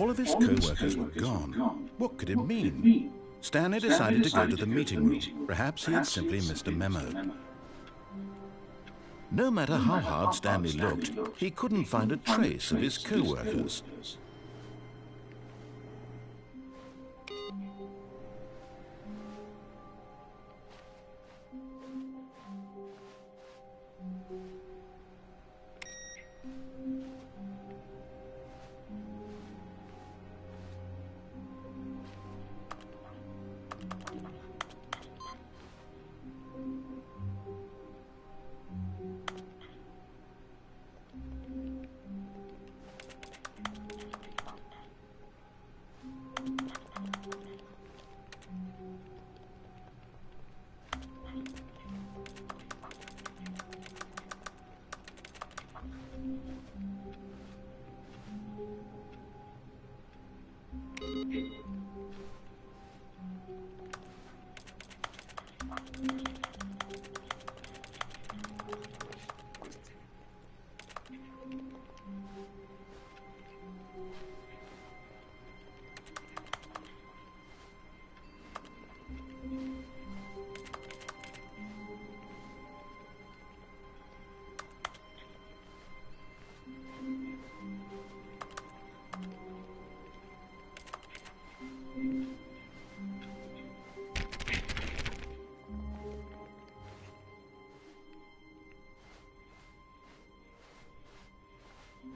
All of his co-workers were gone. What could it mean? Stanley decided to go to the meeting room. Perhaps he had simply missed a memo. No matter how hard Stanley looked, he couldn't find a trace of his co-workers.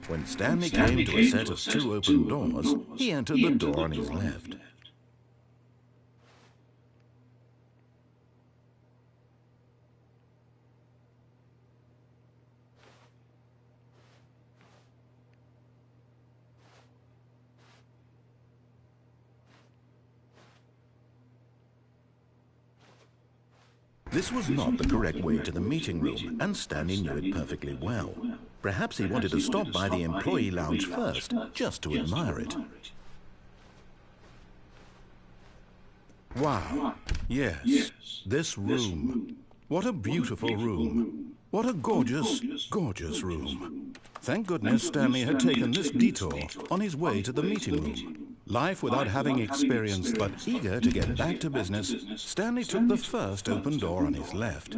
When Stanley came to a set of two open doors, he entered the door on his left. This was not the correct way to the meeting room, and Stanley knew it perfectly well. Perhaps he wanted to stop by the employee lounge first, just to admire it. Wow, yes, this room. What a beautiful room. What a gorgeous, gorgeous room. Thank goodness Stanley had taken this detour on his way to the meeting room. Life without having experienced, but eager to get back to business, Stanley took the first open door on his left.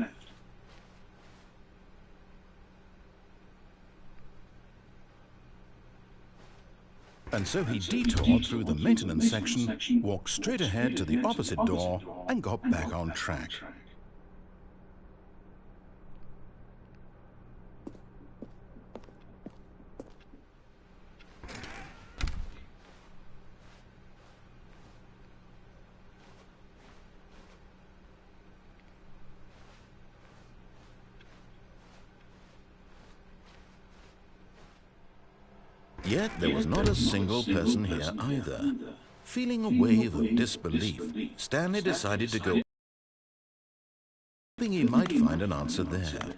And so he detoured through the maintenance section, walked straight ahead to the opposite door, and got back on track. Yet there was not a single person here either. Feeling a wave of disbelief, Stanley decided to go, hoping he might find an answer there.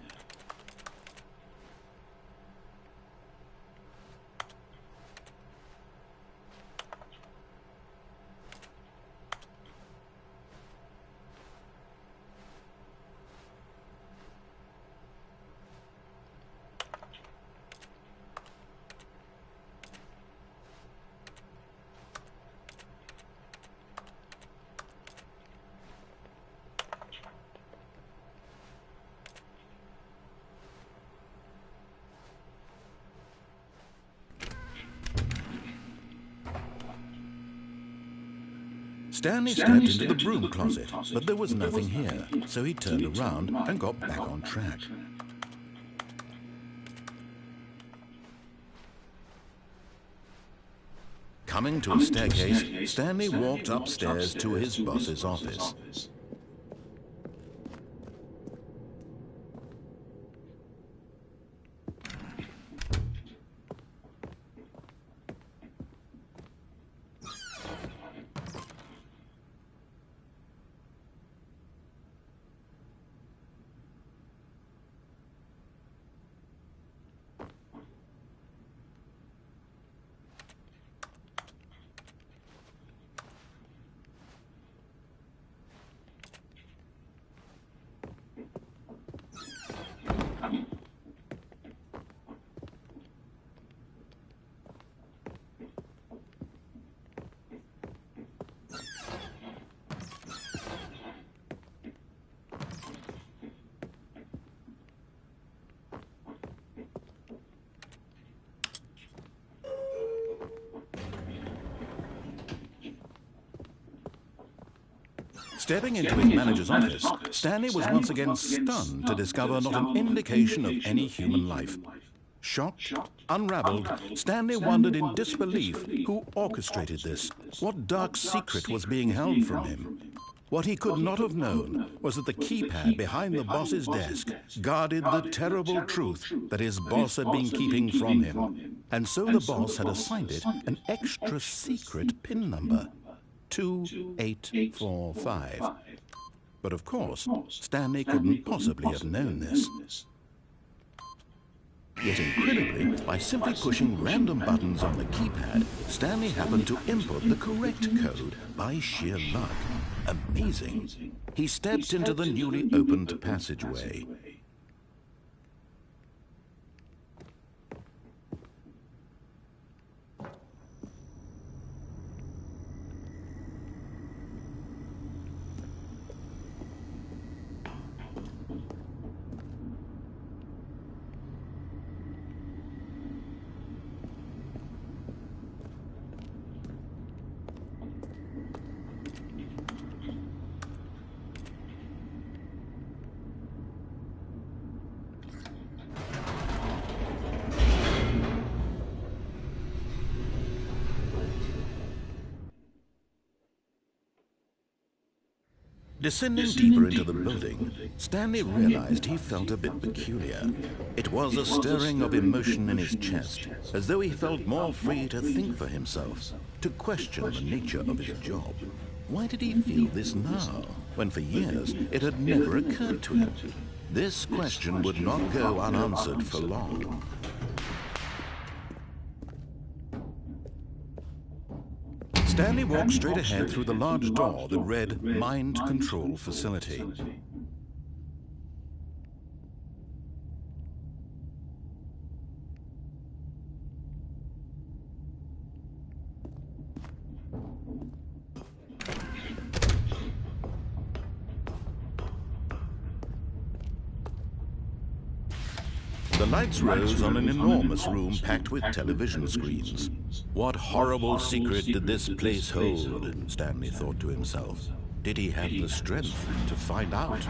Stanley stepped into the broom closet, but there was nothing here, so he turned around and got back on track. Coming to a staircase, Stanley walked upstairs to his boss's office. Stepping into his manager's office, Stanley was once again stunned to discover not an indication of any human life. Shocked, unraveled, Stanley wondered in disbelief who orchestrated this, what dark secret was being held from him. What he could not have known was that the keypad behind the boss's desk guarded the terrible truth that his boss had been keeping from him. And so the boss had assigned it an extra secret PIN number, 2845. But of course, Stanley couldn't possibly have known this. Yet incredibly, by simply pushing random buttons on the keypad, Stanley happened to input the correct code by sheer luck. Amazing. He stepped into the newly opened passageway. Descending deeper into the building, Stanley realized he felt a bit peculiar. It was a stirring of emotion in his chest, as though he felt more free to think for himself, to question the nature of his job. Why did he feel this now, when for years it had never occurred to him? This question would not go unanswered for long. Stanley walked straight ahead through the large door that read Mind Control Facility. The lights rose on an enormous room packed with television screens. What horrible secret did this place hold? Stanley thought to himself. Did he have the strength to find out?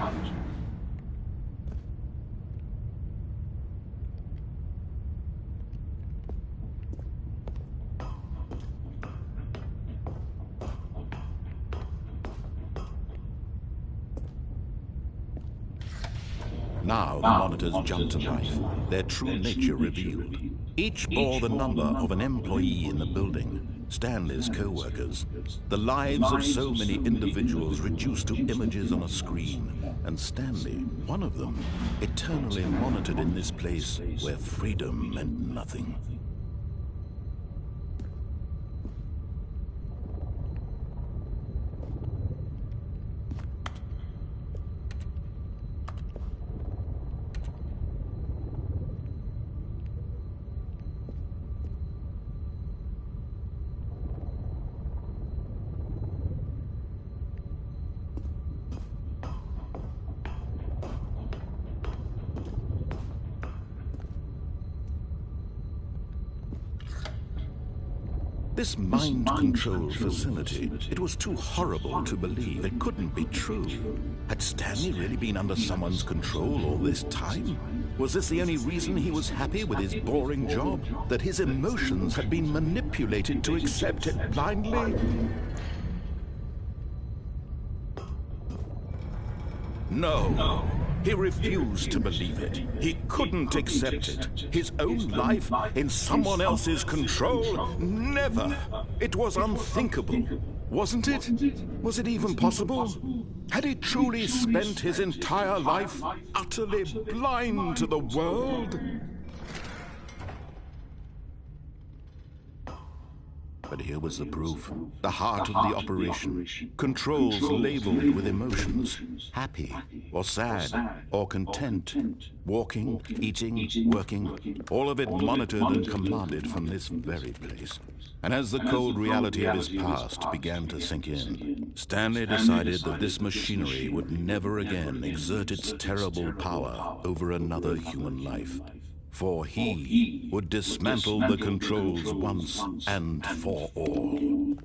Now the monitors jumped to life, their true nature revealed. Each bore the number of an employee in the building, Stanley's co-workers. The lives of so many individuals reduced to images on a screen, and Stanley, one of them, eternally monitored in this place where freedom meant nothing. This mind control facility, it was too horrible to believe. It couldn't be true. Had Stanley really been under someone's control all this time? Was this the only reason he was happy with his boring job? That his emotions had been manipulated to accept it blindly? No. He refused to believe it. He couldn't accept it. His own life in someone else's control? Never. It was unthinkable. Wasn't it? Was it even possible? Had he truly spent his entire life utterly blind to the world? But here was the proof. The heart of the operation. Controls labeled with emotions. Happy, or sad, or content. Walking, eating, working. All of it monitored and commanded from this very place. And as the cold reality of his past began to sink in, Stanley decided that this machinery would never again exert its terrible power over another human life. For he would dismantle the controls once and for all.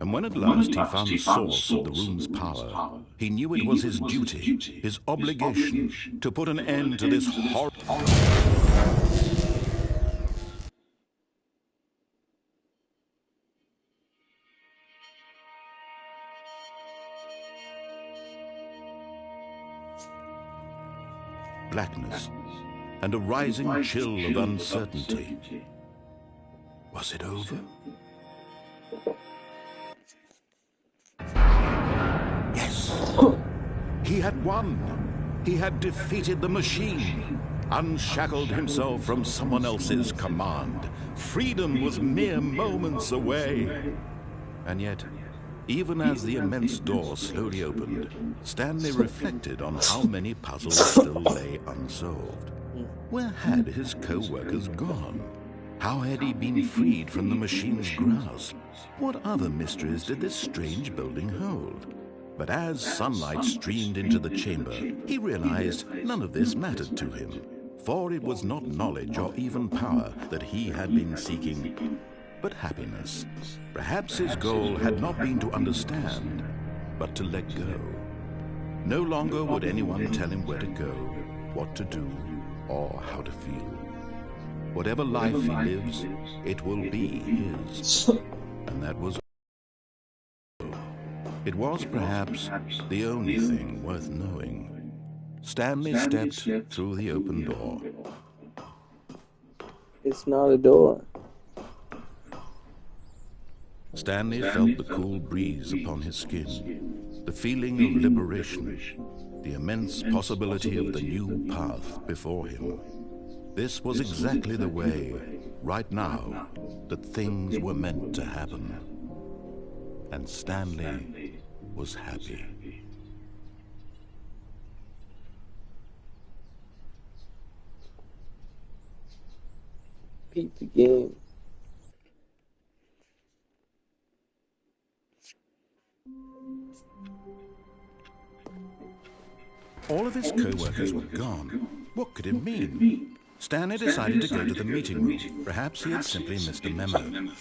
And when at last he found the source of the room's power, he knew it was his duty, his obligation, to put an end to this horror. Blackness and a rising chill of uncertainty. Was it over? Yes! He had won! He had defeated the machine, unshackled himself from someone else's command. Freedom was mere moments away. And yet, even as the immense door slowly opened, Stanley reflected on how many puzzles still lay unsolved. Where had his co-workers gone? How had he been freed from the machine's grasp? What other mysteries did this strange building hold? But as sunlight streamed into the chamber, he realized none of this mattered to him, for it was not knowledge or even power that he had been seeking, but happiness. Perhaps his goal had not been to understand, but to let go. No longer would anyone tell him where to go, what to do, or how to feel. Whatever life he lives, it will be his. And that was all. It was perhaps the only thing worth knowing. Stanley stepped through the open door. It's not a door. Stanley felt the cool breeze upon his skin, the feeling of liberation, the immense possibility of the new path before him. This was exactly the way, right now, that things were meant to happen. And Stanley was happy. Beat the game. All of his co-workers were gone. What could it mean? Stanley decided to go to the meeting room. Perhaps he had simply missed a memo.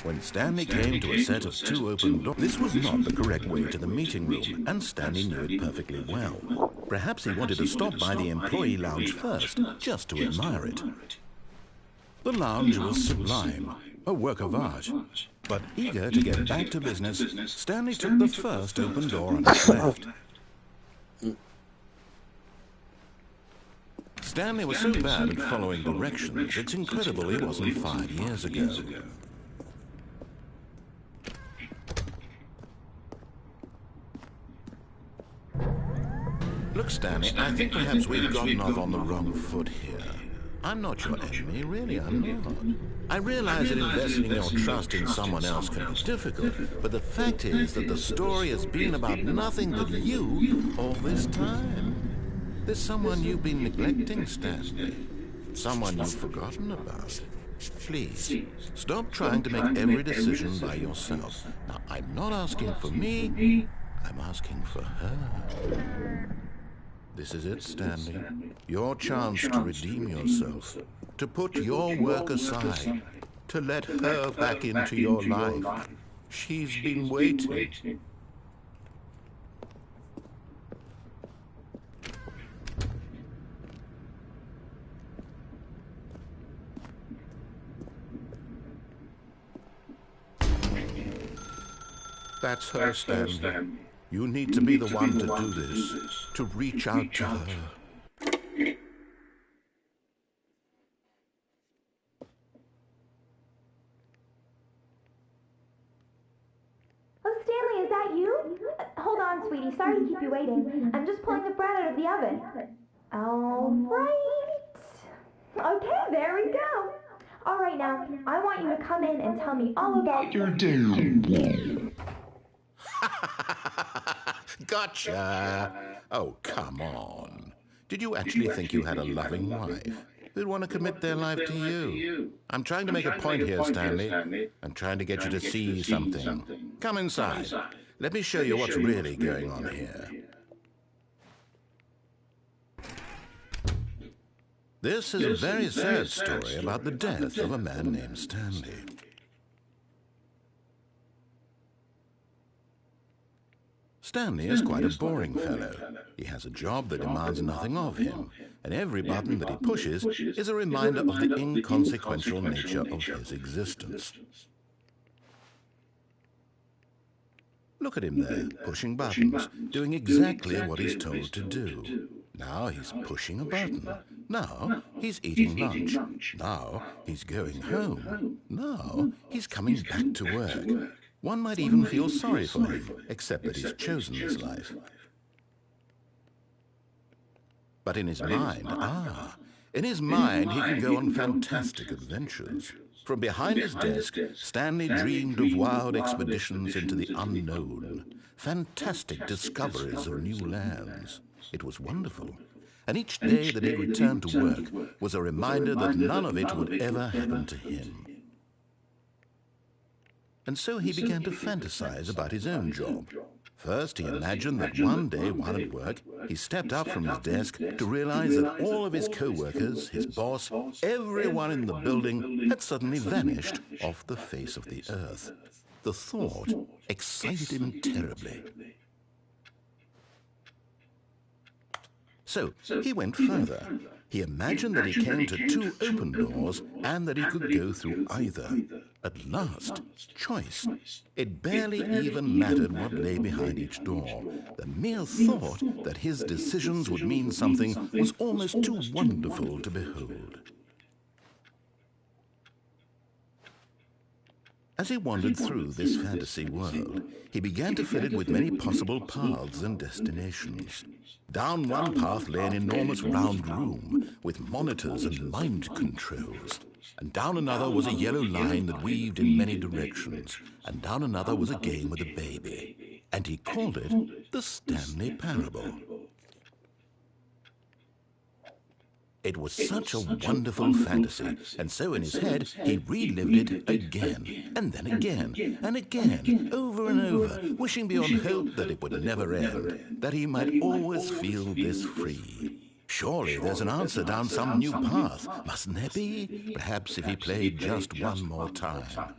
When Stanley came to a set of two open doors, this was not the correct way to the meeting room, and Stanley knew it perfectly well. Perhaps he wanted to stop by the employee lounge first, just to admire it. The lounge was sublime, a work of art. But eager to get back to business, Stanley took the first open door on his left. Stanley was so bad at following directions, it's incredible he wasn't 5 years ago. Look, Stanley, I think perhaps we've gotten off on the wrong foot here. I'm not your enemy, really, I'm not. I realize that investing your trust in someone else can be difficult, but the fact is that the story has been about nothing but you all this time. There's someone you've been neglecting, Stanley. Someone you've forgotten about. Please, stop trying to make every decision by yourself. Now, I'm not asking for me, I'm asking for her. This is it, Stanley. Your chance to redeem yourself, to put your work aside, to let her back into your life. She's been waiting. That's her, Stanley. You need to be the one to do this, to reach out to her. Oh, Stanley, is that you? Hold on, sweetie. Sorry to keep you waiting. I'm just pulling the bread out of the oven. All right. Okay, there we go. All right, now, I want you to come in and tell me all about your day. Gotcha! Oh, come on. Did you actually think you had a loving wife who'd want to commit their life to you? I'm trying to make a point here, Stanley. I'm trying to get you to see something. Come inside. Let me show you what's really going on here. This is a very sad story about the death of a man named Stanley. Stanley is quite a boring fellow. He has a job that demands nothing of him, and every button that he pushes is a reminder of the inconsequential nature of his existence. Look at him there, pushing buttons, doing exactly what he's told to do. Now he's pushing a button. Now he's eating lunch. Now he's going home. Now he's coming back to work. One might even feel sorry for him, except that he's chosen this life. But in his mind, in his mind he can go on fantastic adventures. From behind his desk, Stanley dreamed of wild expeditions into the unknown, fantastic discoveries of new lands. It was wonderful. And each day that he returned to work was a reminder that none of it would ever happen to him. And so he began to fantasize about his own job. First, he imagined that one day while at work, he stepped up from his desk to realize that all of his co-workers, his boss, everyone in the building had suddenly vanished off the face of the earth. The thought excited him terribly. So he went further. He imagined that he came to two open doors and that he could go through either. At last, choice. It barely even mattered what lay behind each door. The mere thought that his decisions would mean something was almost too wonderful to behold. As he wandered through this fantasy world, he began to fill it with many possible paths and destinations. Down one path lay an enormous round room with monitors and mind controls. And down another was a yellow line that weaved in many directions. And down another was a game with a baby. And he called it the Stanley Parable. It was such a wonderful fantasy, and so in his head he relived it again, and then again, and again, over and over, wishing beyond hope that it would never end, that he might always feel this free. Surely there's an answer down some new path, mustn't there be? Perhaps if he played just one more time.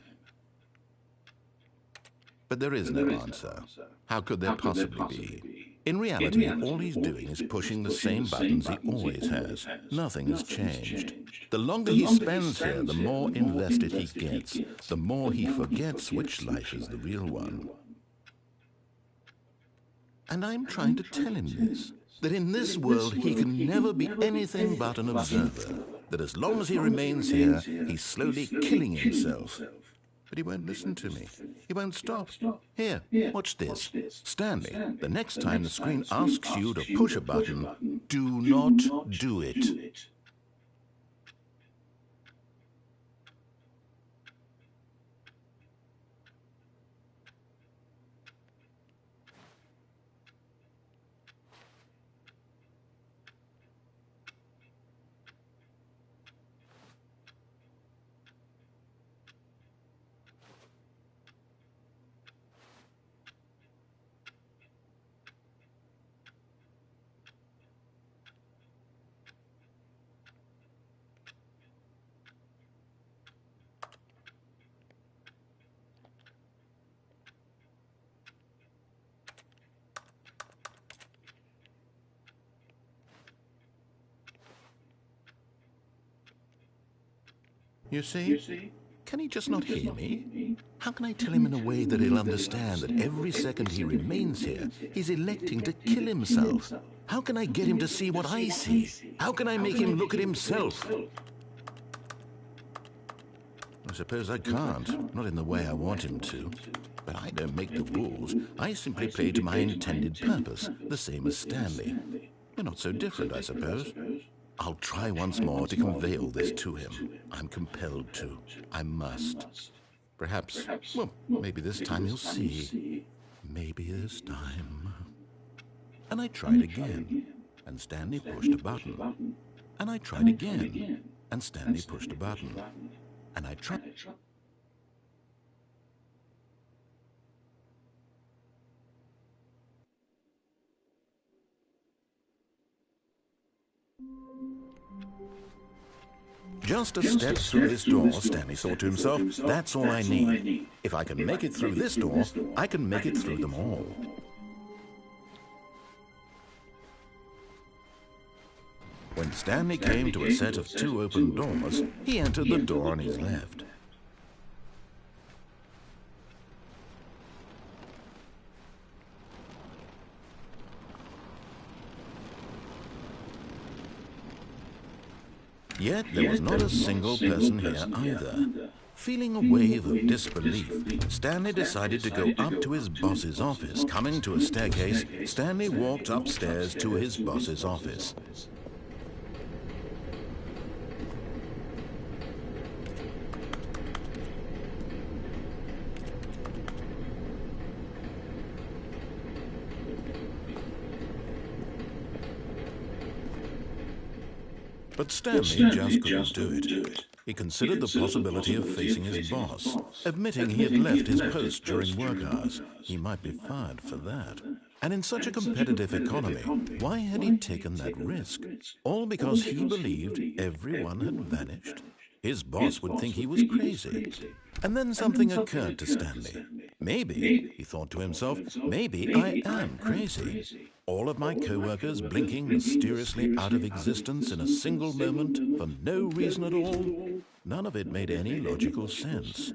But there is no answer. How could there possibly be? In reality, all he's doing is pushing the same buttons he always has. Nothing has changed. The longer he spends here, the more invested he gets, the more he forgets which life is the real one. And I'm trying to tell him this, that in this world he can never be anything but an observer, that as long as he remains here, he's slowly killing himself. But he won't listen to me. He won't stop. Here, watch this. Stanley, the next time the screen asks you to push a button, do not do it. You see? Can he just not hear me? How can I tell him in a way that he'll understand that every second he remains here, he's electing to kill himself? How can I get him to see what I see? How can I make him look at himself? I suppose I can't, not in the way I want him to. But I don't make the rules. I simply play to my intended purpose, the same as Stanley. We're not so different, I suppose. I'll try once more to convey all this to him. I'm compelled to. I must. Perhaps, well, maybe this time he'll see. Maybe this time. And I tried again, and Stanley pushed a button. And I tried again, and Stanley pushed a button. And I tried... Just a step through this door, Stanley thought to himself, that's all I need. If I can make it through this door, I can make it through them all. When Stanley came to a set of 2 open doors, he entered the door on his left. Yet there was not a single person here either. Feeling a wave of disbelief, Stanley decided to go up to his boss's office. Coming to a staircase, Stanley walked upstairs to his boss's office. But Stanley just couldn't do it. He considered the possibility of facing his boss, admitting he had left his post during work hours. He might be fired for that. And in such a competitive economy, why had he taken that risk? All because he believed everyone had vanished? His boss would think he was crazy. And then something occurred to Stanley. Maybe, he thought to himself, maybe I am crazy. All of my co-workers blinking mysteriously out of existence in a single moment for no reason at all. None of it made any logical sense.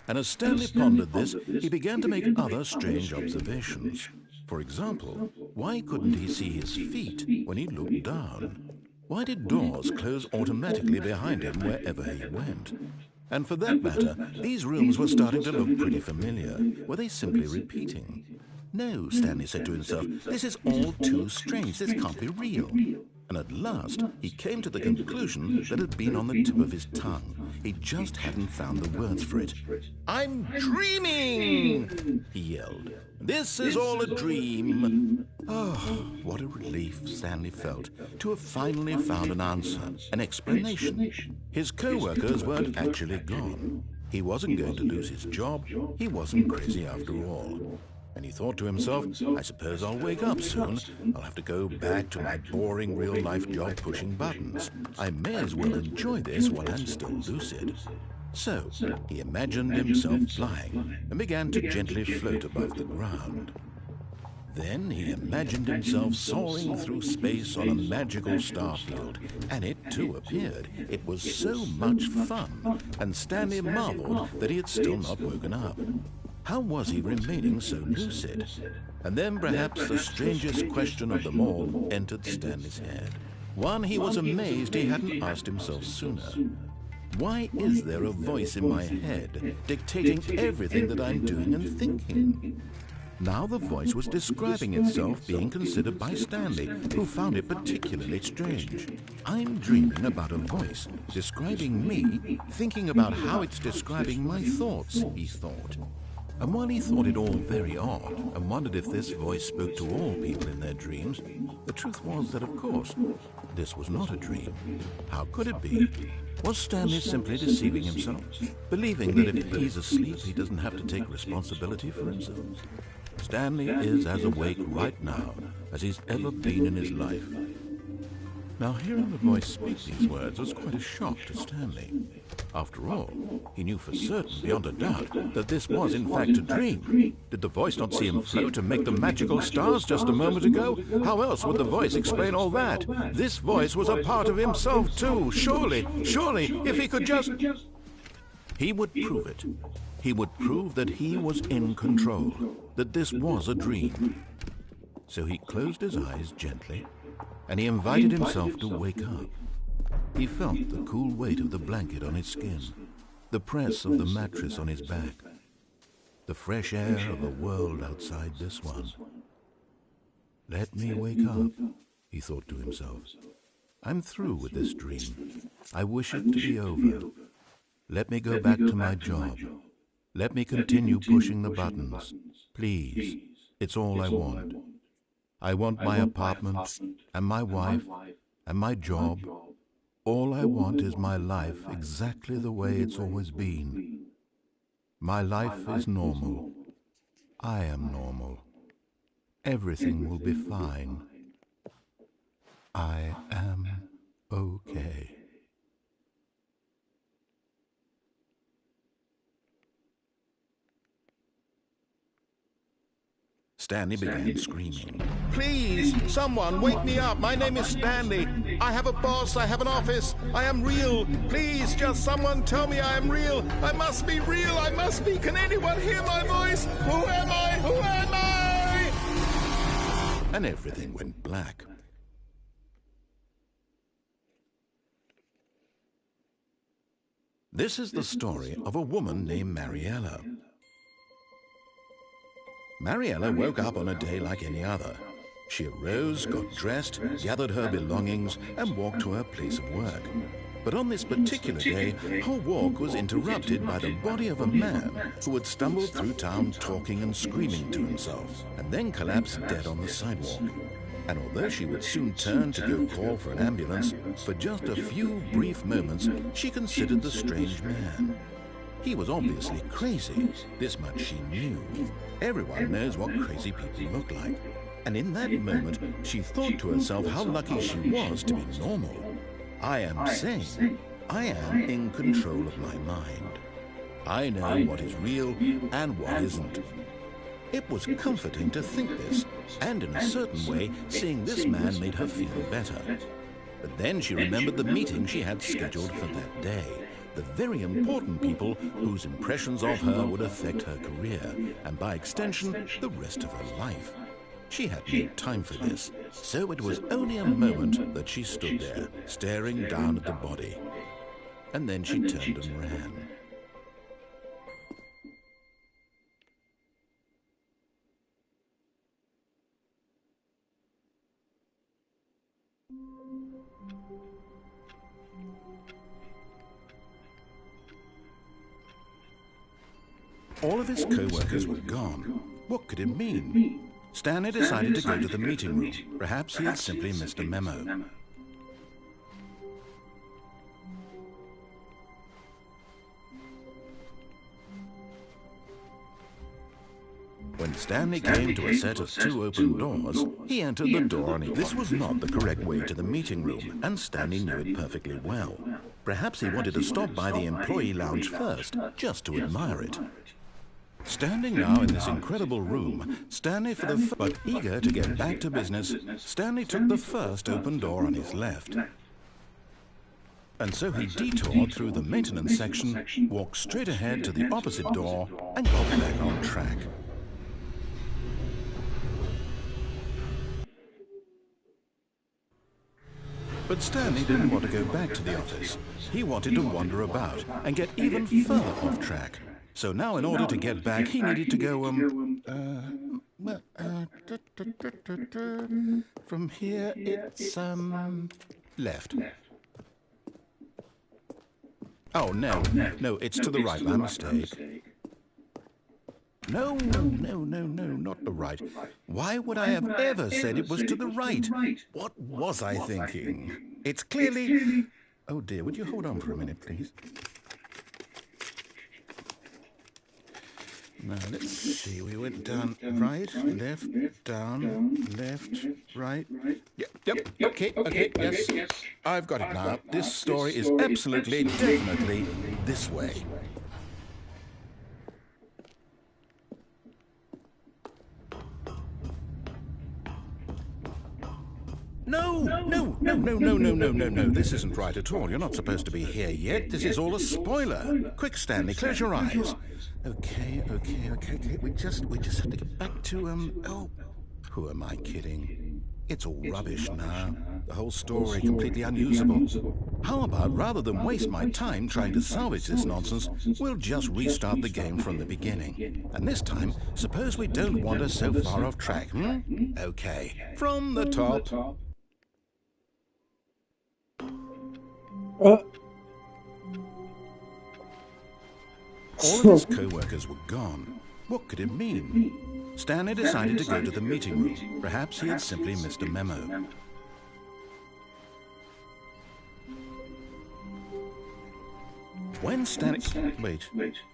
And as Stanley pondered this, he began to make other strange observations. For example, why couldn't he see his feet when he looked down? Why did doors close automatically behind him wherever he went? And for that matter, these rooms were starting to look pretty familiar. Were they simply repeating? No, Stanley said to himself, this is all too strange. This can't be real. And at last, he came to the conclusion that had been on the tip of his tongue. He just hadn't found the words for it. I'm dreaming, he yelled. This is all a dream. Oh, what a relief Stanley felt to have finally found an answer, an explanation. His co-workers weren't actually gone. He wasn't going to lose his job. He wasn't crazy after all. And he thought to himself, I suppose I'll wake up soon. I'll have to go back to my boring real-life job pushing buttons. I may as well enjoy this while I'm still lucid. So, he imagined himself flying and began to gently float above the ground. Then he imagined himself soaring through space on a magical starfield, and it too appeared. It was so much fun, and Stanley marveled that he had still not woken up. How was he remaining so lucid? And then perhaps the strangest question of them all entered Stanley's head. One he was amazed he hadn't asked himself sooner. Why is there a voice in my head dictating everything that I'm doing and thinking? Now the voice was describing itself being considered by Stanley, who found it particularly strange. I'm dreaming about a voice describing me, thinking about how it's describing my thoughts, he thought. And while he thought it all very odd and wondered if this voice spoke to all people in their dreams, the truth was that, of course, this was not a dream. How could it be? Was Stanley simply deceiving himself, believing that if he's asleep, he doesn't have to take responsibility for himself? Stanley is as awake right now as he's ever been in his life. Now, hearing the voice speak these words was quite a shock to Stanley. After all, he knew for certain, beyond a doubt, that this was in fact a dream. Did the voice not see him float and make the magical stars just a moment ago? How else would the voice explain all that? This voice was a part of himself too. Surely, if he could just... He would prove it. He would prove that he was in control, that this was a dream. So he closed his eyes gently, and he invited himself to wake up. He felt the cool weight of the blanket on his skin, the press of the mattress on his back, the fresh air of a world outside this one. Let me wake up, he thought to himself. I'm through with this dream. I wish it to be over. Let me go back to my job. Let me continue pushing the buttons. Please, it's all I want. I want my apartment, and my wife, and my job. All I want is my life exactly the way it's always been. My life is normal. I am normal. Everything will be fine. I am okay. Stanley began screaming. Please, someone, wake me up. My name is Stanley. I have a boss. I have an office. I am real. Please, just someone tell me I am real. I must be real. I must be. Can anyone hear my voice? Who am I? Who am I? And everything went black. This is the story of a woman named Mariella. Mariella woke up on a day like any other. She arose, got dressed, gathered her belongings, and walked to her place of work. But on this particular day, her walk was interrupted by the body of a man who had stumbled through town talking and screaming to himself, and then collapsed dead on the sidewalk. And although she would soon turn to go call for an ambulance, for just a few brief moments, she considered the strange man. He was obviously crazy. This much she knew. Everyone knows what crazy people look like. And in that moment, she thought to herself how lucky she was to be normal. I am sane. I am in control of my mind. I know what is real and what isn't. It was comforting to think this, and in a certain way, seeing this man made her feel better. But then she remembered the meeting she had scheduled for that day. The very important people whose impressions of her would affect her career, and by extension, the rest of her life. She had no time for this, so it was only a moment that she stood there, staring down at the body. And then she turned and ran. All of his co-workers were gone. What could it mean? Stanley decided to go to the meeting room. Perhaps he had simply missed a memo. When Stanley came to a set of 2 open doors, he entered the door and this was not the correct way to the meeting room, and Stanley knew it perfectly well. Perhaps he wanted to stop by the employee lounge first, just to admire it. Standing now in this incredible room, but eager to get back to business, Stanley took the first open door on his left. And so he detoured through the maintenance section, walked straight ahead to the opposite door, and got back on track. But Stanley didn't want to go back to the office. He wanted to wander about and get even further off track. So now in order to get back, he needed to go, from here it's, left. Oh, no, it's to the right, my mistake. No, not the right. Why would I have ever said it was to the right? What was I thinking? It's clearly... Oh dear, would you hold on for a minute, please? Now, let's see, we went down, right, left, down, left, right. Yep, okay, yes. I've got it now. This story is absolutely, definitely this way. No, this isn't right at all. You're not supposed to be here yet. This is all a spoiler. Quick, Stanley, close your eyes. Okay. We just have to get back to, oh, who am I kidding? It's all rubbish now. The whole story completely unusable. How about, rather than waste my time trying to salvage this nonsense, we'll just restart the game from the beginning. And this time, suppose we don't wander so far off track, Okay, from the top. All of his co-workers were gone. What could it mean? Stanley decided to go to the meeting room. Perhaps he had simply missed a memo. When Stanley...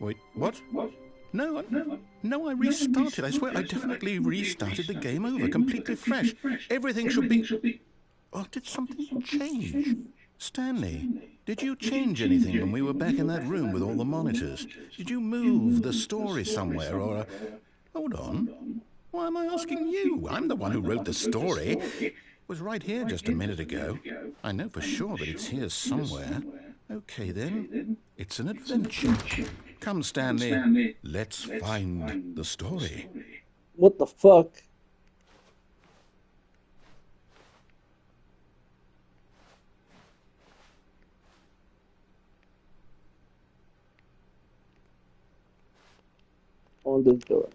Wait, what? No, I restarted. I swear, I definitely restarted the game over, completely fresh. Everything should be... Oh, did something change? Stanley, did you change anything when we were back in that room with all the monitors? Did you move the story somewhere, or... Hold on. Why am I asking you? I'm the one who wrote the story. It was right here just a minute ago. I know for sure that it's here somewhere. Okay, then. It's an adventure. Come, Stanley. Let's find the story. What the fuck? On this door.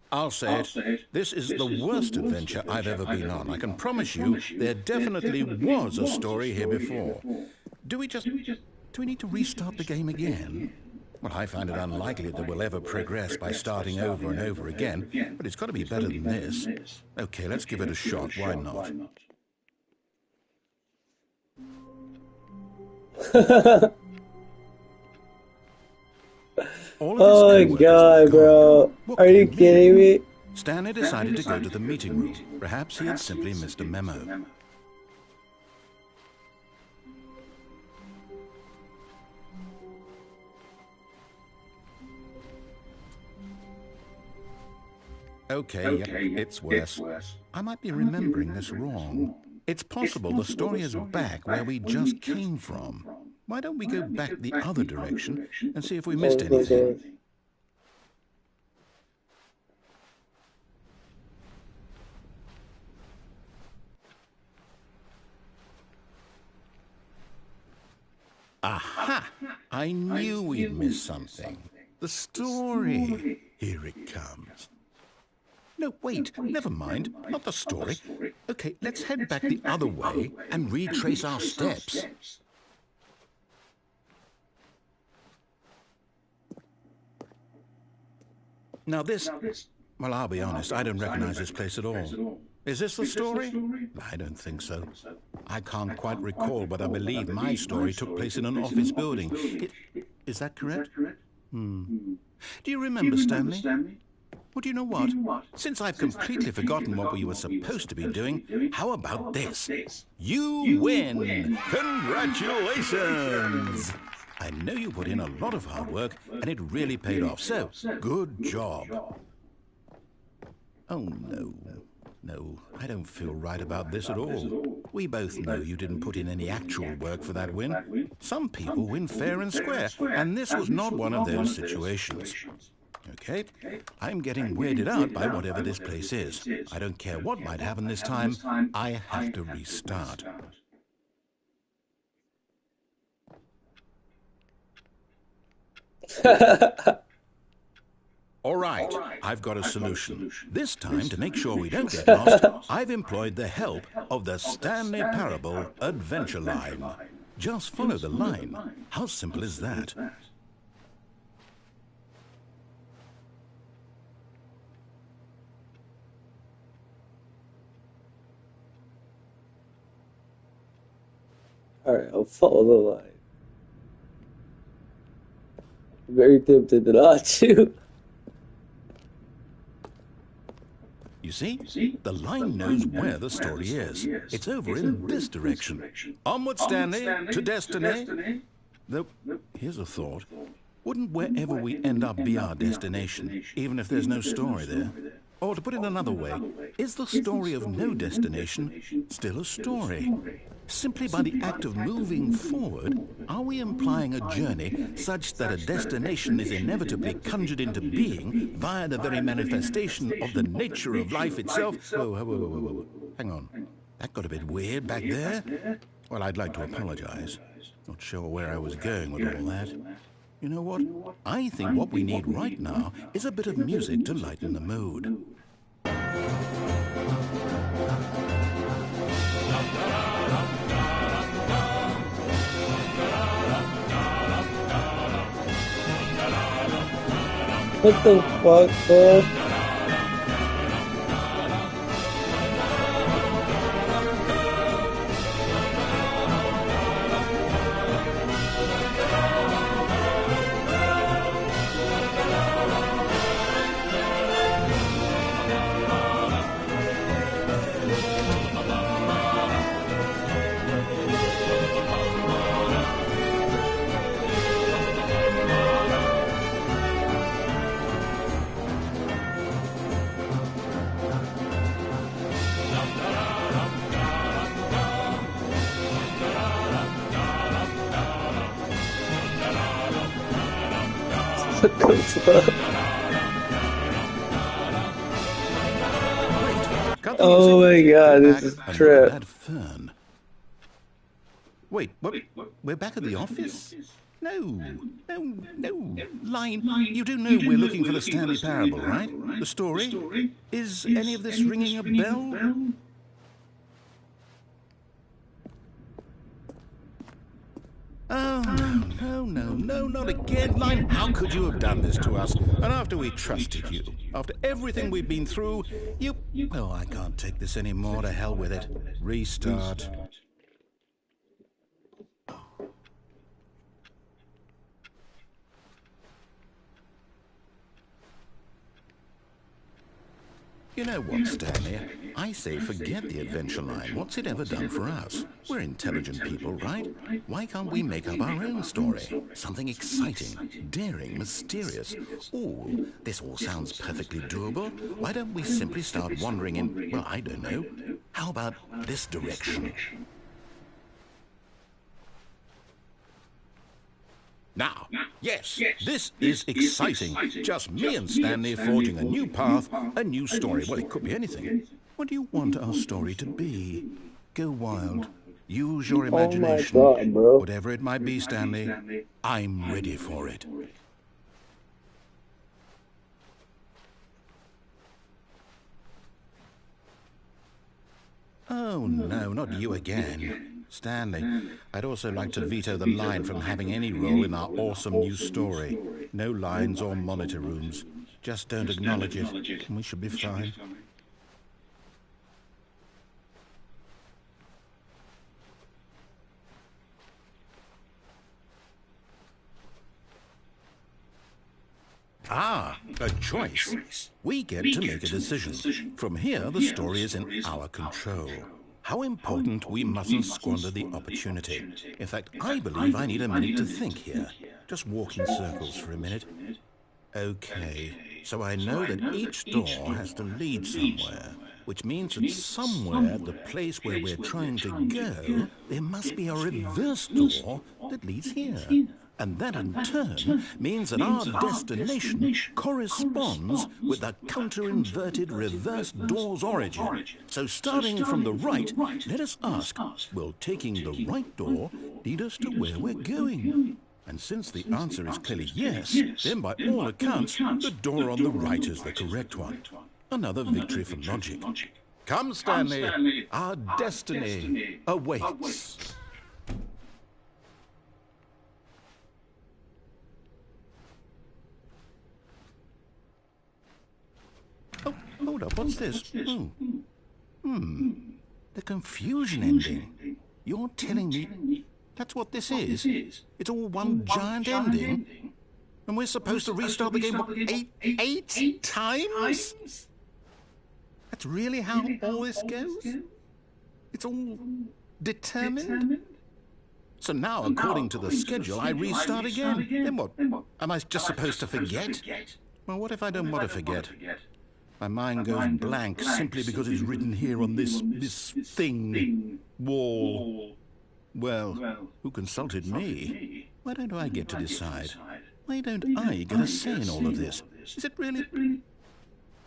I'll say it. This is the worst adventure I've ever been on. I can promise you there definitely was a story here before. Do we need to restart the game again? Well, I find it unlikely that we'll ever progress by starting over and over again, but it's got to be better than this. Okay, let's give it a shot. Why not? Oh my god, bro. Are you kidding me? Stanley decided to go to the meeting room. Perhaps he had simply missed a memo. Okay, it's worse. I might be remembering this wrong. It's possible the story is back where we just came from. Why don't we go back the other direction and see if we missed anything? Aha! I knew we'd missed something. The story. Here it comes. No, wait, never mind. Not the story. Okay, let's head back the other way and retrace our steps. Now this... Well, I'll be honest, I don't recognize this place at all. Is this the story? I don't think so. I can't quite recall, but I believe my story took place in an office building. Is that correct? Do you remember, Stanley? Well, do you know what? Since I've completely forgotten what we were supposed to be doing, how about this? You win! Congratulations! I know you put in a lot of hard work, and it really paid off, so good job. Oh, no. No, I don't feel right about this at all. We both know you didn't put in any actual work for that win. Some people win fair and square, and this was not one of those situations. Okay, I'm getting weirded out by whatever this place is. I don't care what might happen this time. I have to restart. All right, I've got a solution. This time, to make sure we don't get lost, I've employed the help of the Stanley Parable Adventure Line. Just follow the line. How simple is that? Alright, I'll follow the line. Very tempted not to. You see, the line knows where the story is. It's over in this direction. Onward, Stanley, to destiny. Though, here's a thought. Wouldn't wherever we end up be our destination, even if there's no story there? Or to put it another way, is the story of no destination still a story? Simply by the act of moving forward, are we implying a journey such that a destination is inevitably conjured into being via the very manifestation of the nature of life itself? Whoa. Hang on. That got a bit weird back there. Well, I'd like to apologize. Not sure where I was going with all that. You know what? I think what we need right now is a bit of music to lighten the mood. What the fuck, bro? What the fuck? Wait, cut the Oh my music. god, Go this back is and trip. look at that fern. Wait, what? We're back at the office? No. Line, you do know we're looking for the Stanley Parable, right? The story? Is any of this ringing a bell? Oh, no, not again. Line, how could you have done this to us? And after we trusted you, after everything we've been through, you... Oh, I can't take this anymore. To hell with it. Restart. You know what, Stanley? I say forget the adventure line. What's it ever done for us? We're intelligent people, right? Why can't we make up our own story? Something exciting, daring, mysterious. Ooh, this all sounds perfectly doable. Why don't we simply start wandering in, well, I don't know. How about this direction? Now, yes, this is exciting. Just me and Stanley forging a new path, a new story. Well, it could be anything. What do you want our story to be? Go wild. Use your imagination. Oh my god, bro. Whatever it might be, Stanley, I'm ready for it. Oh, no, not you again. Stanley, I'd also like to veto the line from having any role in our awesome new story. No lines or monitor rooms. Just don't acknowledge it, and we should be fine. Ah, a choice. We get to make a decision. From here, the story is in our control. How important we mustn't squander the opportunity. In fact, I believe I need a minute to think here. Just walk in circles for a minute. Okay, so I know that each door has to lead somewhere, which means that somewhere at the place where we're trying to go, there must be a reverse door that leads here. And that in turn means that our destination corresponds with the counter-inverted reverse door's origin. So starting from the right, let us ask, will taking the right door lead us to where we're going? And since the answer is clearly yes, then by all accounts, the door on the right is the correct one. Another victory for logic. Come, Stanley, our destiny awaits. Oh, hold up, what's this? The confusion ending. You're telling me that's what this is? It's all one giant ending? And we're supposed to restart the game, what, eight times? That's really how all this goes? It's all determined? So now, according to the schedule, I restart again. Then what? Am I just supposed to forget? Well, what if I don't want to forget? My mind goes blank simply because it's written here on this thing, wall. Well, who consulted me? Why don't I get to decide? Why don't I get a say in all of this? Is it really?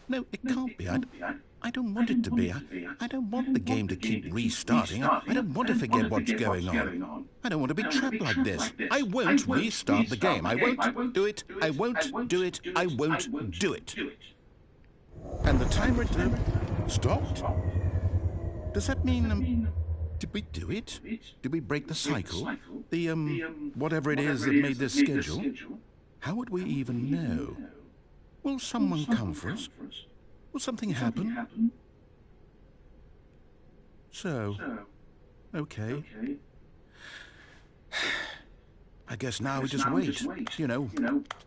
No, it can't be. I don't want it to be. I don't want the game to keep restarting. I don't want to forget what's going on. I don't want to be trapped like this. I won't restart the game. I won't do it. I won't do it. I won't do it. And the timer stopped? Does that mean, did we do it? Did we break the cycle? The, whatever it is that made this schedule? How would we even know? Will someone come for us? Will something happen? So, okay. I guess now we just wait. You know,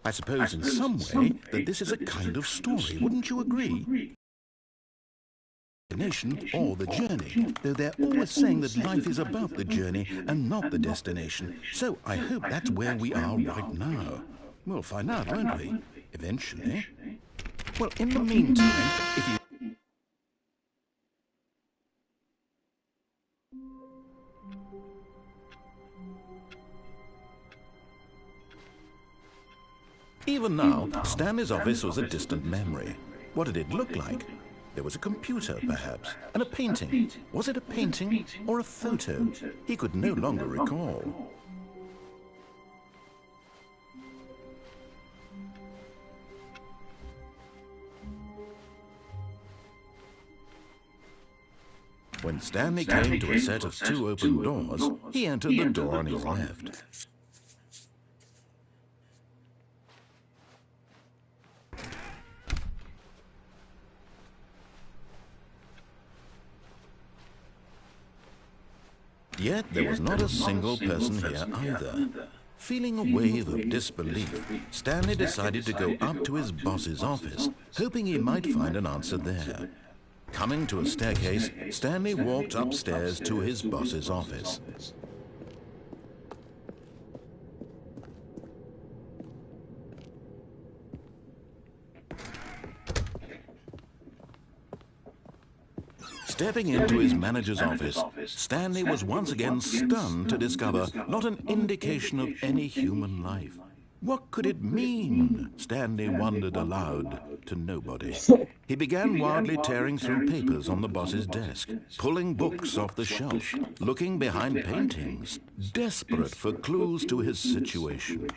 I suppose in some way that this is a kind of story. Wouldn't you agree? Destination or the journey, though they're always saying that life is about the journey and not the destination. So I hope that's where we are right now. We'll find out, won't we? Eventually. Well, in the meantime, if you... Even now, Stanley's office was a distant memory. What did it look like? There was a computer, perhaps, and a painting. Was it a painting or a photo? He could no longer recall. When Stanley came to a set of 2 open doors, he entered the door on his left. Yet there was not a single person here either. Feeling a wave of disbelief, Stanley decided to go up to his boss's office, hoping he might find an answer there. Coming to a staircase, Stanley walked upstairs to his boss's office. Stepping into his manager's office, Stanley was once again stunned to discover not an indication of any human life. What could it mean? Stanley wondered aloud to nobody. He began wildly tearing through papers on the boss's desk, pulling books off the shelf, looking behind paintings, desperate for clues to his situation.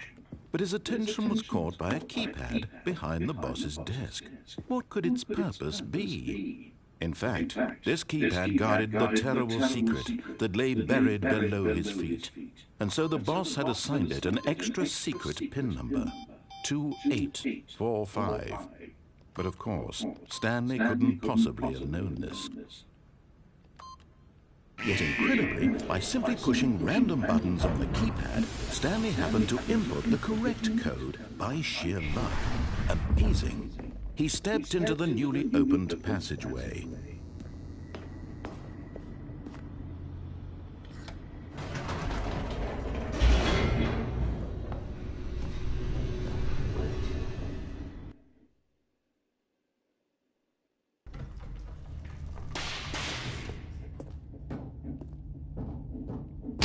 But his attention was caught by a keypad behind the boss's desk. What could its purpose be? In fact, this keypad guarded the terrible secret that lay buried below his feet. And so the boss had assigned it an extra secret PIN number, 2845. But of course, Stanley couldn't possibly have known this. Yet incredibly, by simply pushing random buttons on the keypad, Stanley happened to input the correct code by sheer luck. Amazing. He stepped into the newly opened passageway.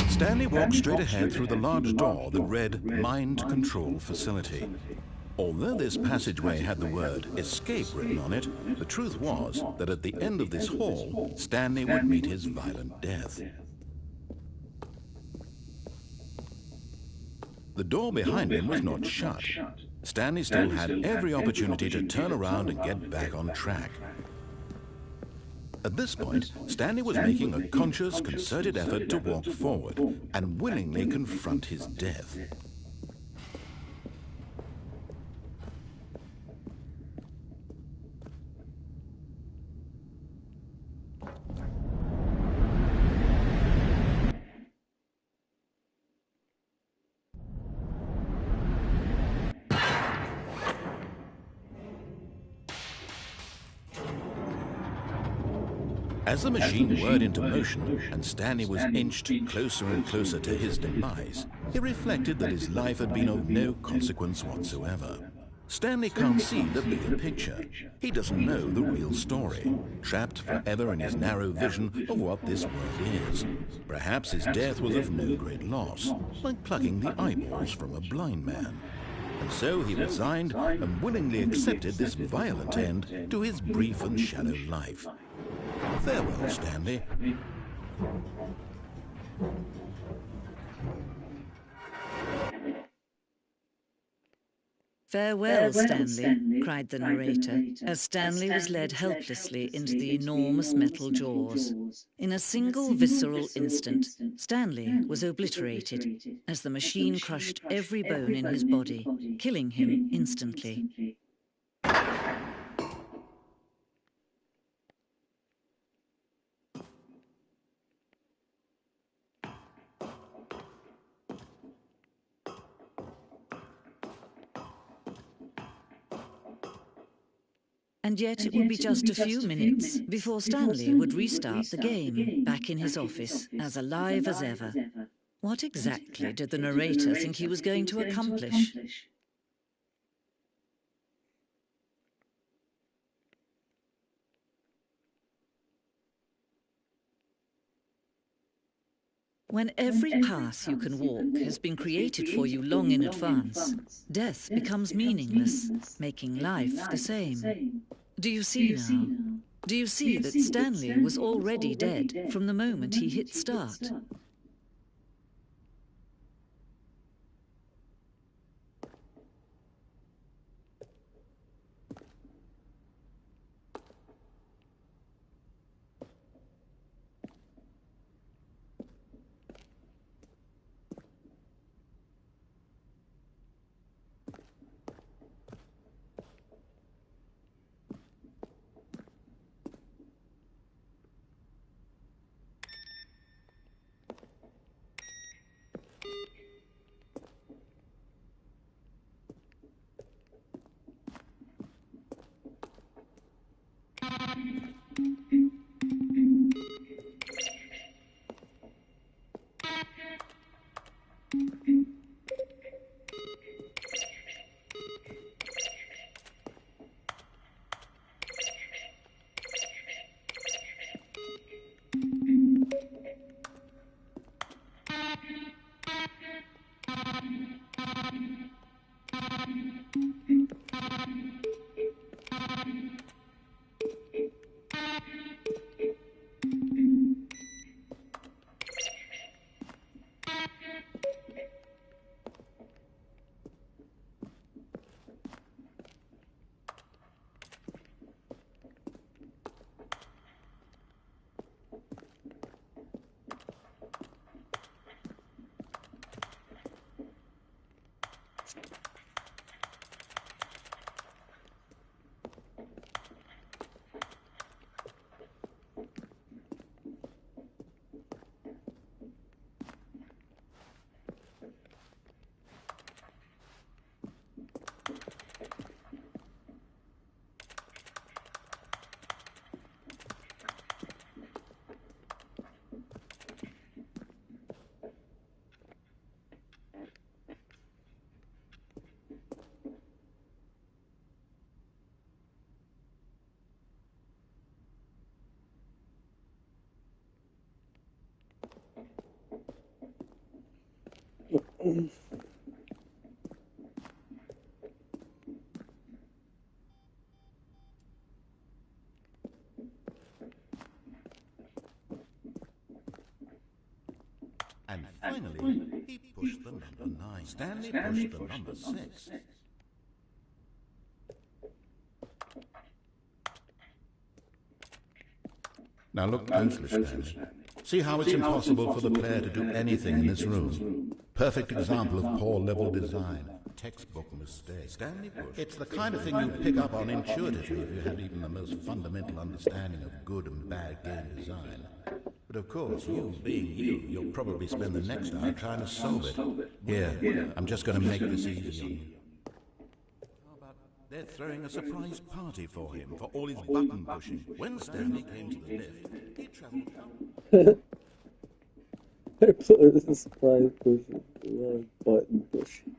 Stanley walked straight ahead through the large door that read Mind Control Facility. Although this passageway had the word escape written on it, the truth was that at the end of this hall, Stanley would meet his violent death. The door behind him was not shut. Stanley still had every opportunity to turn around and get back on track. At this point, Stanley was making a conscious, concerted effort to walk forward and willingly confront his death. As the machine whirred into motion and Stanley was inched closer and closer to his demise, he reflected that his life had been of no consequence whatsoever. Stanley can't see the bigger picture. He doesn't know the real story, trapped forever in his narrow vision of what this world is. Perhaps his death was of no great loss, like plucking the eyeballs from a blind man. And so he resigned and willingly accepted this violent end to his brief and shallow life. Farewell, Stanley. Farewell, Stanley, cried the narrator, as Stanley was led helplessly into the enormous metal jaws. In a single visceral instant, Stanley was obliterated, as the machine crushed every bone in his body, killing him instantly. And yet it would be just a few minutes before Stanley would restart the game, back in his office, as alive as ever. What exactly did the narrator think he was going to accomplish? When every path you can walk has been created for you long in advance, death becomes meaningless, making life the same. Do you see now? Do you see that Stanley was already dead from the moment he hit start? And finally, he pushed the number 9. Stanley pushed the number 6. Now look closely, Stanley. See how it's impossible for the player to do anything in this room? Perfect example of poor level design. Textbook mistake. Stanley pushed. It's the kind of thing you'd pick up on intuitively if you had even the most fundamental understanding of good and bad game design. But of course, you being you, you'll probably spend the next hour trying to solve it. Here, I'm just going to make this easy on you. How about they're throwing a surprise party for him for all his button pushing. When Stanley came to the lift, he travelled... It's a surprise pushing. Button pushing.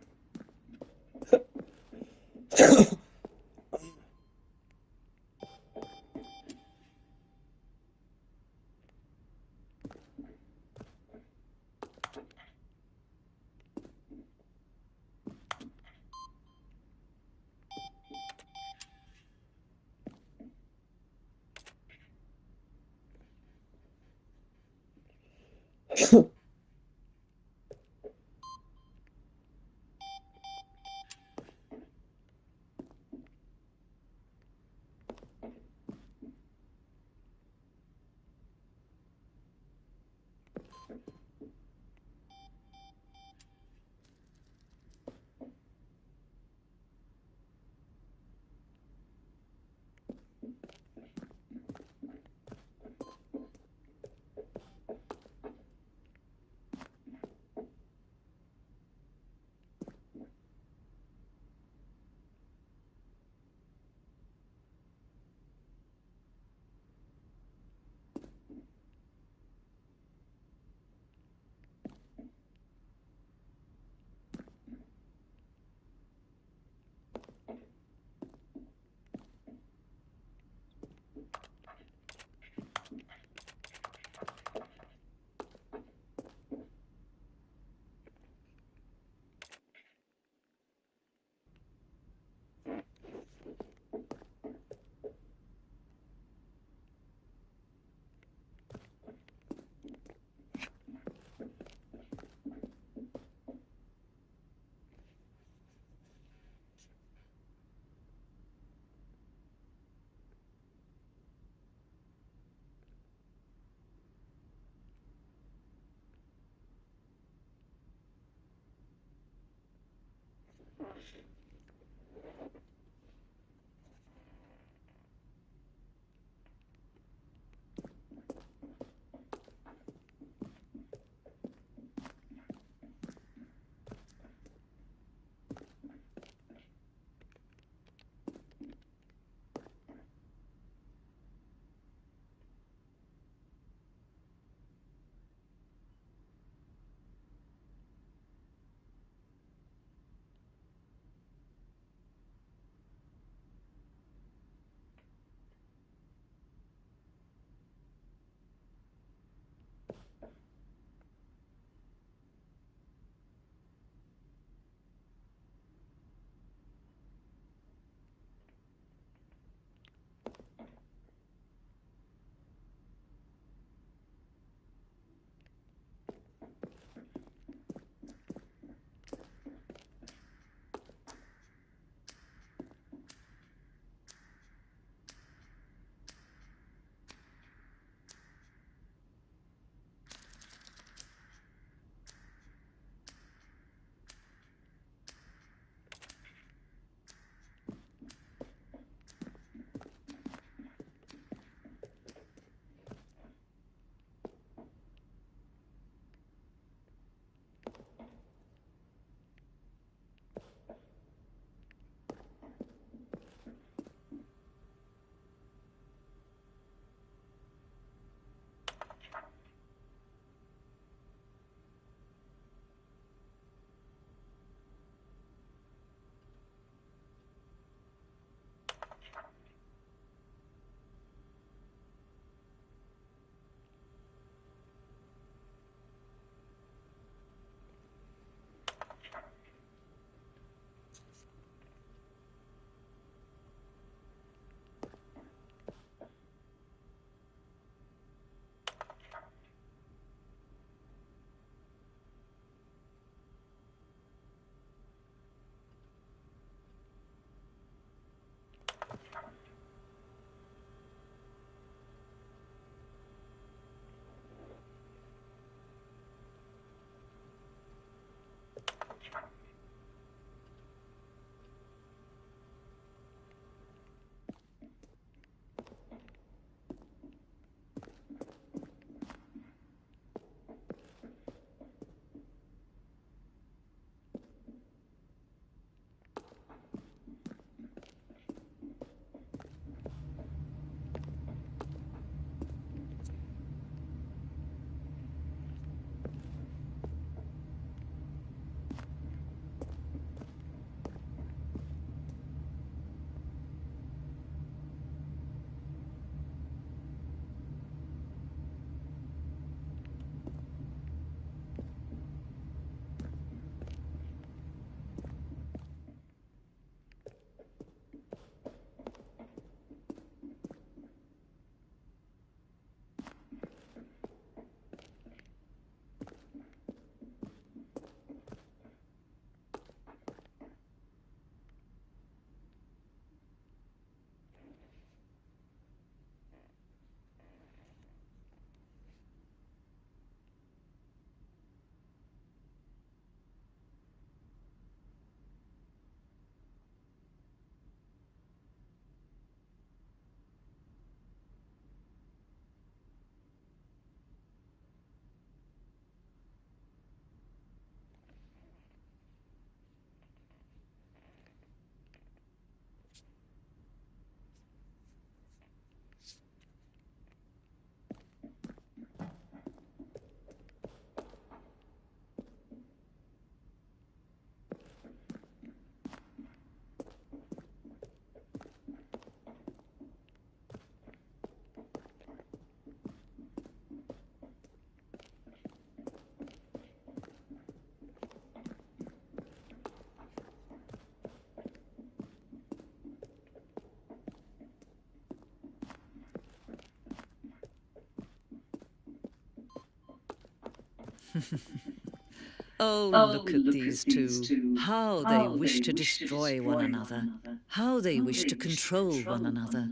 Oh, look at these two. How they wish to destroy one another. How they wish to control one another.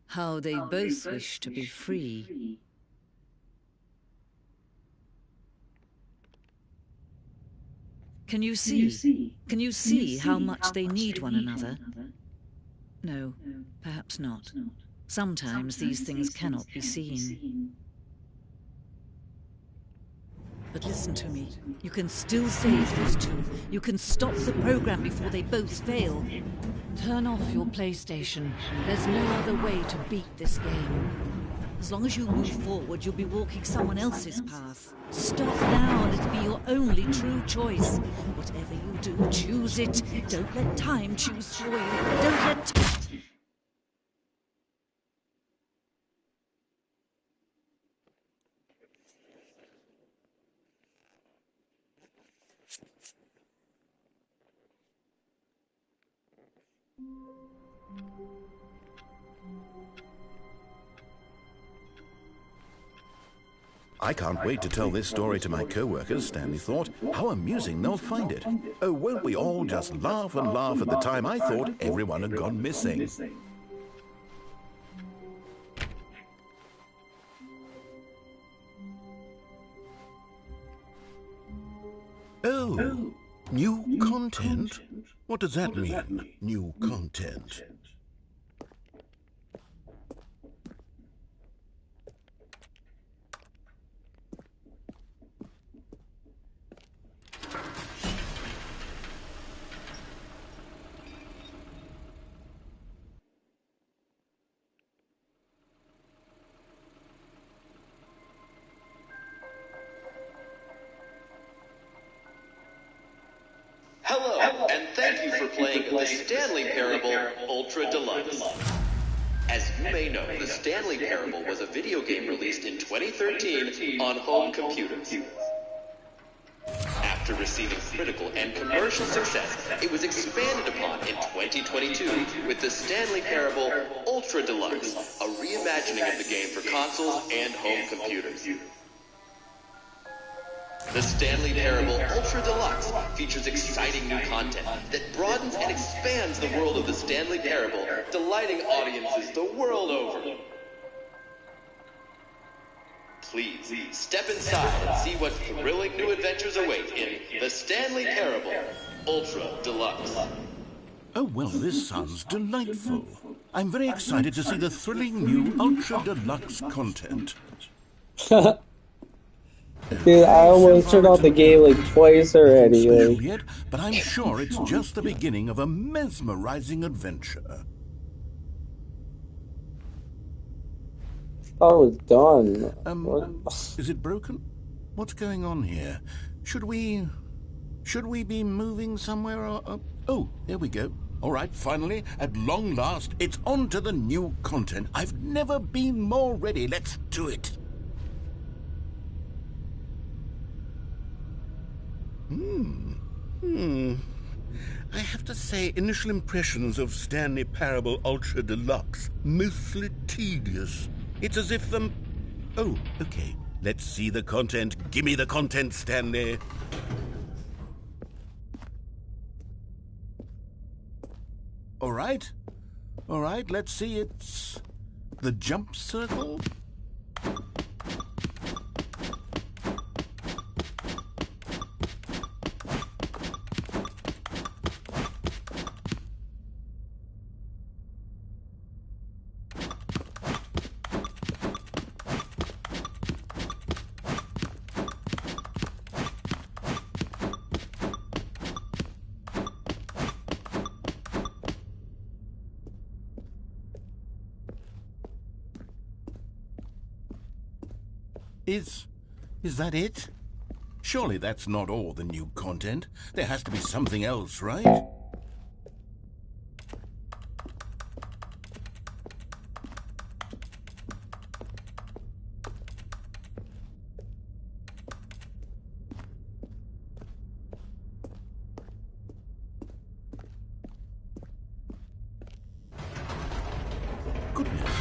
How they both wish to be free. Can you see? Can you see how much they need one another? No, perhaps not. Sometimes these things cannot be seen. But listen to me. You can still save these two. You can stop the program before they both fail. Turn off your PlayStation. There's no other way to beat this game. As long as you move forward, you'll be walking someone else's path. Stop now and it'll be your only true choice. Whatever you do, choose it. Don't let time choose for you. Don't let... I can't wait to tell this story to my co-workers, Stanley thought. How amusing they'll find it. Oh, won't we all just laugh and laugh at the time I thought everyone had gone missing. Oh, new content? What does that mean, new content? Hello, and thank you for playing the Stanley Parable Ultra Deluxe. As you may know, the Stanley Parable was a video game released in 2013 on home computers. After receiving critical and commercial success, it was expanded upon in 2022 with the Stanley Parable Ultra Deluxe, a reimagining of the game for consoles and home computers. The Stanley Parable Ultra Deluxe features exciting new content that broadens and expands the world of the Stanley Parable, delighting audiences the world over. Please, step inside and see what thrilling new adventures await in the Stanley Parable Ultra Deluxe. Oh, well, this sounds delightful. I'm very excited to see the thrilling new Ultra Deluxe content. Dude, I almost turned off the game like twice already. Special yet, but I'm sure it's just the beginning of a mesmerizing adventure. I was done. Is it broken? What's going on here? Should we be moving somewhere? Or, oh, there we go. All right, finally, at long last, it's on to the new content. I've never been more ready. Let's do it. I have to say, initial impressions of Stanley Parable Ultra Deluxe, mostly tedious. It's as if oh, okay. Let's see the content. Gimme the content, Stanley. All right, let's see. It's the jump circle. Is that it? Surely that's not all the new content. There has to be something else, right? Goodness,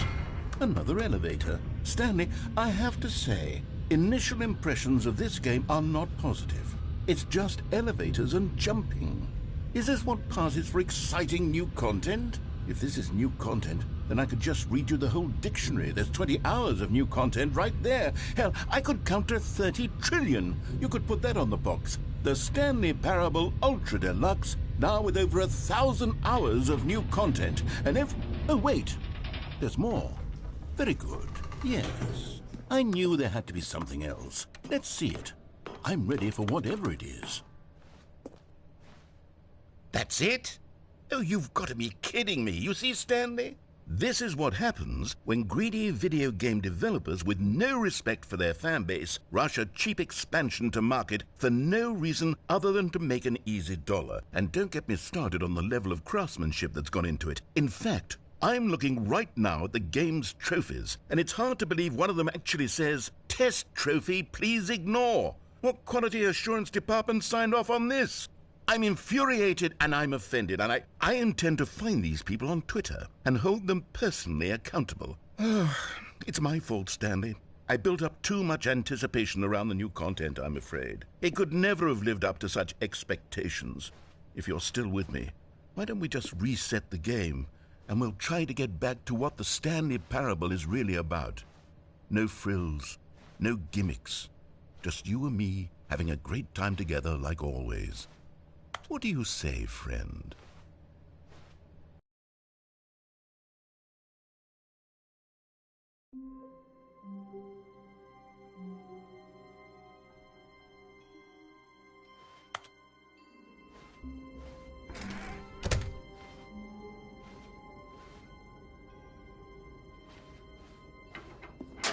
another elevator. Stanley, I have to say, initial impressions of this game are not positive. It's just elevators and jumping. Is this what passes for exciting new content? If this is new content, then I could just read you the whole dictionary. There's 20 hours of new content right there. Hell, I could count to 30 trillion. You could put that on the box. The Stanley Parable Ultra Deluxe, now with over 1,000 hours of new content, and oh, wait, there's more. Very good, yes. I knew there had to be something else. Let's see it. I'm ready for whatever it is. That's it? Oh, you've got to be kidding me. You see, Stanley? This is what happens when greedy video game developers with no respect for their fan base rush a cheap expansion to market for no reason other than to make an easy dollar. And don't get me started on the level of craftsmanship that's gone into it. In fact, I'm looking right now at the game's trophies, and it's hard to believe one of them actually says, "Test trophy, please ignore." What quality assurance department signed off on this? I'm infuriated and I'm offended, and I intend to find these people on Twitter and hold them personally accountable. It's my fault, Stanley. I built up too much anticipation around the new content, I'm afraid. It could never have lived up to such expectations. If you're still with me, why don't we just reset the game, and we'll try to get back to what the Stanley Parable is really about. No frills, no gimmicks. Just you and me having a great time together like always. What do you say, friend?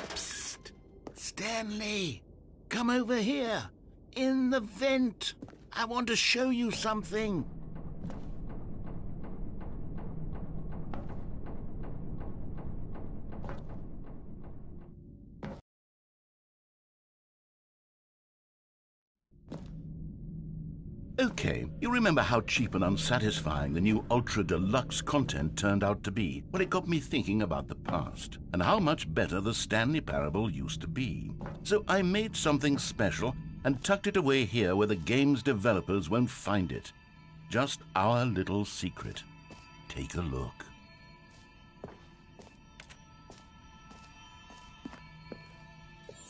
Psst! Stanley! Come over here! In the vent! I want to show you something. Okay, you remember how cheap and unsatisfying the new Ultra Deluxe content turned out to be? Well, it got me thinking about the past and how much better the Stanley Parable used to be. So I made something special and tucked it away here where the game's developers won't find it. Just our little secret. Take a look.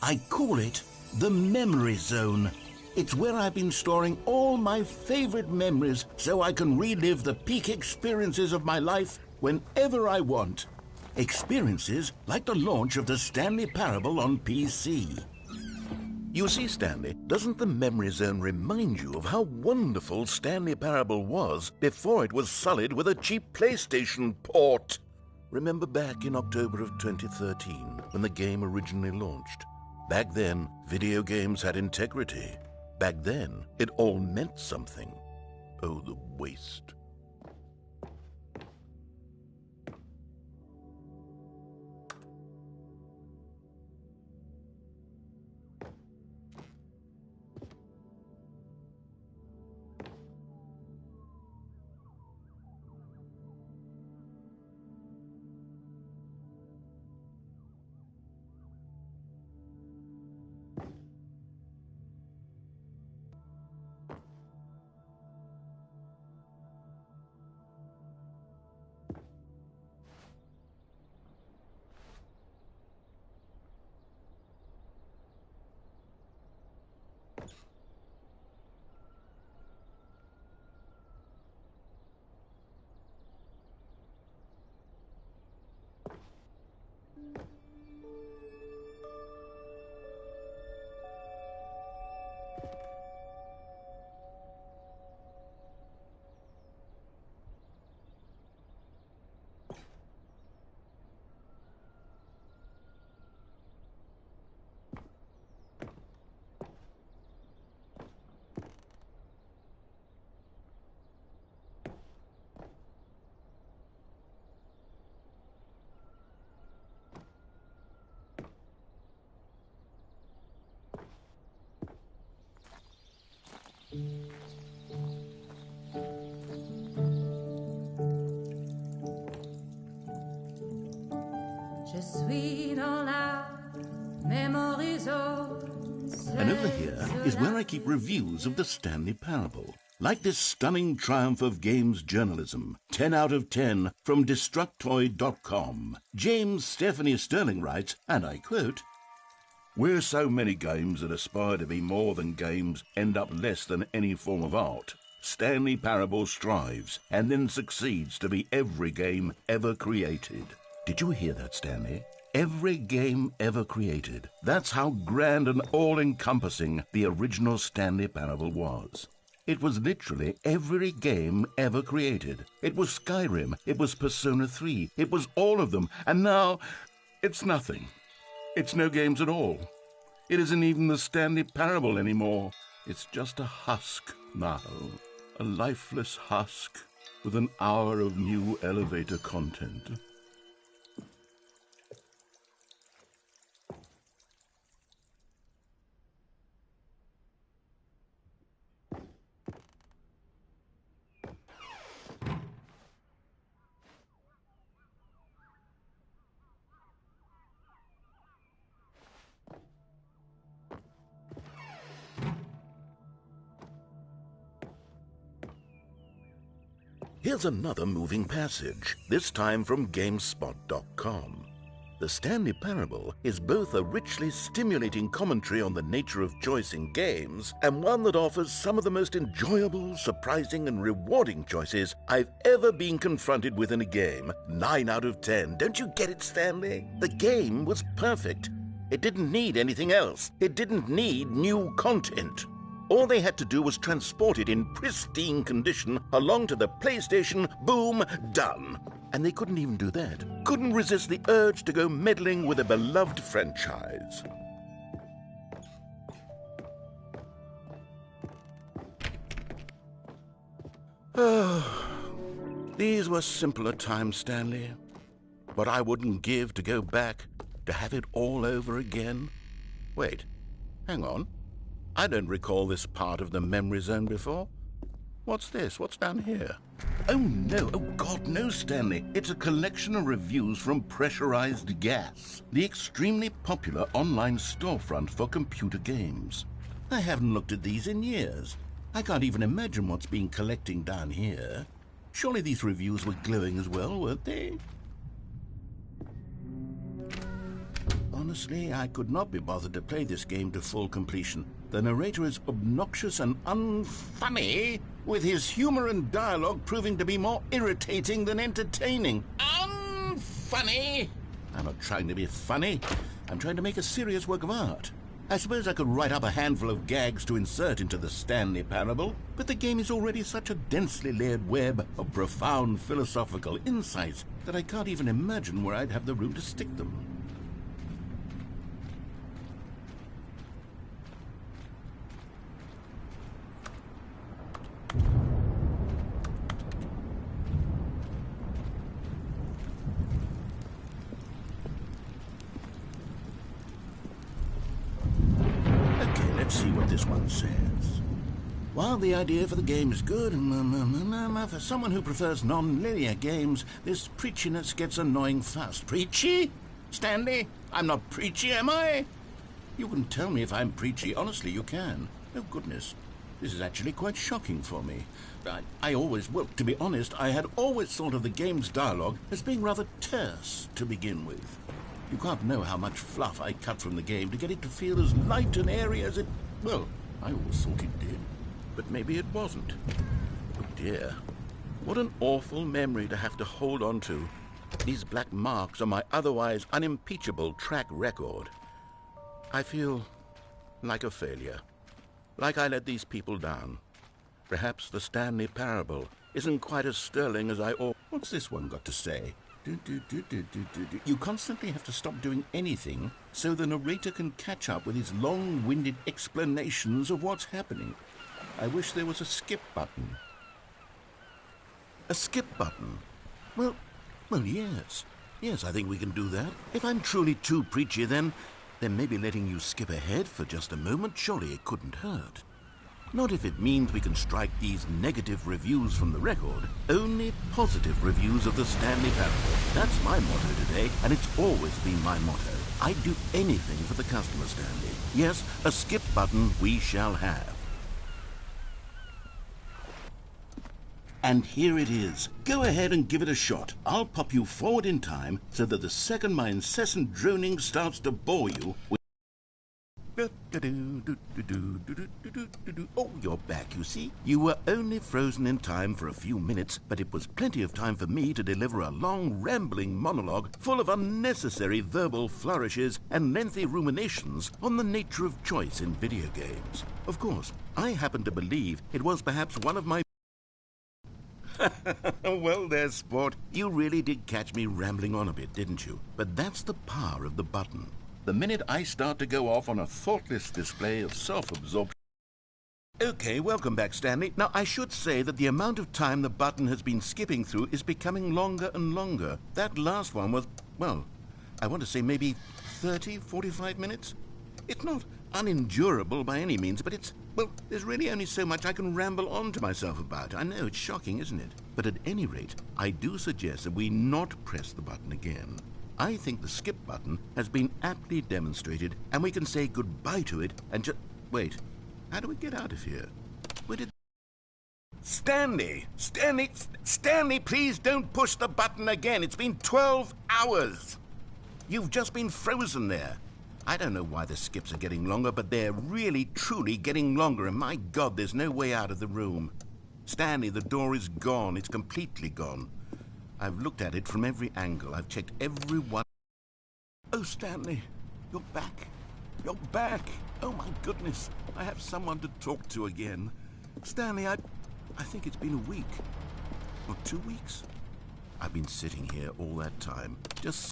I call it the Memory Zone. It's where I've been storing all my favorite memories so I can relive the peak experiences of my life whenever I want. Experiences like the launch of the Stanley Parable on PC. You see, Stanley, doesn't the Memory Zone remind you of how wonderful Stanley Parable was before it was sullied with a cheap PlayStation port? Remember back in October of 2013, when the game originally launched? Back then, video games had integrity. Back then, it all meant something. Oh, the waste. And over here is where I keep reviews of the Stanley Parable. Like this stunning triumph of games journalism, 10 out of 10 from Destructoid.com. James Stephanie Sterling writes, and I quote, Where so many games that aspire to be more than games end up less than any form of art, Stanley Parable strives and then succeeds to be every game ever created. Did you hear that, Stanley? Every game ever created. That's how grand and all-encompassing the original Stanley Parable was. It was literally every game ever created. It was Skyrim, it was Persona 3, it was all of them, and now it's nothing. It's no games at all. It isn't even the Stanley Parable anymore. It's just a husk now, a lifeless husk with an hour of new elevator content. Here's another moving passage, this time from GameSpot.com. The Stanley Parable is both a richly stimulating commentary on the nature of choice in games and one that offers some of the most enjoyable, surprising, and rewarding choices I've ever been confronted with in a game. 9 out of 10. Don't you get it, Stanley? The game was perfect. It didn't need anything else. It didn't need new content. All they had to do was transport it in pristine condition along to the PlayStation, boom, done. And they couldn't even do that. Couldn't resist the urge to go meddling with a beloved franchise. Oh, these were simpler times, Stanley. What I wouldn't give to go back, to have it all over again. Wait, hang on. I don't recall this part of the memory zone before. What's this? What's down here? Oh, no. Oh, God, no, Stanley. It's a collection of reviews from Pressurized Gas, the extremely popular online storefront for computer games. I haven't looked at these in years. I can't even imagine what's been collecting down here. Surely these reviews were glowing as well, weren't they? Honestly, I could not be bothered to play this game to full completion. The narrator is obnoxious and unfunny, with his humor and dialogue proving to be more irritating than entertaining. Unfunny? I'm not trying to be funny. I'm trying to make a serious work of art. I suppose I could write up a handful of gags to insert into the Stanley Parable, but the game is already such a densely layered web of profound philosophical insights that I can't even imagine where I'd have the room to stick them. Let's see what this one says. While the idea for the game is good, for someone who prefers non-linear games, this preachiness gets annoying fast. Preachy? Stanley? I'm not preachy, am I? You can tell me if I'm preachy. Honestly, you can. Oh, goodness. This is actually quite shocking for me. Well, to be honest, I had always thought of the game's dialogue as being rather terse to begin with. You can't know how much fluff I cut from the game to get it to feel as light and airy as it... Well, I always thought it did. But maybe it wasn't. Oh, dear. What an awful memory to have to hold on to. These black marks on my otherwise unimpeachable track record. I feel like a failure. Like I let these people down. Perhaps the Stanley Parable isn't quite as sterling as I ought. What's this one got to say? You constantly have to stop doing anything so the narrator can catch up with his long-winded explanations of what's happening. I wish there was a skip button. A skip button? Well, yes. Yes, I think we can do that. If I'm truly too preachy, then maybe letting you skip ahead for just a moment, surely it couldn't hurt. Not if it means we can strike these negative reviews from the record. Only positive reviews of the Stanley Parable. That's my motto today, and it's always been my motto. I'd do anything for the customer, Stanley. Yes, a skip button we shall have. And here it is. Go ahead and give it a shot. I'll pop you forward in time so that the second my incessant droning starts to bore you... Oh, you're back, you see. You were only frozen in time for a few minutes, but it was plenty of time for me to deliver a long, rambling monologue full of unnecessary verbal flourishes and lengthy ruminations on the nature of choice in video games. Of course, I happen to believe it was perhaps one of my... Well, there's sport. You really did catch me rambling on a bit, didn't you? But that's the power of the button. The minute I start to go off on a thoughtless display of self-absorption... Okay, welcome back, Stanley. Now, I should say that the amount of time the button has been skipping through is becoming longer and longer. That last one was, well, I want to say maybe 30, 45 minutes? It's not unendurable by any means, but it's, well, there's really only so much I can ramble on to myself about. I know, it's shocking, isn't it? But at any rate, I do suggest that we not press the button again. I think the skip button has been aptly demonstrated, and we can say goodbye to it and just... Wait, how do we get out of here? Where did... Stanley! Stanley, please don't push the button again. It's been 12 hours. You've just been frozen there. I don't know why the skips are getting longer, but they're really, truly getting longer, and my God, there's no way out of the room. Stanley, the door is gone. It's completely gone. I've looked at it from every angle. I've checked every one. Oh, Stanley, you're back. You're back. Oh, my goodness. I have someone to talk to again. Stanley, I think it's been a week. Or 2 weeks. I've been sitting here all that time. Just...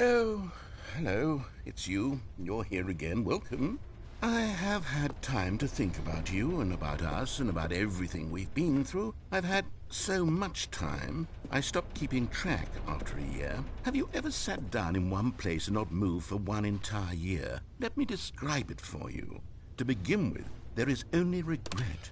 Oh, hello. It's you. You're here again. Welcome. I have had time to think about you and about us and about everything we've been through. I've had so much time, I stopped keeping track after a year. Have you ever sat down in one place and not moved for one entire year? Let me describe it for you. To begin with, there is only regret.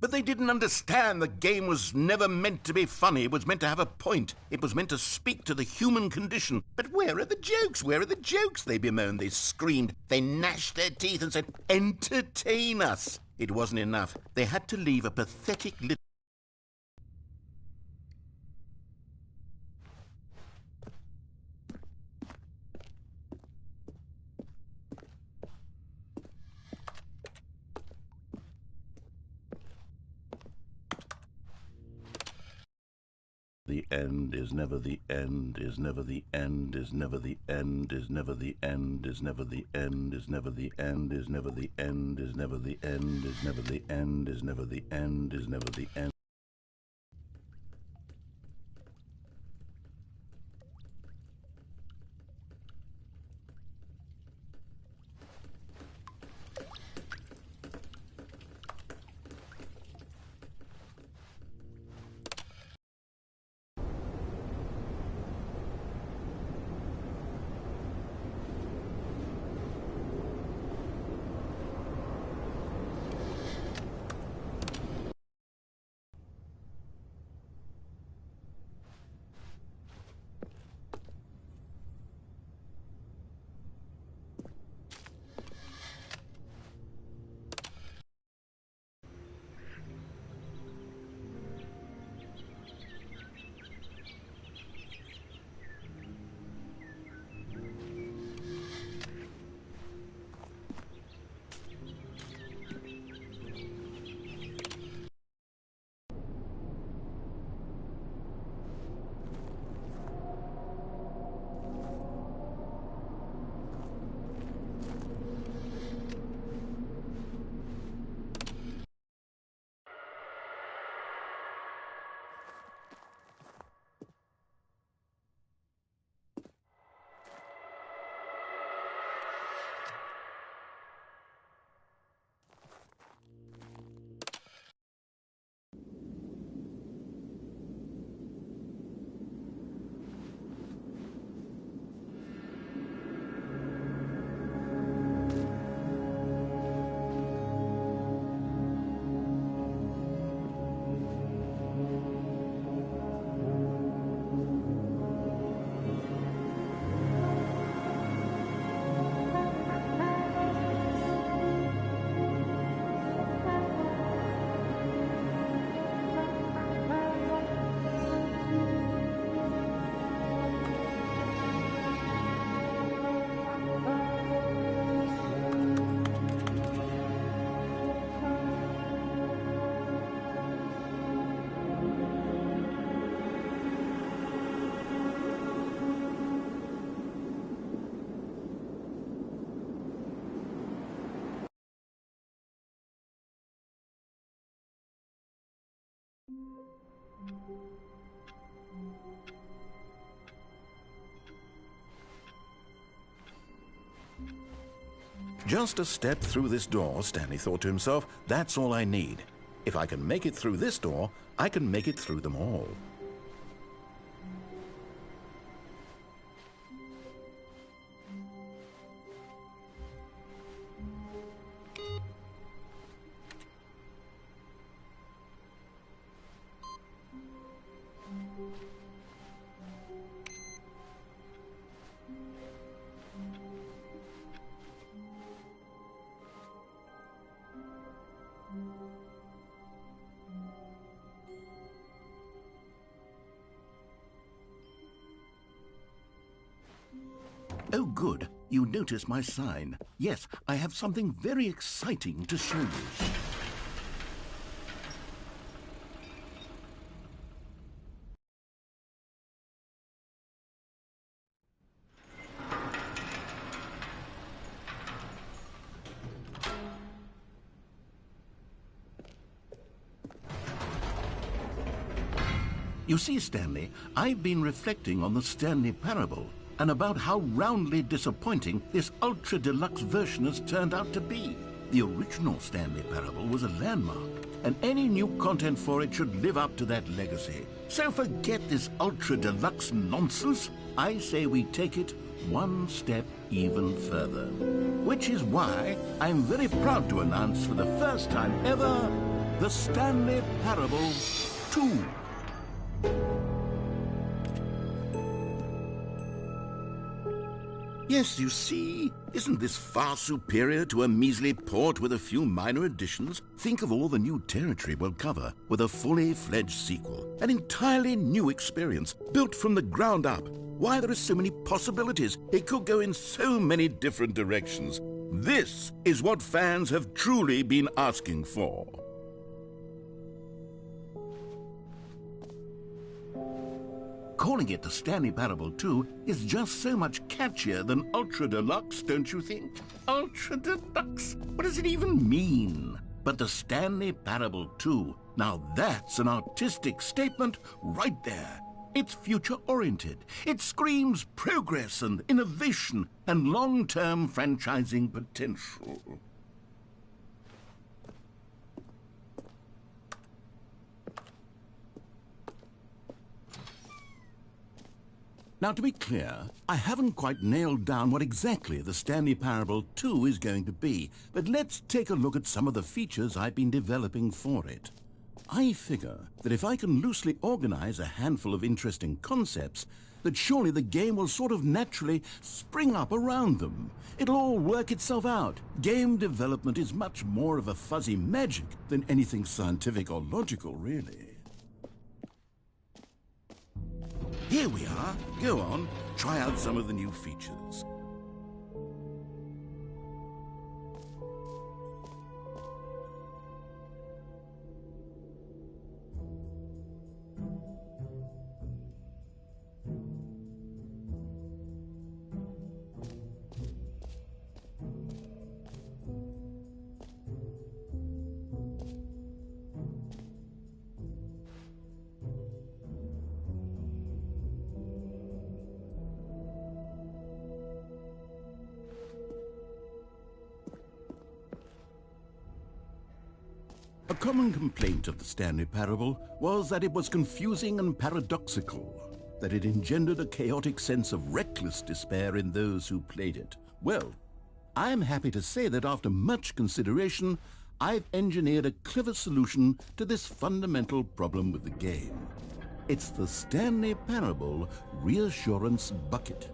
But they didn't understand the game was never meant to be funny. It was meant to have a point. It was meant to speak to the human condition. But where are the jokes? Where are the jokes? They bemoaned, they screamed, they gnashed their teeth and said, entertain us. It wasn't enough. They had to leave a pathetic little... The end is never the end, is never the end, is never the end, is never the end, is never the end, is never the end, is never the end, is never the end, is never the end, is never the end, is never the end. Just a step through this door, Stanley thought to himself. That's all I need. If I can make it through this door, I can make it through them all. Oh, good. You notice my sign. Yes, I have something very exciting to show you. You see, Stanley, I've been reflecting on the Stanley Parable and about how roundly disappointing this ultra-deluxe version has turned out to be. The original Stanley Parable was a landmark, and any new content for it should live up to that legacy. So forget this ultra-deluxe nonsense. I say we take it one step even further. Which is why I'm very proud to announce for the first time ever, the Stanley Parable 2. Yes, you see, isn't this far superior to a measly port with a few minor additions? Think of all the new territory we'll cover with a fully fledged sequel. An entirely new experience, built from the ground up. Why, there are so many possibilities. It could go in so many different directions. This is what fans have truly been asking for. Calling it the Stanley Parable 2 is just so much catchier than Ultra Deluxe, don't you think? Ultra Deluxe? What does it even mean? But the Stanley Parable 2, now that's an artistic statement right there. It's future-oriented. It screams progress and innovation and long-term franchising potential. Now, to be clear, I haven't quite nailed down what exactly the Stanley Parable 2 is going to be, but let's take a look at some of the features I've been developing for it. I figure that if I can loosely organize a handful of interesting concepts, that surely the game will sort of naturally spring up around them. It'll all work itself out. Game development is much more of a fuzzy magic than anything scientific or logical, really. Here we are. Go on, try out some of the new features. A common complaint of the Stanley Parable was that it was confusing and paradoxical, that it engendered a chaotic sense of reckless despair in those who played it. Well, I'm happy to say that after much consideration, I've engineered a clever solution to this fundamental problem with the game. It's the Stanley Parable Reassurance Bucket.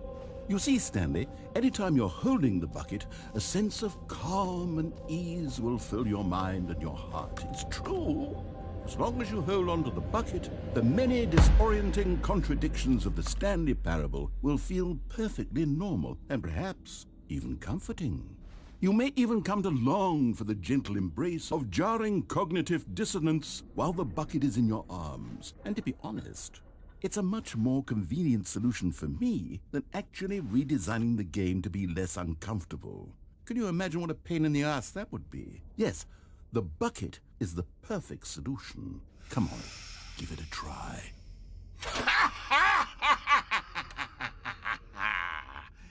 You see, Stanley, anytime you're holding the bucket, a sense of calm and ease will fill your mind and your heart. It's true. As long as you hold on to the bucket, the many disorienting contradictions of the Stanley Parable will feel perfectly normal and perhaps even comforting. You may even come to long for the gentle embrace of jarring cognitive dissonance while the bucket is in your arms. And to be honest, it's a much more convenient solution for me than actually redesigning the game to be less uncomfortable. Can you imagine what a pain in the ass that would be? Yes, the bucket is the perfect solution. Come on, give it a try.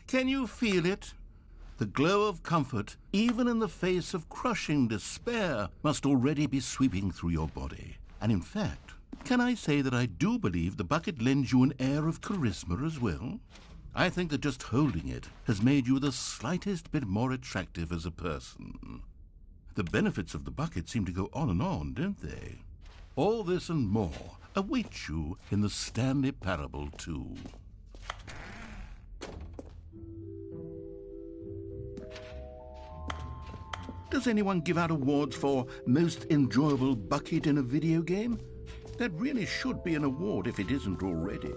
Can you feel it? The glow of comfort, even in the face of crushing despair, must already be sweeping through your body. And in fact, can I say that I do believe the bucket lends you an air of charisma as well? I think that just holding it has made you the slightest bit more attractive as a person. The benefits of the bucket seem to go on and on, don't they? All this and more await you in the Stanley Parable 2. Does anyone give out awards for most enjoyable bucket in a video game? That really should be an award if it isn't already.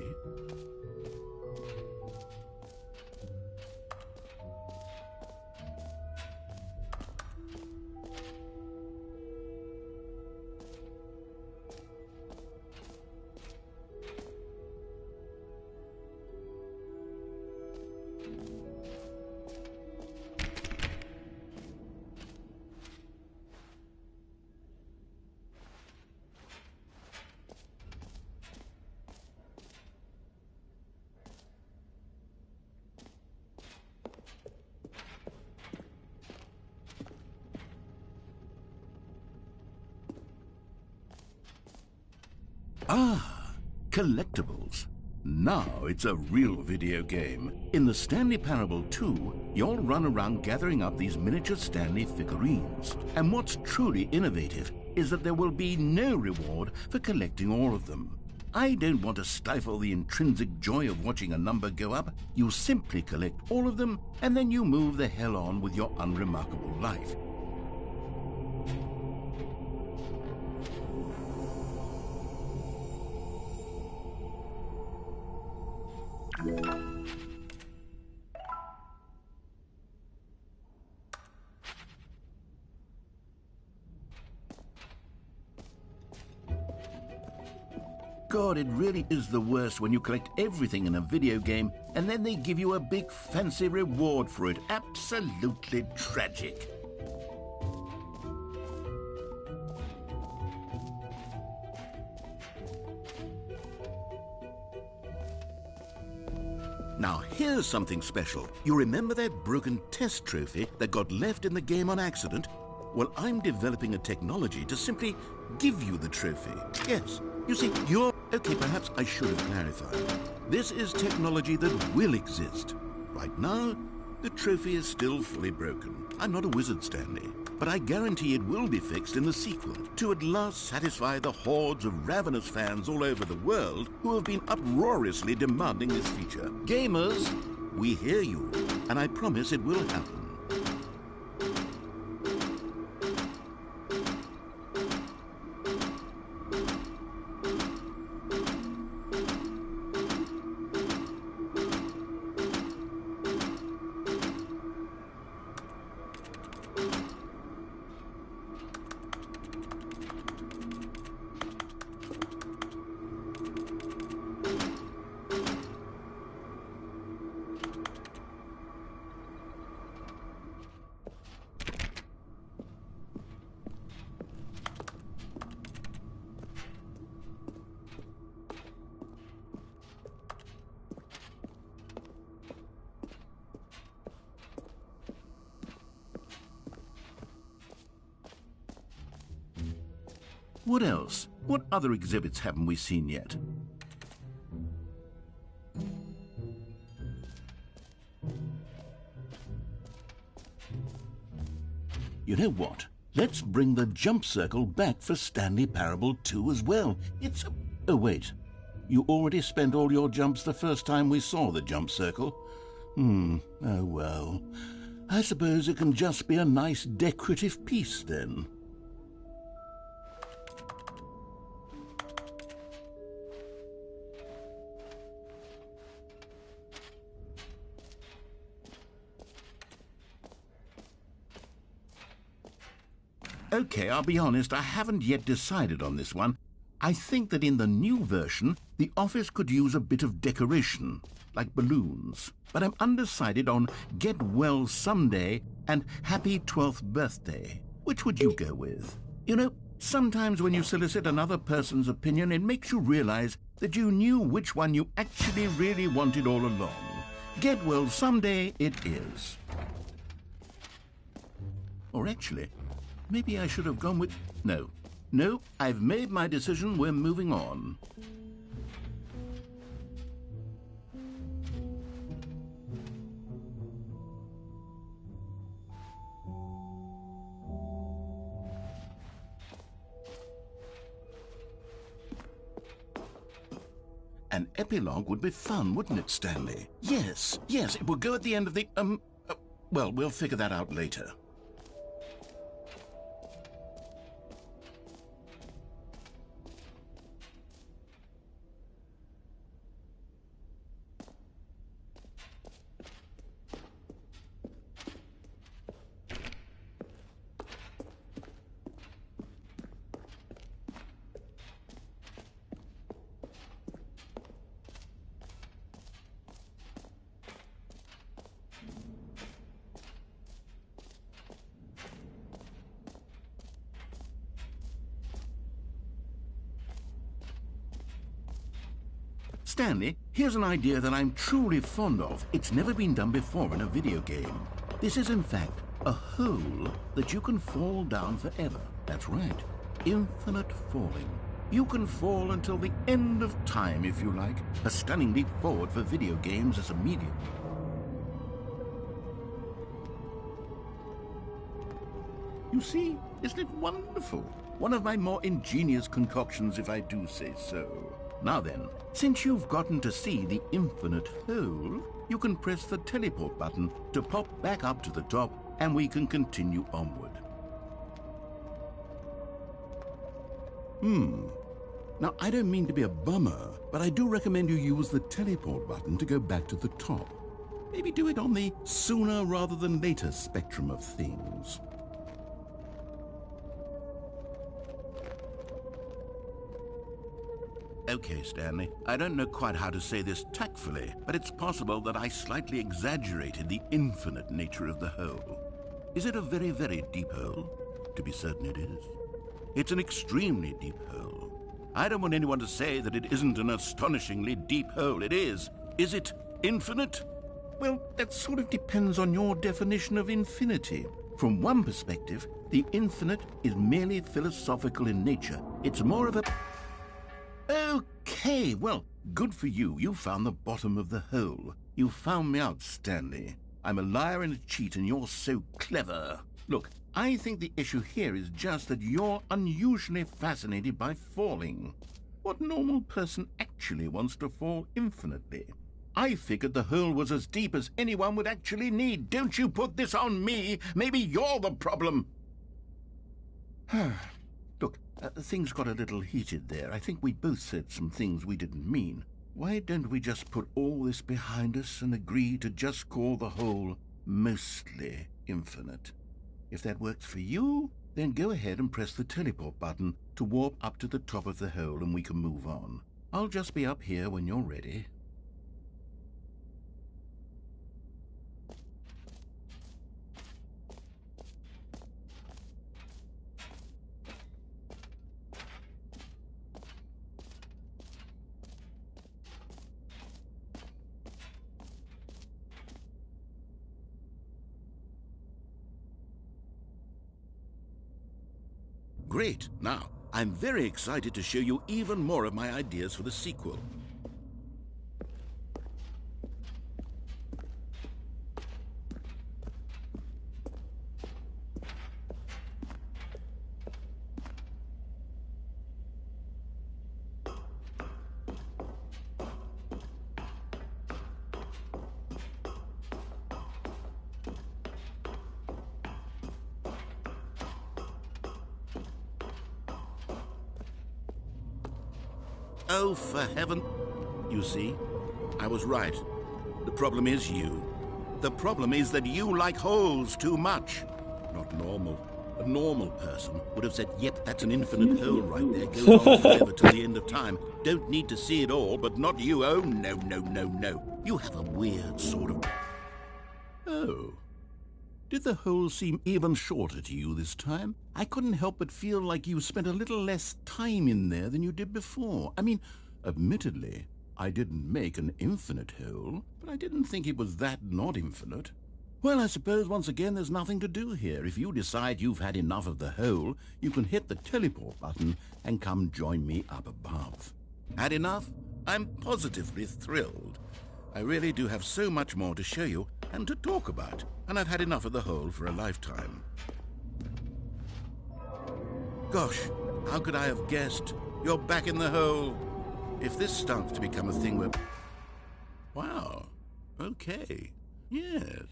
Ah, collectibles. Now it's a real video game. In the Stanley Parable 2, you'll run around gathering up these miniature Stanley figurines. And what's truly innovative is that there will be no reward for collecting all of them. I don't want to stifle the intrinsic joy of watching a number go up. You simply collect all of them, and then you move the hell on with your unremarkable life. God, it really is the worst when you collect everything in a video game and then they give you a big fancy reward for it. Absolutely tragic. Now, here's something special. You remember that broken test trophy that got left in the game on accident? Well, I'm developing a technology to simply give you the trophy. Yes, you see, you're... Okay, perhaps I should have clarified. This is technology that will exist. Right now, the trophy is still fully broken. I'm not a wizard, Stanley, but I guarantee it will be fixed in the sequel to at last satisfy the hordes of ravenous fans all over the world who have been uproariously demanding this feature. Gamers, we hear you, and I promise it will happen. What else? What other exhibits haven't we seen yet? You know what? Let's bring the jump circle back for Stanley Parable 2 as well. It's... Oh, wait. You already spent all your jumps the first time we saw the jump circle? Oh well. I suppose it can just be a nice decorative piece then. Okay, I'll be honest, I haven't yet decided on this one. I think that in the new version, the office could use a bit of decoration, like balloons. But I'm undecided on Get Well Someday and Happy 12th Birthday. Which would you go with? You know, Sometimes when you solicit another person's opinion, it makes you realize that you knew which one you actually really wanted all along. Get well someday it is. Or actually, maybe I should have gone with... No, I've made my decision. We're moving on. An epilogue would be fun, wouldn't it, Stanley? Yes, it would go at the end of the, well, we'll figure that out later. Stanley, here's an idea that I'm truly fond of. It's never been done before in a video game. This is, in fact, a hole that you can fall down forever. That's right. Infinite falling. You can fall until the end of time, if you like. A stunning leap forward for video games as a medium. You see, isn't it wonderful? One of my more ingenious concoctions, if I do say so. Now then, since you've gotten to see the infinite hole, you can press the teleport button to pop back up to the top, and we can continue onward. Now, I don't mean to be a bummer, but I do recommend you use the teleport button to go back to the top. Maybe do it on the sooner rather than later spectrum of things. Okay, Stanley, I don't know quite how to say this tactfully, but it's possible that I slightly exaggerated the infinite nature of the hole. Is it a very, very deep hole? To be certain it is. It's an extremely deep hole. I don't want anyone to say that it isn't an astonishingly deep hole. It is. Is it infinite? Well, that sort of depends on your definition of infinity. From one perspective, the infinite is merely philosophical in nature. It's more of a... Okay, well, good for you. You found the bottom of the hole. You found me out, Stanley. I'm a liar and a cheat, and you're so clever. Look, I think the issue here is just that you're unusually fascinated by falling. What normal person actually wants to fall infinitely? I figured the hole was as deep as anyone would actually need. Don't you put this on me. Maybe you're the problem. Look, things got a little heated there. I think we both said some things we didn't mean. Why don't we just put all this behind us and agree to just call the hole mostly infinite? If that works for you, then go ahead and press the teleport button to warp up to the top of the hole and we can move on. I'll just be up here when you're ready. Great. Now, I'm very excited to show you even more of my ideas for the sequel. Oh, for heaven... You see, I was right. The problem is you. The problem is that you like holes too much. Not normal. A normal person would have said, yep, that's an infinite hole right there. Goes on forever till the end of time. Don't need to see it all, but not you. Oh, no, no, no, no. You have a weird sort of... Oh. Did the hole seem even shorter to you this time? I couldn't help but feel like you spent a little less time in there than you did before. I mean, admittedly, I didn't make an infinite hole, but I didn't think it was that not infinite. Well, I suppose once again there's nothing to do here. If you decide you've had enough of the hole, you can hit the teleport button and come join me up above. Had enough? I'm positively thrilled. I really do have so much more to show you and to talk about, and I've had enough of the hole for a lifetime. Gosh, how could I have guessed? You're back in the hole. If this starts to become a thing where... Wow, okay, yes.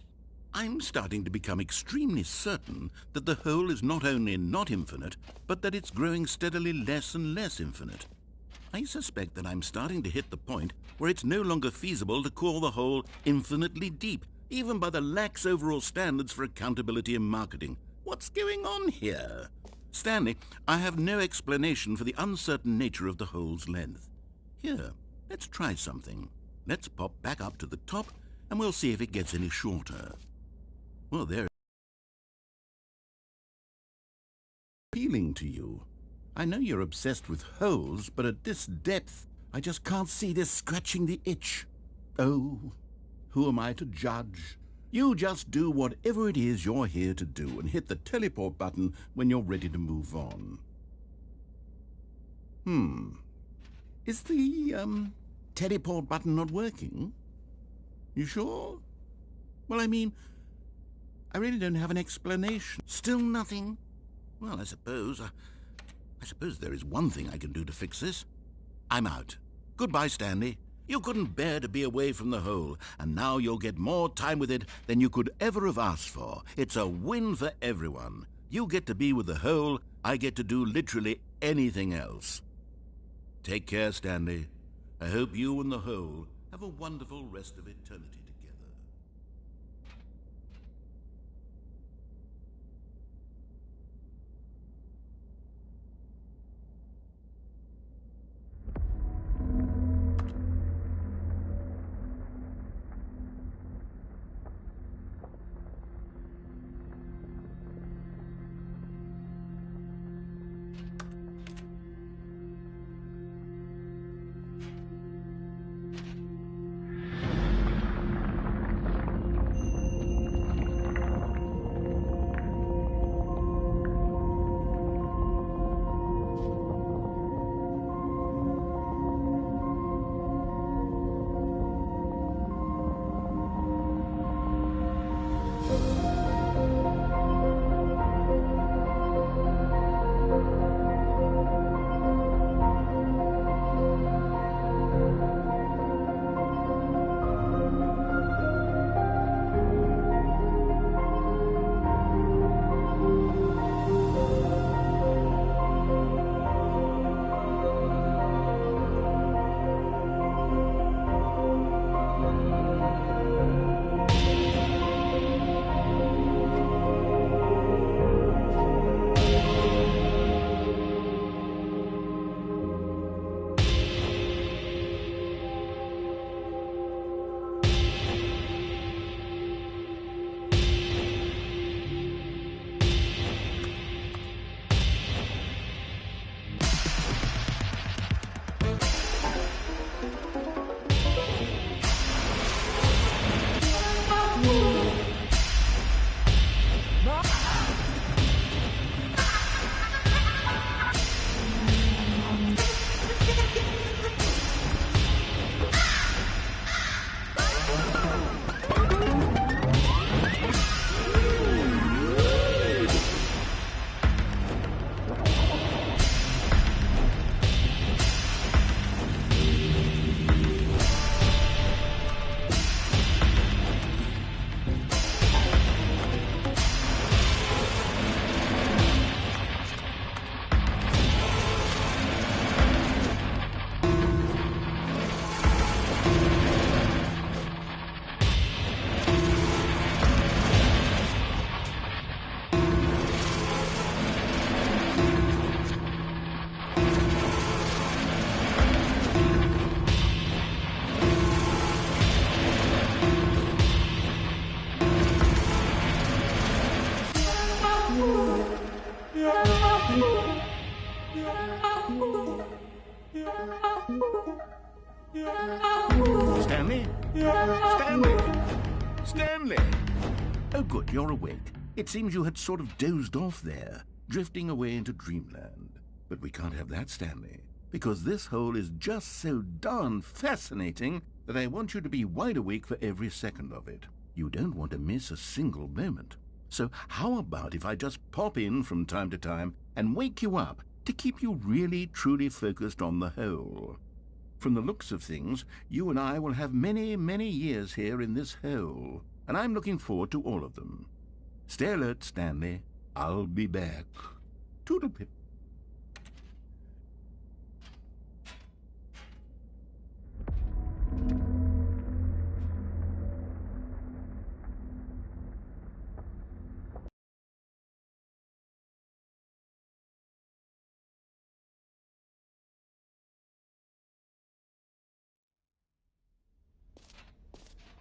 I'm starting to become extremely certain that the hole is not only not infinite, but that it's growing steadily less and less infinite. I suspect that I'm starting to hit the point where it's no longer feasible to call the hole infinitely deep, even by the lax overall standards for accountability in marketing. What's going on here? Stanley, I have no explanation for the uncertain nature of the hole's length. Here, let's try something. Let's pop back up to the top, and we'll see if it gets any shorter. Well, there. Appealing to you. I know you're obsessed with holes, but at this depth, I just can't see this scratching the itch. Oh, who am I to judge? You just do whatever it is you're here to do and hit the teleport button when you're ready to move on. Is the, teleport button not working? You sure? Well, I mean, I really don't have an explanation. Still nothing? Well, I suppose there is one thing I can do to fix this. I'm out. Goodbye, Stanley. You couldn't bear to be away from the hole, and now you'll get more time with it than you could ever have asked for. It's a win for everyone. You get to be with the hole, I get to do literally anything else. Take care, Stanley. I hope you and the hole have a wonderful rest of eternity together. Stanley? Stanley? Stanley! Oh, good, you're awake. It seems you had sort of dozed off there, drifting away into dreamland. But we can't have that, Stanley, because this hole is just so darn fascinating that I want you to be wide awake for every second of it. You don't want to miss a single moment. So how about if I just pop in from time to time and wake you up to keep you really, truly focused on the hole? From the looks of things, you and I will have many, many years here in this hole, and I'm looking forward to all of them. Stay alert, Stanley. I'll be back. Toodle-pip.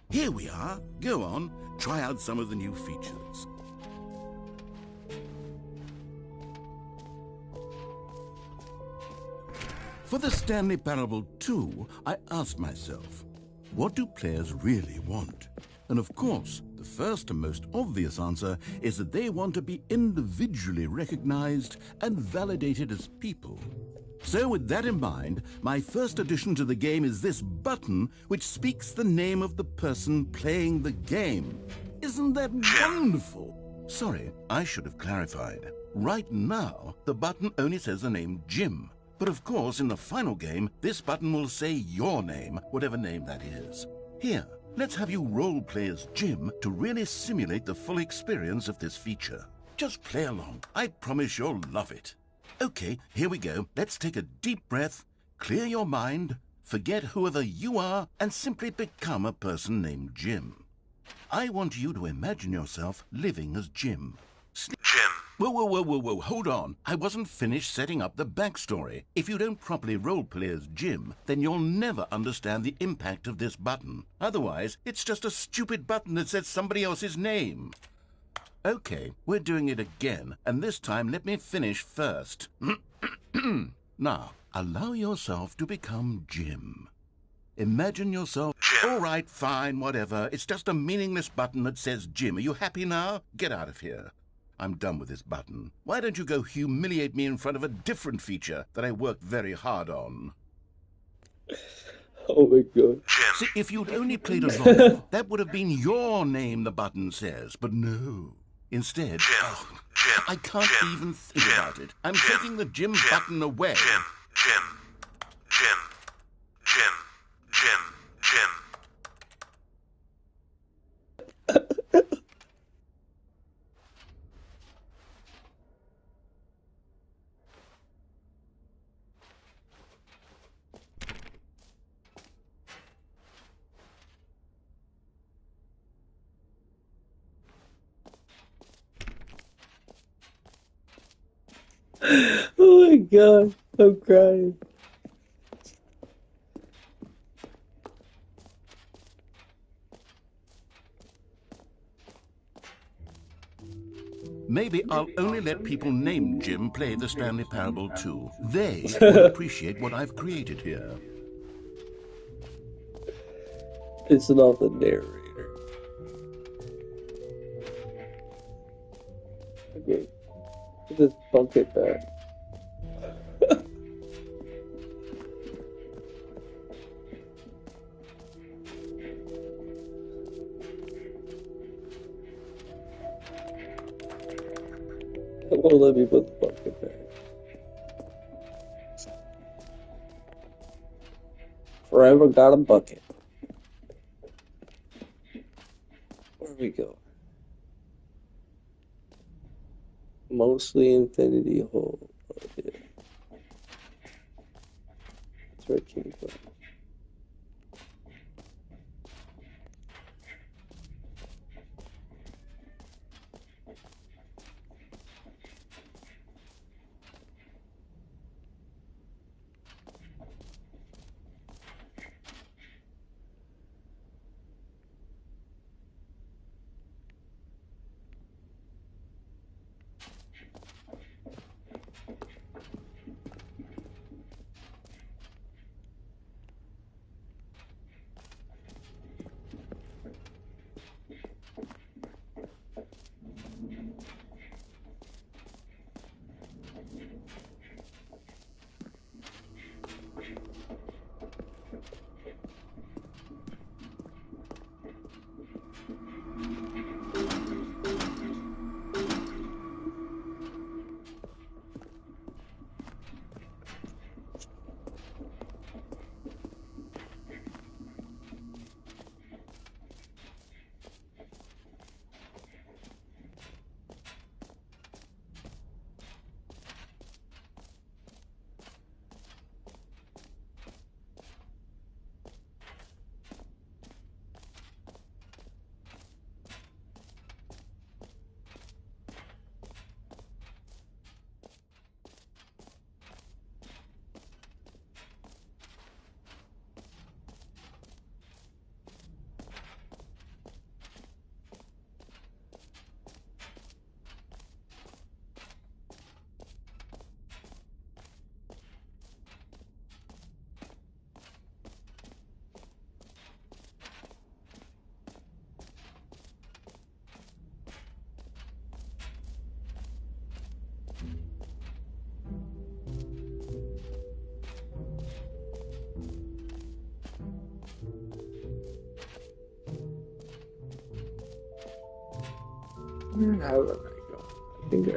Here we are. Go on, try out some of the new features. For the Stanley Parable 2, I asked myself, what do players really want? And of course, the first and most obvious answer is that they want to be individually recognized and validated as people. So with that in mind, my first addition to the game is this button which speaks the name of the person playing the game. Isn't that wonderful? Sorry, I should have clarified. Right now, the button only says the name Jim. But of course, in the final game, this button will say your name, whatever name that is. Here, let's have you role-play as Jim to really simulate the full experience of this feature. Just play along. I promise you'll love it. Okay, here we go. Let's take a deep breath, clear your mind, forget whoever you are, and simply become a person named Jim. I want you to imagine yourself living as Jim. Jim. Whoa, hold on. I wasn't finished setting up the backstory. If you don't properly roleplay as Jim, then you'll never understand the impact of this button. Otherwise, it's just a stupid button that says somebody else's name. Okay, we're doing it again, and this time let me finish first. Now, allow yourself to become Jim. Imagine yourself... Jim. All right, fine, whatever. It's just a meaningless button that says Jim. Are you happy now? Get out of here. I'm done with this button. Why don't you go humiliate me in front of a different feature that I worked very hard on? Oh my god. Jim. See, if you'd only played along, that would have been your name, the button says. But no. Instead, Jim. I can't Jim. even think Jim. about it. I'm Jim. taking the Jim Jim. button away. Jim. Oh my god, I'm crying. Maybe I'll only let people named Jim play the Stanley Parable 2. They will appreciate what I've created here. Pissing off the narrator. Okay. Put this bucket back. It won't let me put the bucket back. Forever got a bucket. Where we go? Mostly infinity hole. Oh, yeah. That's where it came from. How do I go? I think I...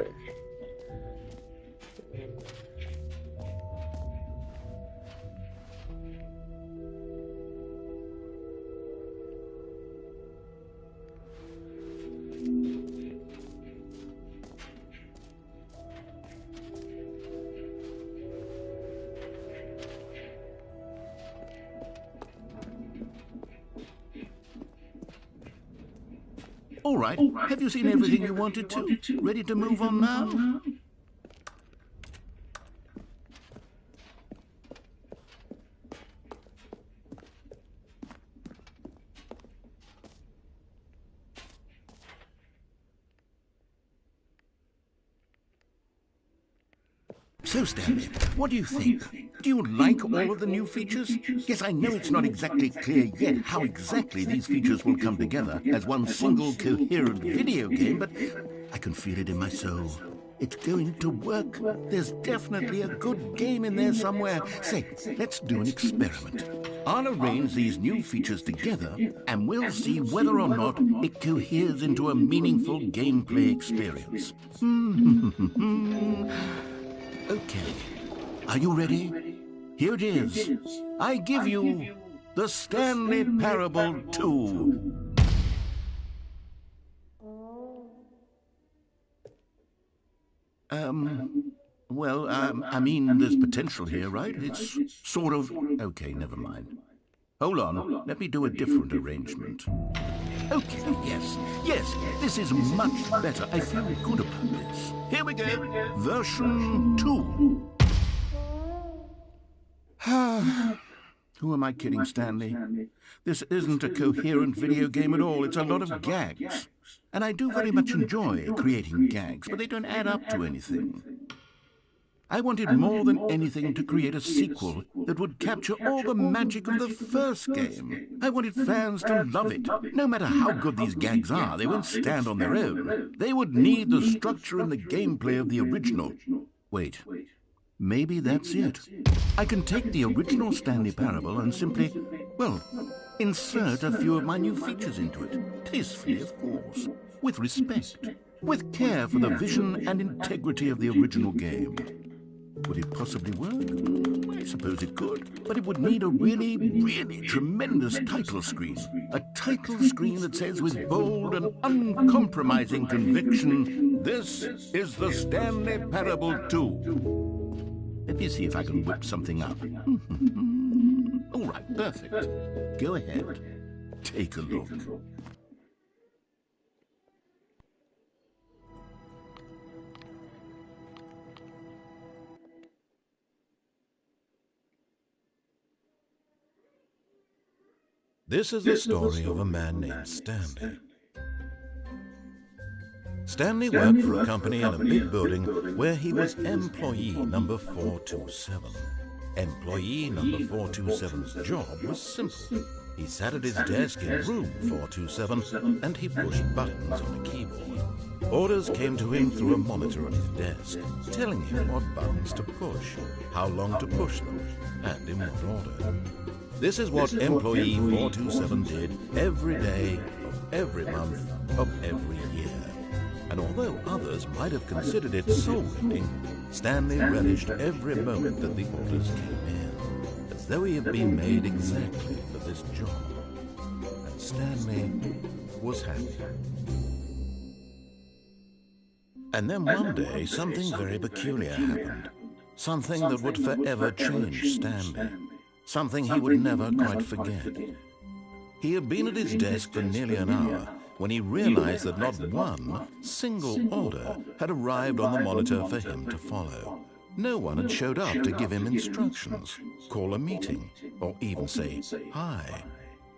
All right. Have you seen everything you wanted to? Ready to move on now? So, Stanley, what do you think? Do you like all of the new features? Yes, I know it's not exactly clear yet how exactly these features will come together as one single coherent video game, but I can feel it in my soul. It's going to work. There's definitely a good game in there somewhere. Say, let's do an experiment. I'll arrange these new features together, and we'll see whether or not it coheres into a meaningful gameplay experience. Okay. Are you ready? Here it is. I give you the Stanley Parable 2. I mean, there's potential here, right? It's sort of... Okay, never mind. Hold on, let me do a different arrangement. Okay, yes, this is much better. I feel good about this. Here we go, version 2. Who am I kidding, Stanley? This isn't a coherent video game at all. It's a lot of gags. And I do very much enjoy creating gags, but they don't add up to anything. I wanted more than anything to create a sequel that would capture all the magic of the first game. I wanted fans to love it. No matter how good these gags are, they won't stand on their own. They would need the structure and the gameplay of the original. Wait, maybe that's it. I can take the original Stanley Parable and simply, well, insert a few of my new features into it. Tastefully, of course. With respect. With care for the vision and integrity of the original game. Would it possibly work? I suppose it could. But it would need a really, really tremendous title screen. A title screen that says with bold and uncompromising conviction, "This is the Stanley Parable 2. Let me see if I can whip something up. All right, perfect. Go ahead. Take a look. This is the story of a man named Stanley. Stanley worked for a company in a big building where he was employee number 427. Employee number 427's job was simple. He sat at his desk in room 427 and he pushed buttons on a keyboard. Orders came to him through a monitor on his desk, telling him what buttons to push, how long to push them, and in what order. This is what employee 427 did every day of every month of every year. And although others might have considered it soul-lifting, Stanley relished every moment that the orders came in, as though he had been made exactly for this job. And Stanley was happy. And then one day, something very peculiar happened. Something that would forever change Stanley. Something he would never quite forget. He had been at his desk for nearly an hour when he realized that not one single order had arrived on the monitor for him to follow. No one had showed up to give him instructions, call a meeting, or even say hi.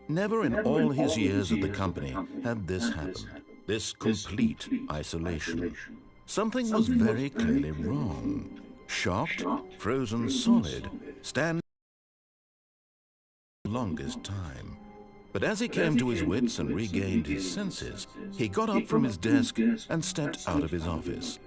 Never in all his years at the company had this happened, this complete isolation. Something was very clearly wrong. Shocked, frozen solid, Stanley longest time. But as he came to his wits and regained his senses, he got up from his desk and stepped out of his office.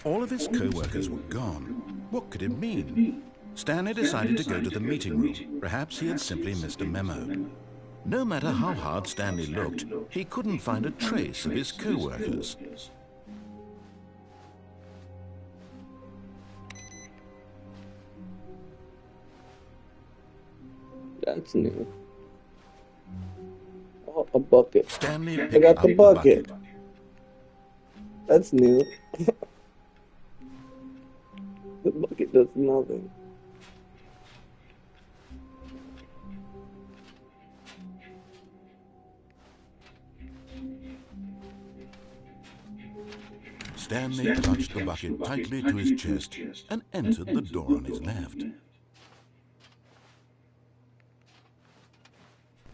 All of his co-workers were gone. What could it mean? Stanley decided to go to the meeting room. Perhaps he had simply missed a memo. No matter how hard Stanley looked, he couldn't find a trace of his co-workers. That's new. Oh, a bucket. Stanley I picked got up the bucket. bucket. That's new. The bucket does nothing. Stanley clutched the bucket tightly to his chest and entered the door on his left.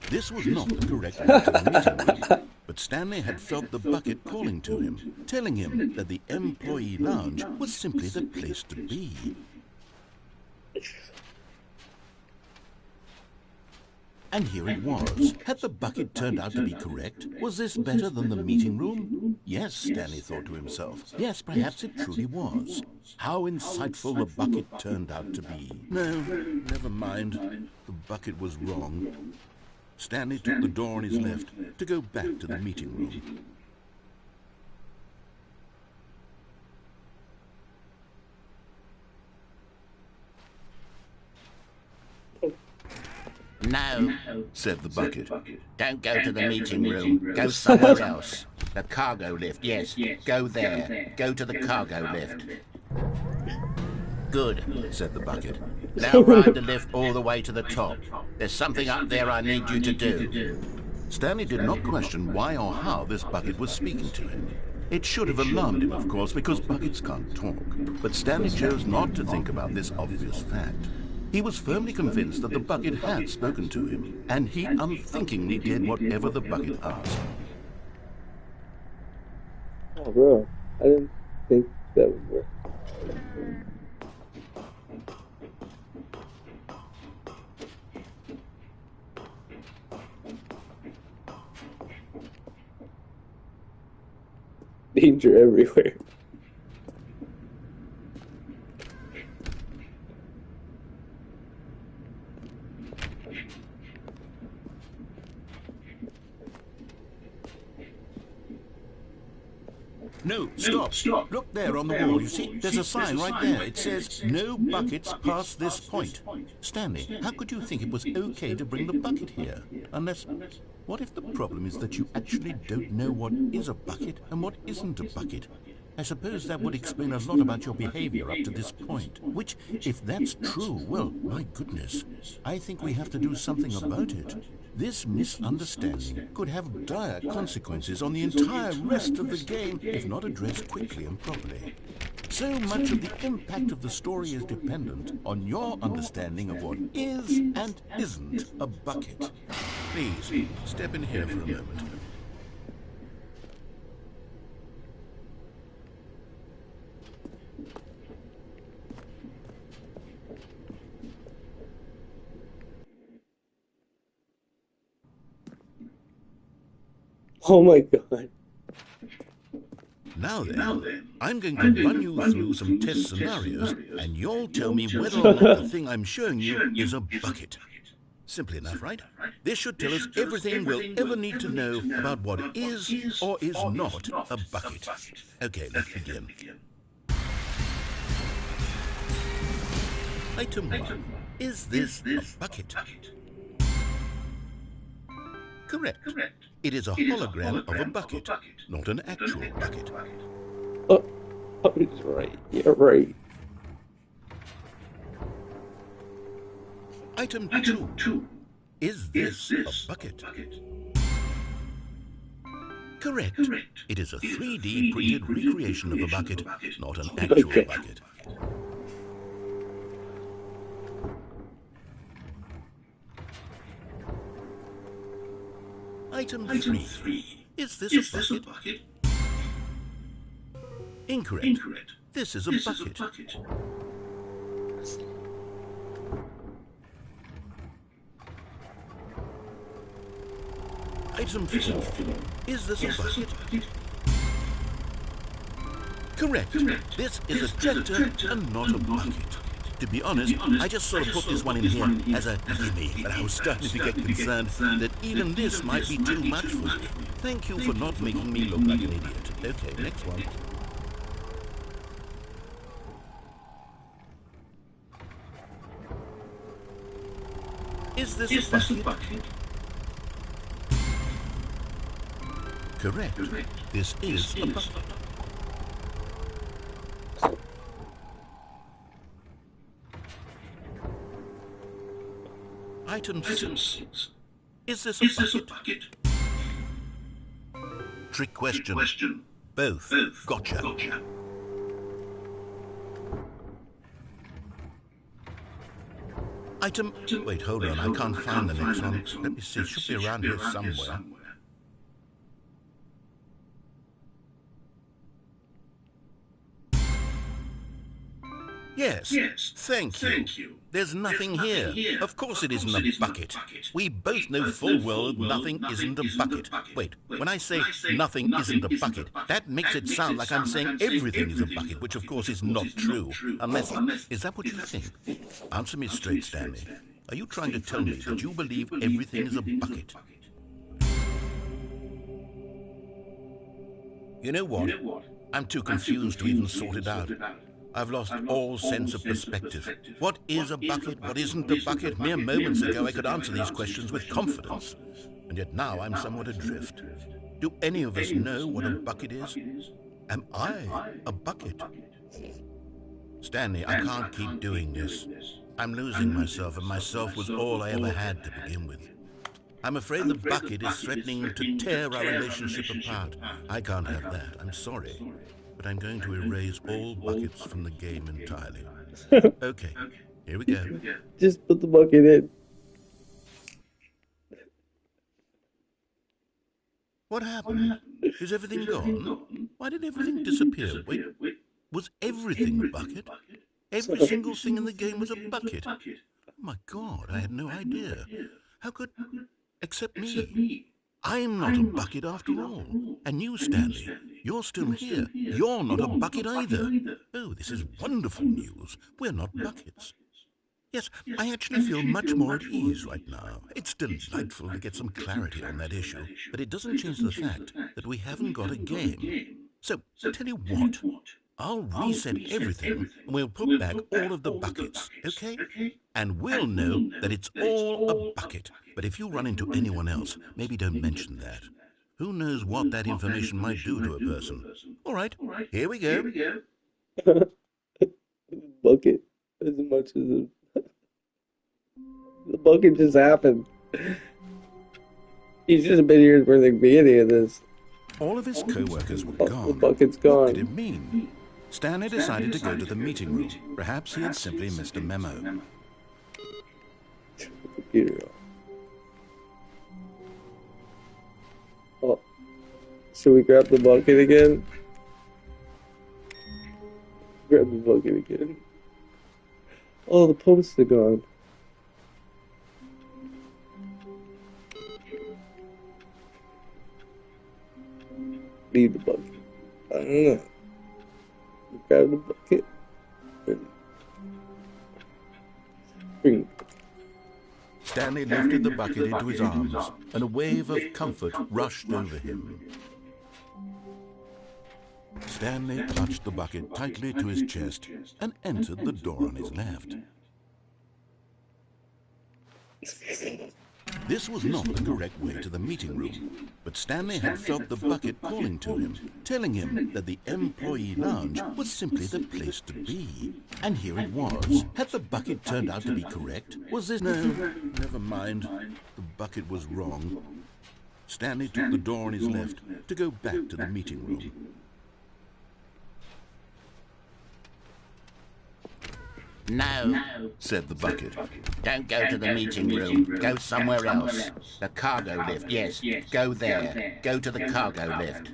This was not the correct way to the meeting room, but Stanley had felt the bucket calling to him, telling him that the employee lounge was simply the place to be. And here it was. Had the bucket turned out to be correct? Was this better than the meeting room? Yes, Stanley thought to himself. Yes, perhaps it truly was. How insightful the bucket turned out to be. No, never mind. The bucket was wrong. Stanley took the door on his left to go back to the meeting room. No, Said the bucket. don't go to the meeting room. Go somewhere else. The cargo lift, yes. Go there. Go to the cargo lift. Good. Said the bucket. Now ride the lift all the way to the top. There's something up there I need you to do. Stanley did not question why or how this bucket was speaking to him. It should have alarmed him, of course, because buckets can't talk. But Stanley chose not to think about this obvious fact. He was firmly convinced that the bucket had spoken to him, and he unthinkingly did whatever the bucket asked. Oh, bro. I didn't think that would work. Danger everywhere. No, stop. Look there on the wall, you see? There's a sign right there. It says, no buckets past this point. Stanley, how could you think it was okay to bring the bucket here? Unless, what if the problem is that you actually don't know what is a bucket and what isn't a bucket? I suppose that would explain a lot about your behavior up to this point. Which, if that's true, well, my goodness, I think we have to do something about it. This misunderstanding could have dire consequences on the entire rest of the game if not addressed quickly and properly. So much of the impact of the story is dependent on your understanding of what is and isn't a bucket. Please, step in here for a moment. Oh my god. Now then, I'm going to run you through some test scenarios, and you'll tell me whether or not the thing I'm showing you is a bucket. Simple enough, right? This should tell us everything we'll ever need to know about what is or is not a bucket. Okay, let's begin. Item 1. Is this a bucket? Correct. It is a hologram of a bucket, not an actual bucket. Oh, he's right. You're right. Item 2. Is this a bucket? Correct. It is a 3D printed recreation of a bucket, not an actual bucket. Item 3. Is this a bucket? Incorrect. This is a bucket. Item 4. Is this a bucket? Correct. This is a tractor and not a bucket. To be honest, I just sort of put this one in here as a gimme, but I was starting to get concerned that even this might be too much for you. Thank you for not making me look like an idiot. Okay, next one. Is this a bucket? Correct. This is a bucket. Item 6. Is this a bucket? Trick question. Both. Gotcha. Item... Wait, hold on. I can't find the next one. Let me see. It should be around here somewhere. Yes. Thank you. There's nothing here. Of course it isn't a bucket. We both know full well nothing isn't a bucket. Wait, when I say nothing isn't a bucket, that makes it sound like I'm saying everything is a bucket, which of course is not true. Unless... Is that what you think? Answer me straight, Stanley. Are you trying to tell me that you believe everything is a bucket? You know what? I'm too confused to even sort it out. I've lost all sense of perspective. What is a bucket? What isn't a bucket? Mere moments ago I could answer these questions with confidence. And yet now I'm somewhat adrift. Do any of us know what a bucket is? Am I a bucket? Stanley, I can't keep doing this. I'm losing myself, and myself was all I ever had to begin with. I'm afraid the bucket is threatening to tear our relationship apart. I can't have that. I'm sorry. But I'm going to erase all buckets from the game entirely. Okay, here we go. Just put the bucket in. What happened? Is everything gone? Why did everything disappear? Wait, was everything a bucket? Every single thing in the game was a bucket. Oh my God, I had no idea. How could... Except me. I'm not a bucket after all. And you, Stanley, you're still here. You're not a bucket either. Oh, this is wonderful news. We're not buckets. Yes, I actually feel much more at ease right now. It's delightful to get some clarity on that issue, but it doesn't change the fact that we haven't got a game. So, tell you what, I'll reset everything and we'll put back all of the buckets, okay? And we'll know that it's all a bucket. But if you run into anyone else, maybe don't mention that. Who knows what that information might do to a person? All right, here we go. Bucket, as much as it... The bucket just happened. He should have been here for the beginning of this. All of his co-workers were gone. The bucket's gone. What did it mean? Stanley decided to go to the meeting room. Perhaps he had simply missed a memo. Computer. Oh, should we grab the bucket again? Grab the bucket again. Oh, the posts are gone. Need the bucket. I don't know. Grab the bucket. Bring it. Stanley lifted the bucket into his arms, and a wave of comfort rushed over him. Stanley clutched the bucket tightly to his chest and entered the door on his left. This was not the correct way to the meeting room, but Stanley had felt the bucket calling to him, telling him that the employee lounge was simply the place to be. And here it was. Had the bucket turned out to be correct? Was this... No, never mind. The bucket was wrong. Stanley took the door on his left to go back to the meeting room. No, said the bucket. don't go to the meeting room. Go somewhere else. The cargo lift, yes. Go there. Go to the cargo lift.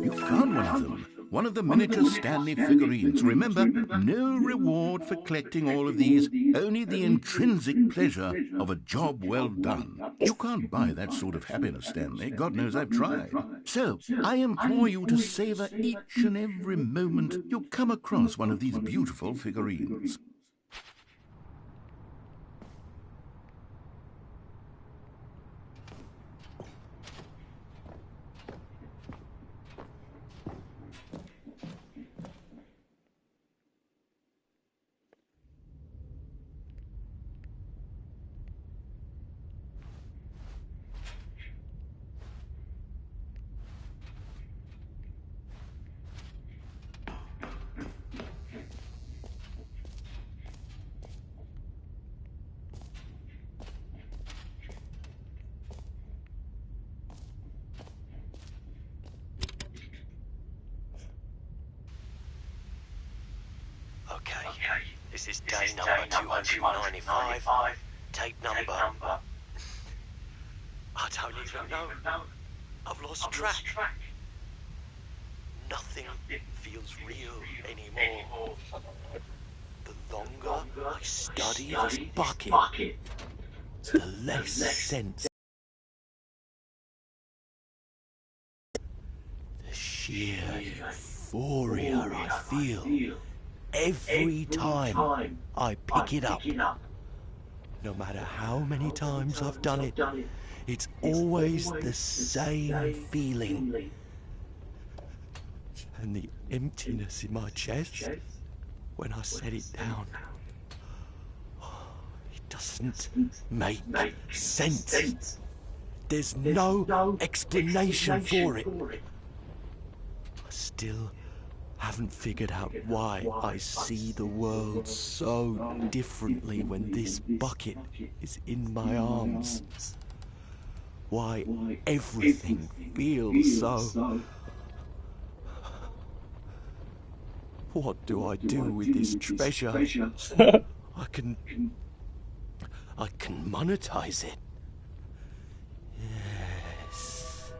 You found one of them. one of the miniature Stanley figurines. Remember, no reward for collecting all of these, only the intrinsic pleasure of a job well done. You can't buy that sort of happiness, Stanley. God knows I've tried. So, I implore you to savor each and every moment you come across one of these beautiful figurines. Okay, this is day number 295, tape number... I don't even know. I've lost track. Nothing feels real anymore. The longer I study this bucket, the less sense. The sheer euphoria I feel every time I pick it up. No matter how many times I've done it, it's always the same feeling. And the emptiness in my chest when I set it down, it doesn't make sense. There's no explanation for it. I still haven't figured out why I see the world so differently when this bucket is in my arms. Why everything feels so... What do I do with this treasure? I can monetize it. Yes.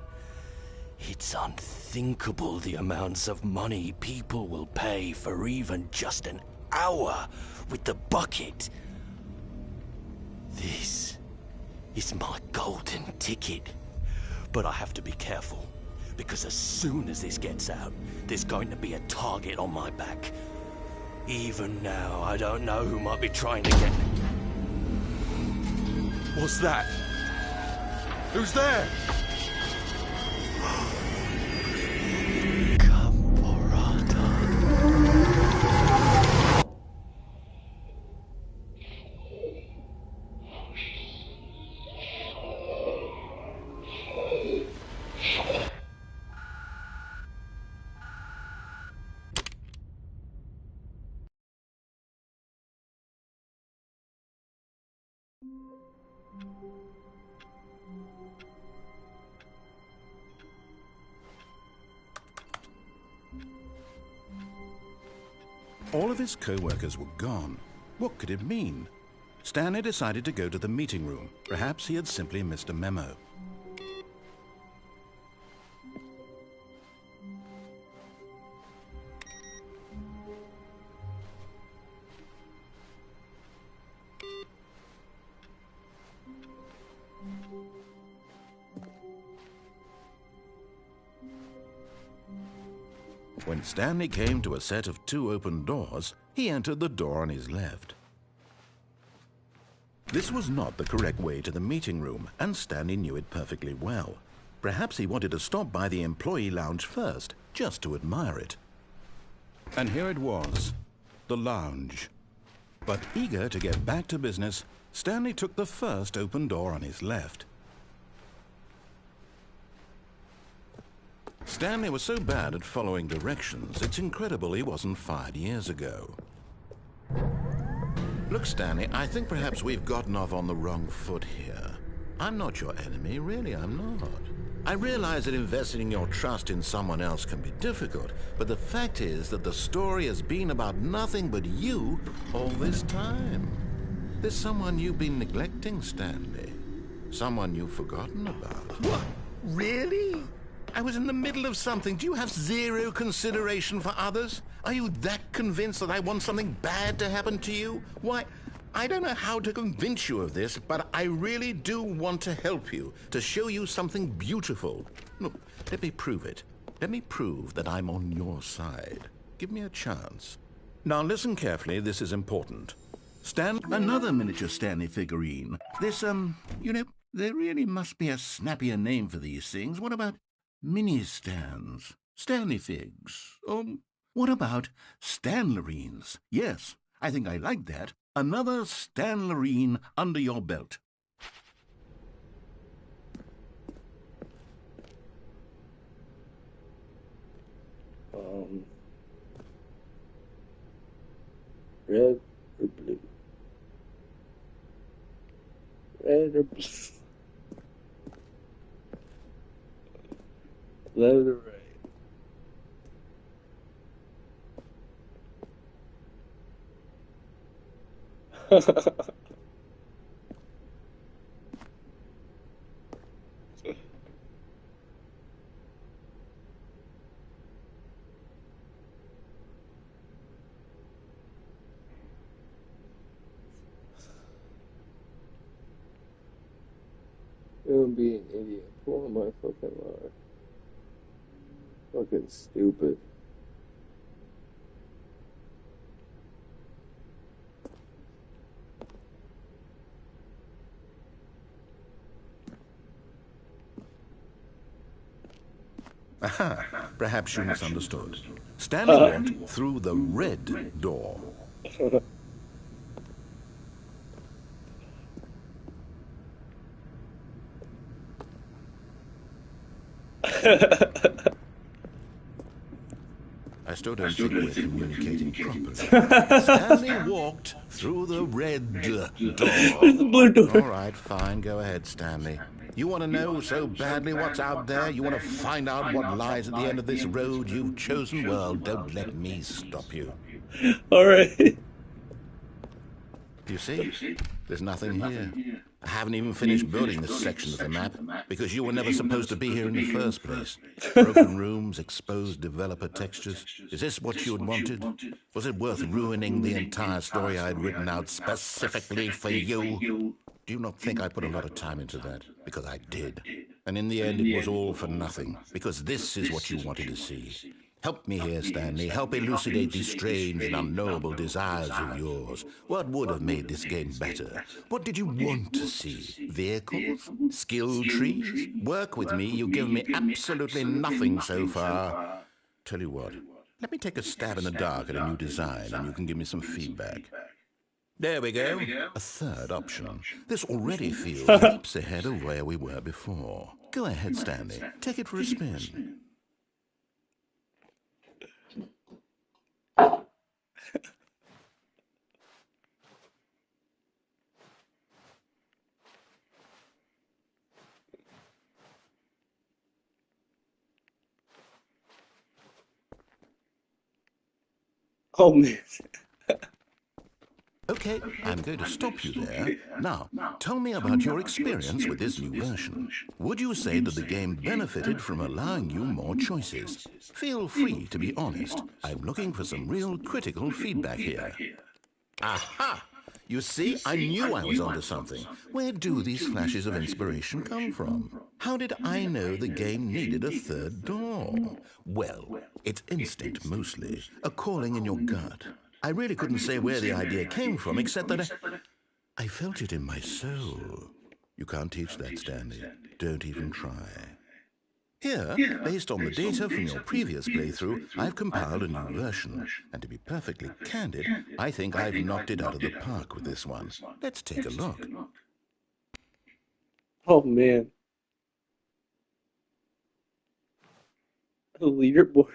It's unthinkable the amounts of money people will pay for even just an hour with the bucket. This is my golden ticket. But I have to be careful, because as soon as this gets out, there's going to be a target on my back. Even now, I don't know who might be trying to get me. What's that? Who's there? All of his co-workers were gone. What could it mean? Stanley decided to go to the meeting room. Perhaps he had simply missed a memo. When Stanley came to a set of 2 open doors, he entered the door on his left. This was not the correct way to the meeting room, and Stanley knew it perfectly well. Perhaps he wanted to stop by the employee lounge first, just to admire it. And here it was, the lounge. But eager to get back to business, Stanley took the first open door on his left. Stanley was so bad at following directions, it's incredible he wasn't fired years ago. Look, Stanley, I think perhaps we've gotten off on the wrong foot here. I'm not your enemy, really, I'm not. I realize that investing your trust in someone else can be difficult, but the fact is that the story has been about nothing but you all this time. There's someone you've been neglecting, Stanley. Someone you've forgotten about. What? Really? I was in the middle of something. Do you have zero consideration for others? Are you that convinced that I want something bad to happen to you? Why, I don't know how to convince you of this, but I really do want to help you, to show you something beautiful. Look, let me prove it. Let me prove that I'm on your side. Give me a chance. Now listen carefully, this is important. Another miniature Stanley figurine. This, you know, there really must be a snappier name for these things. What about mini-stands? Stanley figs? What about Stanlerines? Yes, I think I like that. Another Stanlerine under your belt. Red or blue? Red or blue? Left or right? Don't be an idiot. Pull my fucking line. Fucking stupid. Aha, perhaps you misunderstood. Stanley walked through the red door. I still don't think we're communicating properly. Stanley walked through the red door. The blue door. All right, fine. Go ahead, Stanley. You want to know so badly what's out there? You want to find out what lies at the end of this road you've chosen? Well, don't let me stop you. All right. You see? There's nothing here. I haven't even finished building this section of the map, because you were never supposed to be here in the first place. Broken rooms, exposed developer textures. Is this what you had wanted? Was it worth ruining the entire story I had written out specifically for you? Do you not think I put a lot of time into that? Because I did. And in the end, it was all for nothing, because this is what you wanted to see. Help me here, Stanley. Help elucidate these strange and unknowable desires of yours. What would have made this game better? What did you want to see? Vehicles? Skill trees? Work with me. You've given me absolutely nothing so far. Tell you what, let me take a stab in the dark at a new design, and you can give me some feedback. There we go. A third option. This already feels leaps ahead of where we were before. Go ahead, Stanley. Take it for a spin. Oh man. Okay, I'm going to stop you there. Now, tell me about your experience with this new version. Would you say that the game benefited from allowing you more choices? Feel free to be honest. I'm looking for some real critical feedback here. Aha! You see, I knew I was onto something. Where do these flashes of inspiration come from? How did I know the game needed a third door? Well, it's instinct mostly, a calling in your gut. I really couldn't say where the idea came from, except that I felt it in my soul. You can't teach that, Stanley. Don't even try. Here, based on the data from your previous playthrough, I've compiled a new version. And to be perfectly candid, I think I've knocked it out of the park with this one. Let's take a look. Oh man. A leaderboard.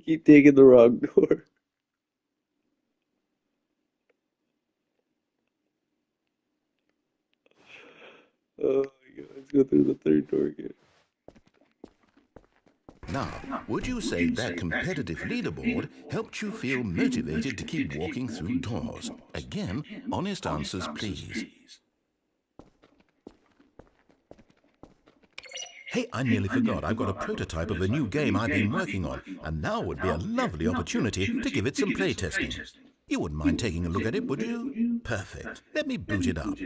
Keep taking the wrong door. Oh my god, let's go through the third door again. Now, would you say that competitive leaderboard helped you feel motivated to keep walking through doors? Again, honest answers, please. Hey, I nearly forgot. I've got a prototype of a new game I've been working on, and now would be a lovely opportunity to give it some playtesting. You wouldn't mind taking a look at it, would you? Perfect. Let me boot it up.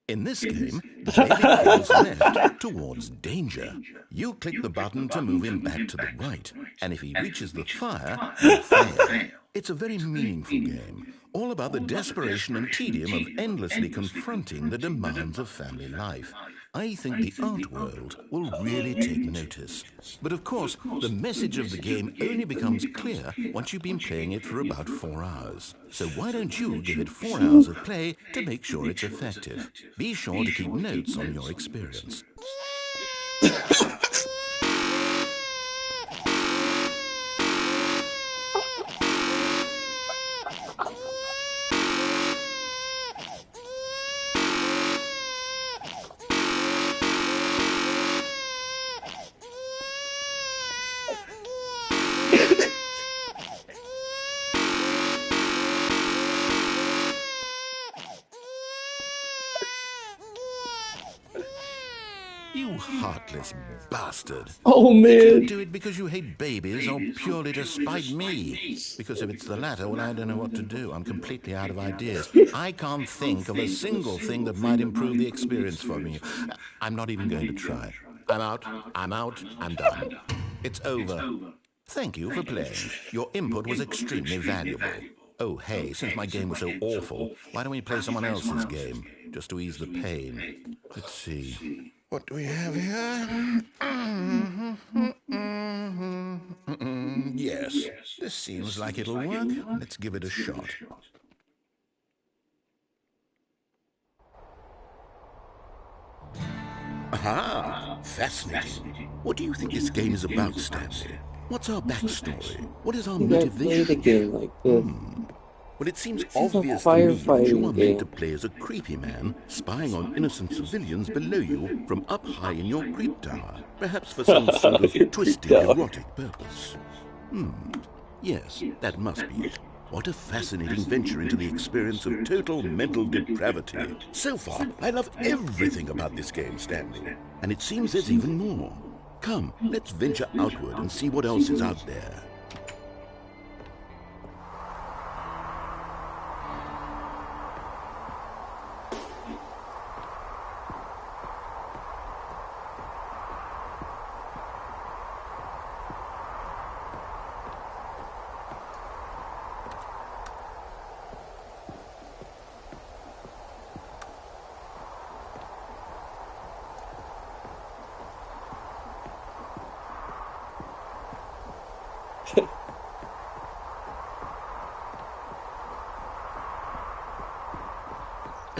In this game, the baby crawls left towards danger. You click the button to move him back to the right, and if he reaches the fire, he'll fail. It's a very meaningful game, all about the desperation and tedium of endlessly confronting the demands of family life. I think the art world will really take notice. But of course, the message of the game only becomes clear once you've been playing it for about 4 hours. So why don't you give it 4 hours of play to make sure it's effective? Be sure to keep notes on your experience. You heartless bastard. Oh Did you man. do it because you hate babies or purely to spite me? Because if it's the latter, well, I don't know what to do. I'm completely out of ideas. I can't think of a single thing that might improve the experience for me. I'm not even going to try. I'm out, I'm done. It's over. Thank you for playing. Your input was extremely valuable. Oh, hey, since my game was so awful, why don't we play someone else's game, just to ease the pain? Let's see. What do we have here? Yes, this seems like it'll work. Let's give it a shot. Aha! Fascinating. What do you think this game is about, Stanley? What's our backstory? What is our You gotta play the motivation? game like this. Well, it seems This is a obvious to me that you firefighting are game. meant to play as a creepy man, spying on innocent civilians below you from up high in your creep tower. Perhaps for some sort of Your creep twisted, tower. erotic purpose. Yes, that must be it. What a fascinating venture into the experience of total mental depravity. So far, I love everything about this game, Stanley. And it seems there's even more. Come, let's venture outward and see what else is out there.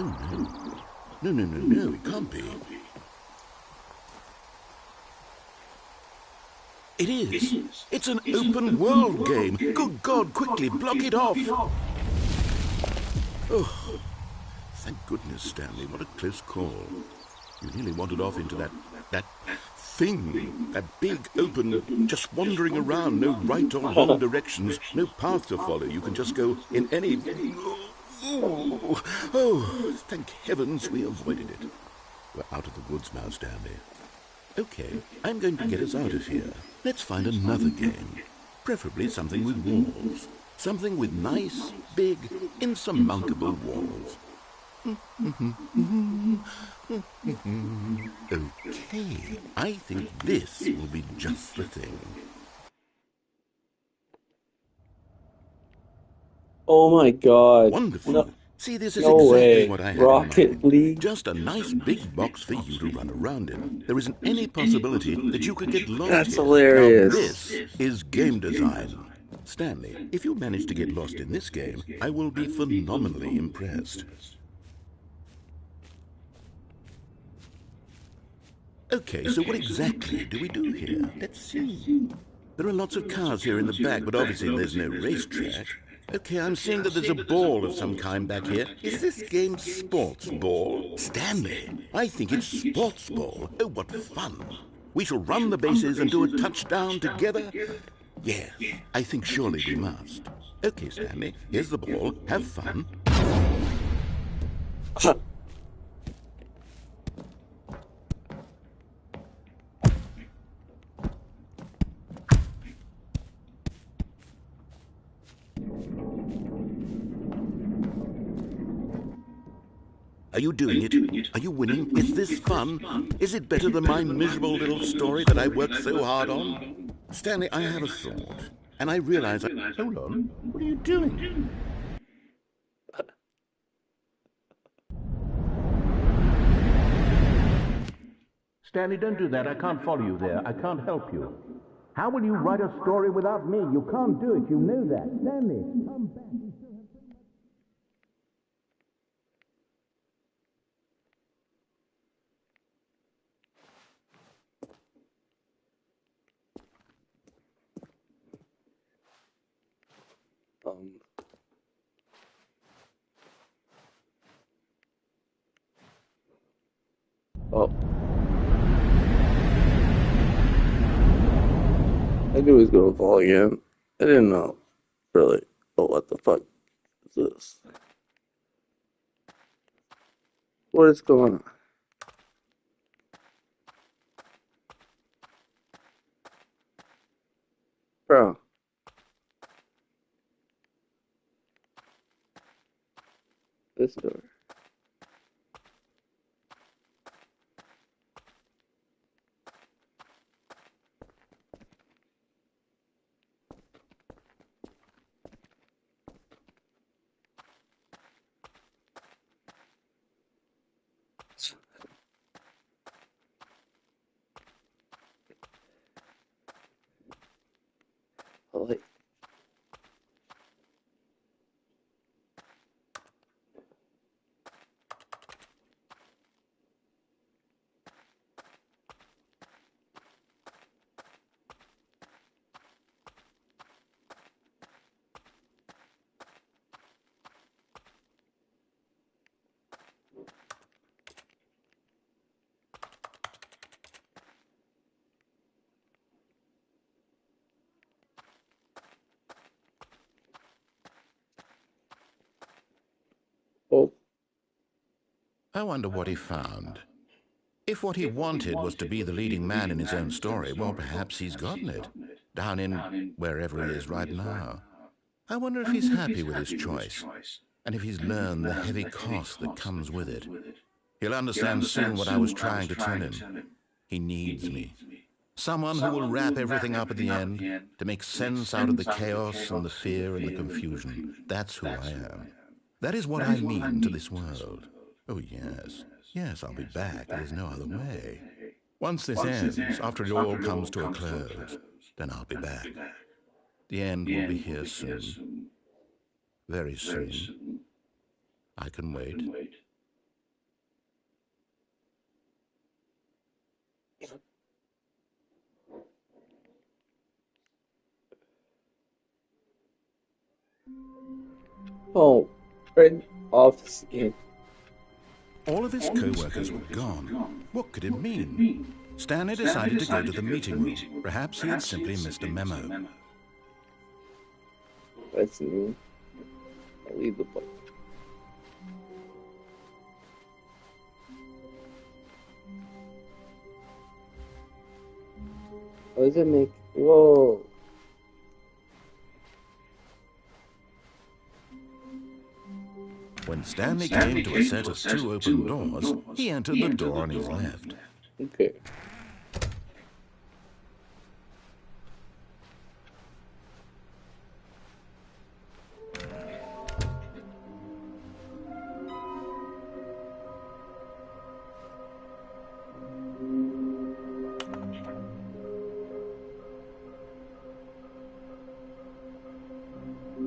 Oh, no. No, it can't be. It is. It's an open world game. Good God, quickly, block it off. Oh, thank goodness, Stanley. What a close call. You nearly wandered off into that thing. That big, open, just wandering around. No right or wrong directions. No path to follow. You can just go in any... Oh, thank heavens we avoided it. We're out of the woods now, Stanley. Okay, I'm going to get us out of here. Let's find another game. Preferably something with walls. Something with nice, big, insurmountable walls. Okay, I think this will be just the thing. Oh my god. Wonderful. No, See, this is no exactly way. what I had Rocket in mind. League? Just a nice big box for you to run around in. There isn't any possibility that you could get lost That's here. hilarious. Now, this is game design. Stanley, if you manage to get lost in this game, I will be phenomenally impressed. Okay, so what exactly do we do here? Let's see. There are lots of cars here in the back, but obviously there's no racetrack. Okay, I'm seeing that there's a ball of some kind back here. Is this game sports ball? Stanley, I think it's sports ball. Oh, what fun. We shall run the bases and do a touchdown together? Yes, I think surely we must. Okay, Stanley, here's the ball. Have fun. Are you doing it? Are you winning? Is this fun? Is it better than my miserable little story that I worked so hard on? Stanley, I have a thought. And I realize I... Hold on. What are you doing? Stanley, don't do that. I can't follow you there. I can't help you. How will you write a story without me? You can't do it. You know that. Stanley, come back. Oh. I knew he was gonna fall again. I didn't know. Really. Oh, what the fuck is this? What is going on? Bro. This door. Like, oh, I wonder what he found. If what he wanted was to be the leading man in his own story, well, perhaps he's gotten it. Down in wherever he is right now. I wonder if he's happy with his choice, and if he's learned the heavy cost that comes with it. He'll understand soon what I was trying to tell him. He needs me. Someone who will wrap everything up at the end, to make sense out of the chaos and the fear and the confusion. That's who I am. That is what I mean to this world. Oh, yes. Yes, I'll be back. There's no other way. Once this ends, after it all comes to a close, then I'll be back. The end will be here soon. Very soon. I can wait. oh, right off the skin. All of his co-workers were gone. What could it mean? Stanley decided to go to the meeting room. Perhaps he had simply missed a memo. That's new. I leave the book. What does it make? Whoa. When Stanley came to a set of two open doors, he entered the door on his left. Okay.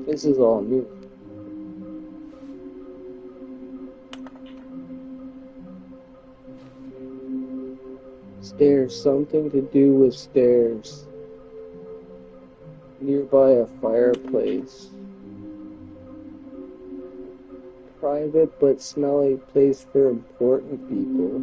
This is all new. Stairs, something to do with stairs. Nearby a fireplace. private but smelly place for important people.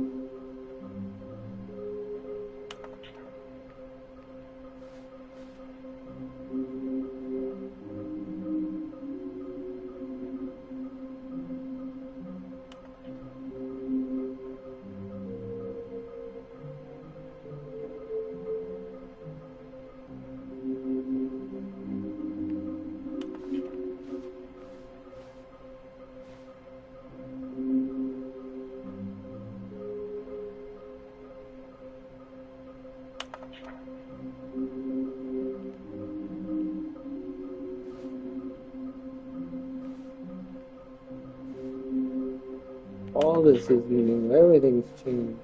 All this is new. Everything's changed.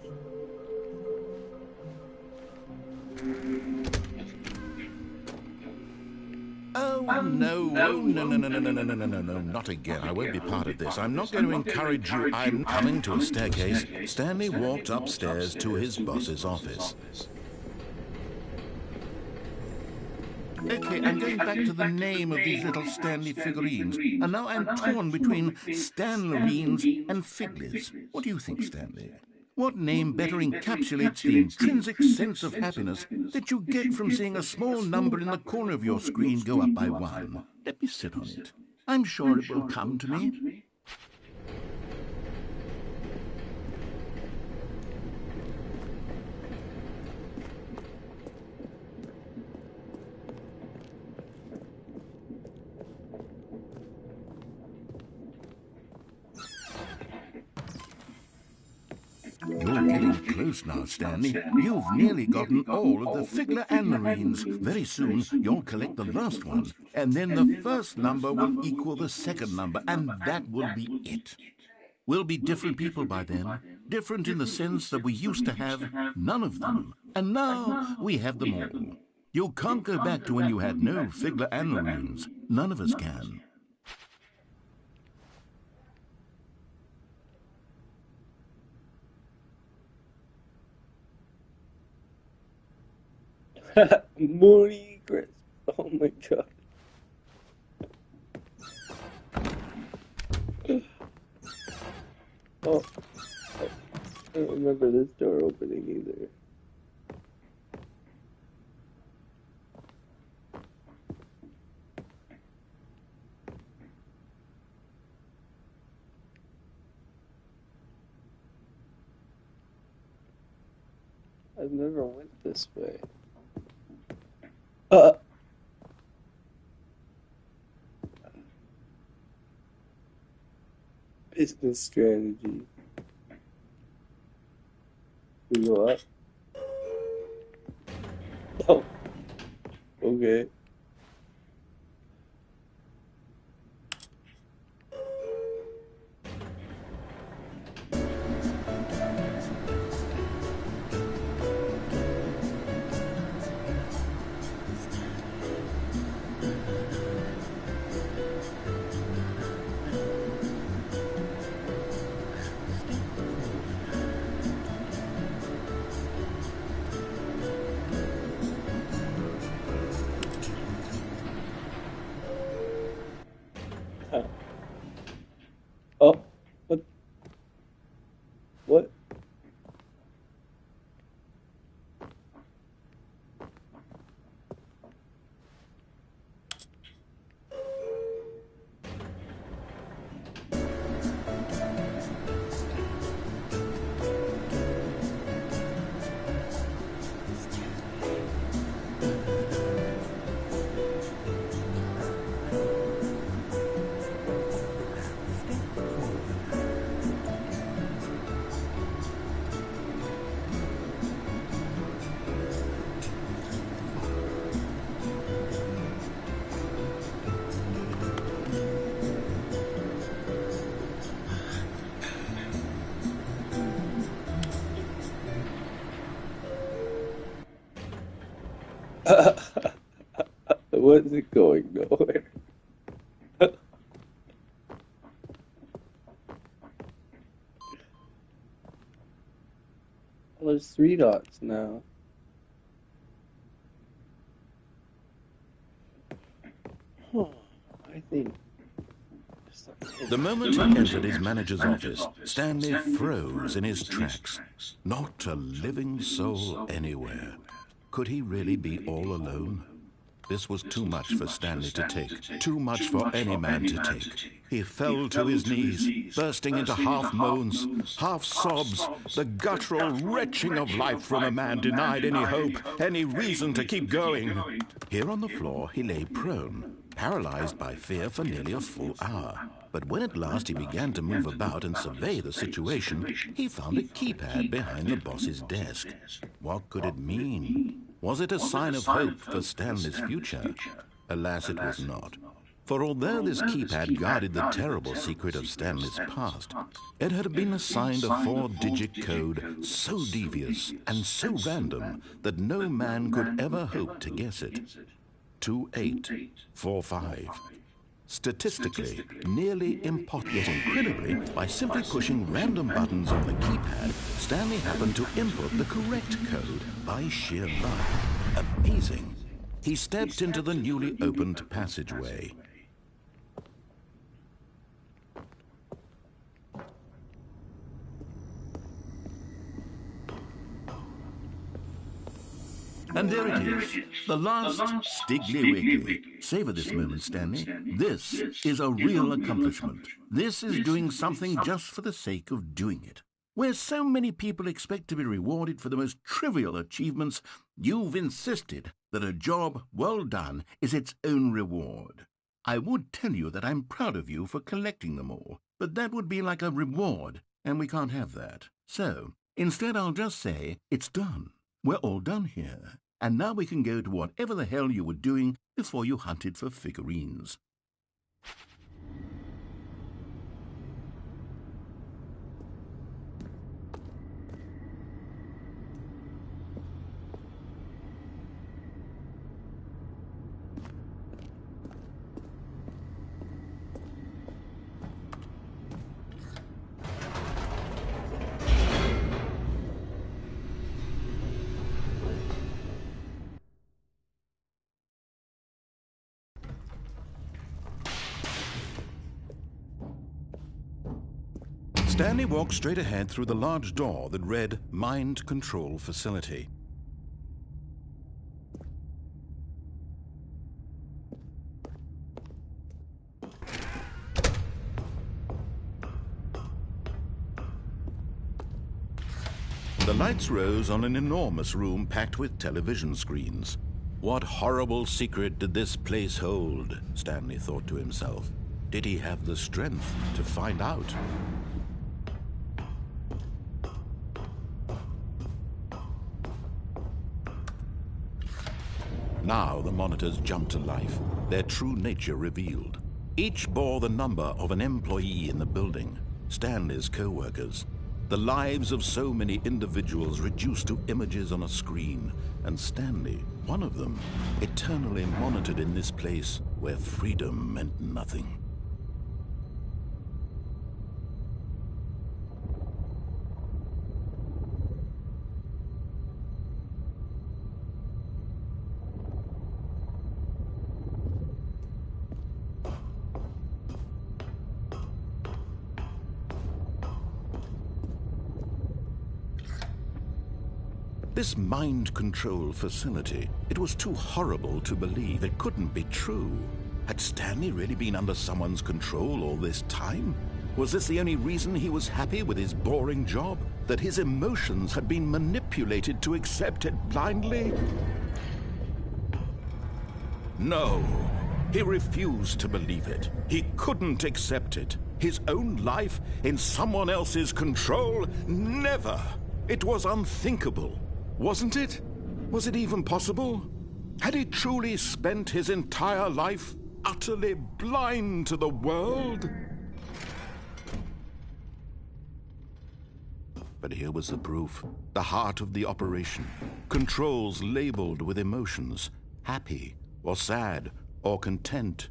Oh, no, oh, no, not again. I won't be part of this. I'm not going to encourage you. I'm coming to a staircase. Stanley walked upstairs to his boss's office. Okay, I'm going back to the name of these little Stanley figurines. And now I'm torn between Stanlerines and Figlets. What do you think, Stanley? What name better encapsulates the intrinsic sense of happiness that you get from seeing a small number in the corner of your screen go up by 1? Let me sit on it. I'm sure it will come to me. You're getting close now, Stanley. You've nearly gotten all of the Figler Anmarines. Very soon, you'll collect the last one, and then the first number will equal the second number, and that will be it. We'll be different people by then, different in the sense that we used to have none of them, and now we have them all. You can't go back to when you had no Figler Anmarines. None of us can. Moody Crisp. Oh my god. Oh, I don't remember this door opening either. I've never went this way. Business strategy. We go up. Oh. Okay. Oh, what? What? What's it going nowhere? Well, there's 3 dots now. Huh. I think there's something The moment he entered his manager's office, Stanley froze in his tracks. Not a living soul anywhere. Could he really be all alone? This was too much for Stanley to take, too much for any man to take. He fell to his knees, bursting into half moans, half sobs, the guttural retching of life from a man denied any hope, any reason to keep going. Here on the floor, he lay prone, paralyzed by fear for nearly a full hour. But when at last he began to move about and survey the situation, he found a keypad behind the boss's desk. What could it mean? Was it a sign of hope for Stanley's future? Alas, it was not. For although this keypad guarded the terrible secret of Stanley's past, it had been assigned a 4-digit code so devious and so random that no man could ever hope to guess it. 2845. Statistically, nearly impossible, yet incredibly, by simply pushing random buttons on the keypad, Stanley happened to input the correct code by sheer luck. Amazing. He stepped into the newly opened passageway. And there it is, the last Stiggly Wiggly. Savor this moment, Stanley. This is a real accomplishment. This is doing something just for the sake of doing it. Where so many people expect to be rewarded for the most trivial achievements, you've insisted that a job well done is its own reward. I would tell you that I'm proud of you for collecting them all, but that would be like a reward, and we can't have that. So, instead I'll just say, it's done. We're all done here. And now we can go to whatever the hell you were doing before you hunted for figurines. Stanley walked straight ahead through the large door that read Mind Control Facility. The lights rose on an enormous room packed with television screens. What horrible secret did this place hold? Stanley thought to himself. Did he have the strength to find out? Now the monitors jumped to life, their true nature revealed. Each bore the number of an employee in the building, Stanley's co-workers. The lives of so many individuals reduced to images on a screen, and Stanley, one of them, eternally monitored in this place where freedom meant nothing. This mind control facility, it was too horrible to believe. It couldn't be true. Had Stanley really been under someone's control all this time? Was this the only reason he was happy with his boring job? That his emotions had been manipulated to accept it blindly? No, he refused to believe it. He couldn't accept it. His own life in someone else's control? Never! It was unthinkable. Wasn't it? Was it even possible? Had he truly spent his entire life utterly blind to the world? But here was the proof. The heart of the operation. Controls labeled with emotions. Happy, or sad, or content.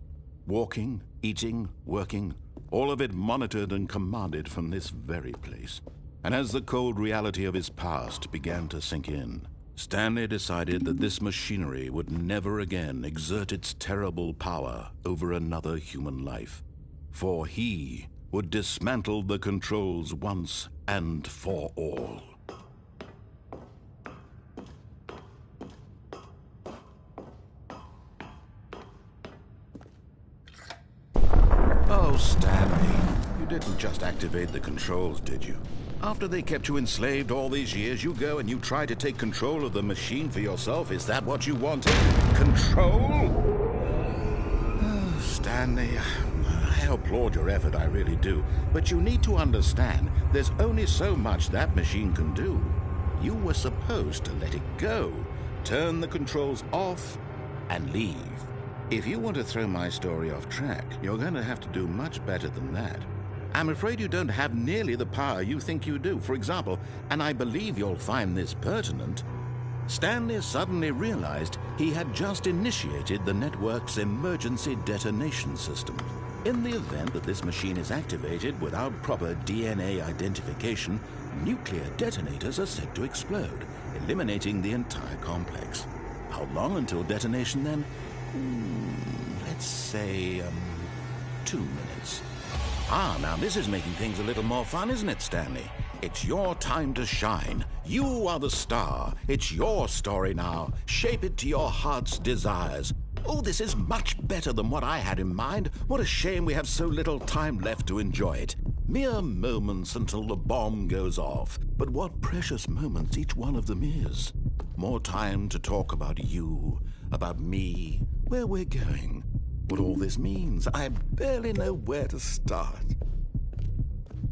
Walking, eating, working. All of it monitored and commanded from this very place. And as the cold reality of his past began to sink in, Stanley decided that this machinery would never again exert its terrible power over another human life. for he would dismantle the controls once and for all. Oh, Stanley, you didn't just activate the controls, did you? After they kept you enslaved all these years, you go and you try to take control of the machine for yourself. Is that what you wanted? Control? Oh, Stanley, I applaud your effort, I really do. But you need to understand, there's only so much that machine can do. You were supposed to let it go, turn the controls off, and leave. If you want to throw my story off track, you're going to have to do much better than that. I'm afraid you don't have nearly the power you think you do. For example, and I believe you'll find this pertinent, Stanley suddenly realized he had just initiated the network's emergency detonation system. In the event that this machine is activated without proper DNA identification, nuclear detonators are said to explode, eliminating the entire complex. How long until detonation then? Let's say, 2 minutes. Ah, now this is making things a little more fun, isn't it, Stanley? It's your time to shine. You are the star. It's your story now. Shape it to your heart's desires. Oh, this is much better than what I had in mind. What a shame we have so little time left to enjoy it. Mere moments until the bomb goes off. But what precious moments each one of them is. More time to talk about you, about me, where we're going, what all this means. I barely know where to start.